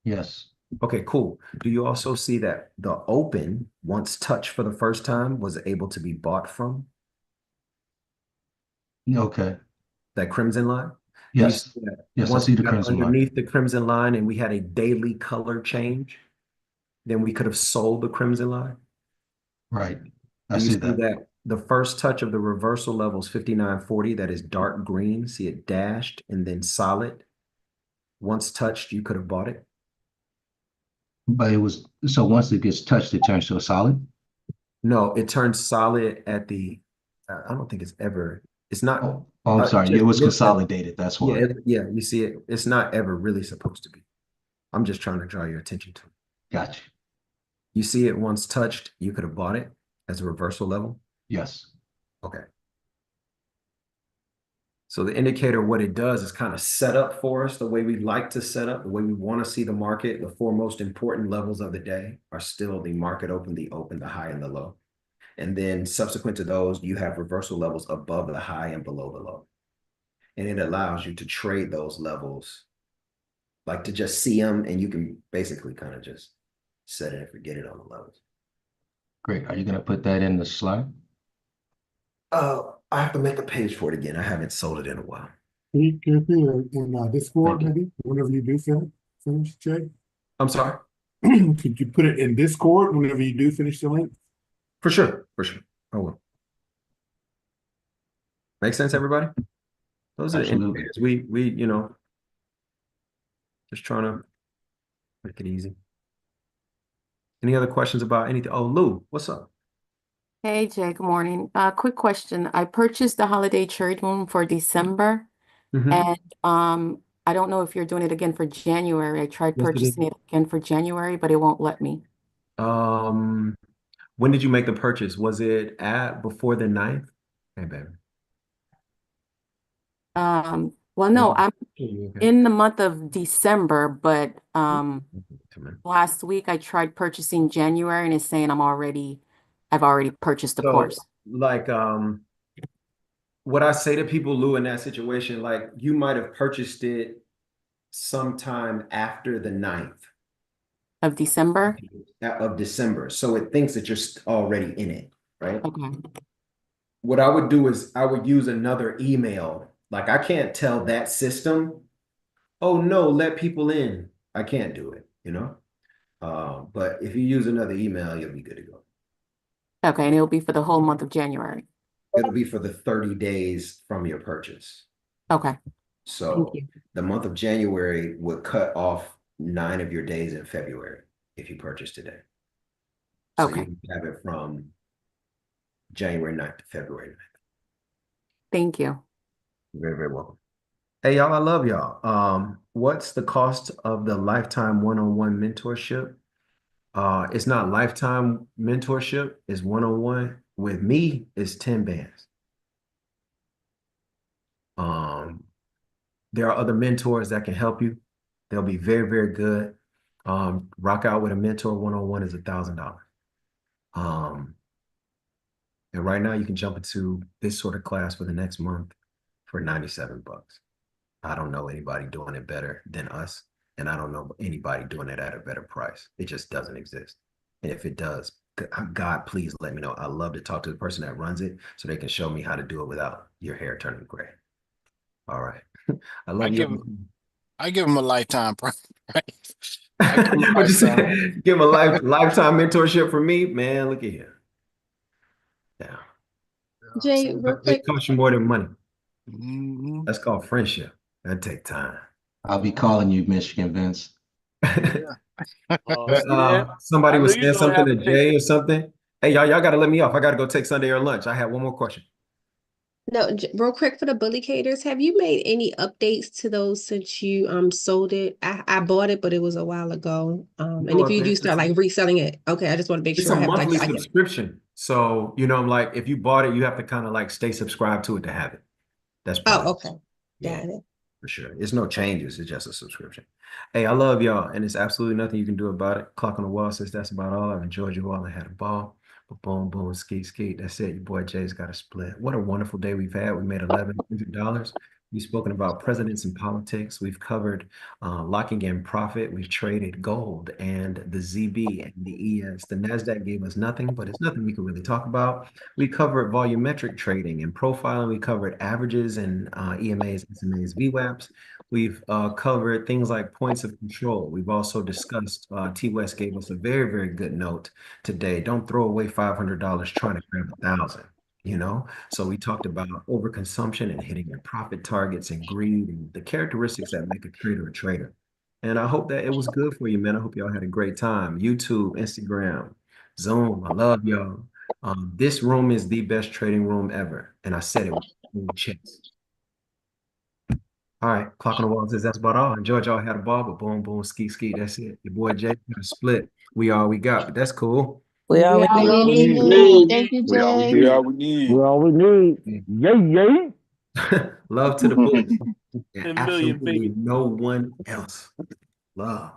Yes. Okay, cool. Do you also see that the open, once touched for the first time, was able to be bought from? Okay. That crimson line? Yes. Yes, I see the crimson line. Underneath the crimson line and we had a daily color change, then we could have sold the crimson line. Right. I see that. The first touch of the reversal level is 59.40. That is dark green. See it dashed and then solid. Once touched, you could have bought it. But it was, so once it gets touched, it turns to a solid? No, it turns solid at the, I don't think it's ever, it's not. Oh, I'm sorry. It was consolidated. That's why. Yeah, you see it. It's not ever really supposed to be. I'm just trying to draw your attention to it. Gotcha. You see it once touched, you could have bought it. as a reversal level? Yes. Okay. So the indicator, what it does is kind of set up for us the way we like to set up, the way we want to see the market. The four most important levels of the day are still the market open, the high, and the low. And then subsequent to those, you have reversal levels above the high and below the low. And it allows you to trade those levels, like to just see them, and you can basically kind of just set it and forget it on the levels. Great. Are you going to put that in the slide? I have to make a page for it again. I haven't sold it in a while. Can you in Discord maybe, whenever you do finish, Jay? I'm sorry? Could you put it in Discord whenever you do finish the link? For sure. I will. Make sense, everybody? Those are the indicators. We just trying to make it easy. Any other questions about anything? Oh, Lou, what's up? Hey Jay, good morning. Quick question. I purchased the holiday trade room for December, and I don't know if you're doing it again for January. I tried purchasing it again for January, but it won't let me. When did you make the purchase? Was it before the 9th? Hey, baby. Well, no, I'm in the month of December, but last week I tried purchasing January and it's saying I've already purchased the course. Like what I say to people, Lou, in that situation, like you might have purchased it sometime after the 9th of December. So it thinks that you're already in it, right? Okay. What I would do is I would use another email. Like I can't tell that system, oh no, let people in. I can't do it, but if you use another email, you'll be good to go. Okay, and it'll be for the whole month of January. It'll be for the 30 days from your purchase. Okay. So the month of January would cut off 9 of your days in February if you purchase today. So you can have it from January 9th to February 9th. Thank you. You're very, very welcome. Hey, y'all, I love y'all. What's the cost of the lifetime one-on-one mentorship? It's not lifetime mentorship, it's one-on-one. With me, it's 10 bands. There are other mentors that can help you. They'll be very, very good. Rock out with a mentor one-on-one is $1,000. And right now you can jump into this sort of class for the next month for $97. I don't know anybody doing it better than us, and I don't know anybody doing it at a better price. It just doesn't exist. And if it does, God, please let me know. I love to talk to the person that runs it so they can show me how to do it without your hair turning gray. All right. I love you. I give them a lifetime price. What you say? Give them a lifetime mentorship for me? Man, look at here. Yeah. Jay, real quick. It costs you more than money. That's called friendship. That take time. I'll be calling you, Michigan Vince. Somebody was saying something to Jay or something. Hey, y'all got to let me off. I got to go take Sunday or lunch. I have one more question. No, real quick for the Bullicators, have you made any updates to those since you sold it? I bought it, but it was a while ago. And if you do start like reselling it, okay, I just want to make It's sure a I have monthly like subscription. So, I'm like, if you bought it, you have to kind of like stay subscribed to it to have it. That's probably okay. Got it. for sure. It's no changes. It's just a subscription. Hey, I love y'all, and there's absolutely nothing you can do about it. Clock on the wall says that's about all. I've enjoyed you all. I had a ball. But boom, boom, skeet, skeet. That's it. Your boy Jay's got a split. What a wonderful day we've had. We made $1,100. We've spoken about presidents and politics. We've covered locking in profit. We've traded gold and the ZB and the ES. The NASDAQ gave us nothing, but it's nothing we can really talk about. We covered volumetric trading and profiling. We covered averages and EMAs, SMAs, VWAPs. We've covered things like points of control. We've also discussed, T West gave us a very, very good note today. Don't throw away $500 trying to grab 1,000. So we talked about overconsumption and hitting your profit targets and greed and the characteristics that make a trader a trader. And I hope that it was good for you, man. I hope y'all had a great time. YouTube, Instagram, Zoom. I love y'all. This room is the best trading room ever. And I said it with chest. All right, clock on the wall says that's about all. Enjoyed y'all had a ball, but boom, boom, ski, ski. That's it. Your boy Jay got a split. We all we got, but that's cool. We all we all need. we need. Thank you, Jay. We all we need. We all we need. Yay, yay. Love to the bullies. And 10 million, absolutely baby. no one else. Love.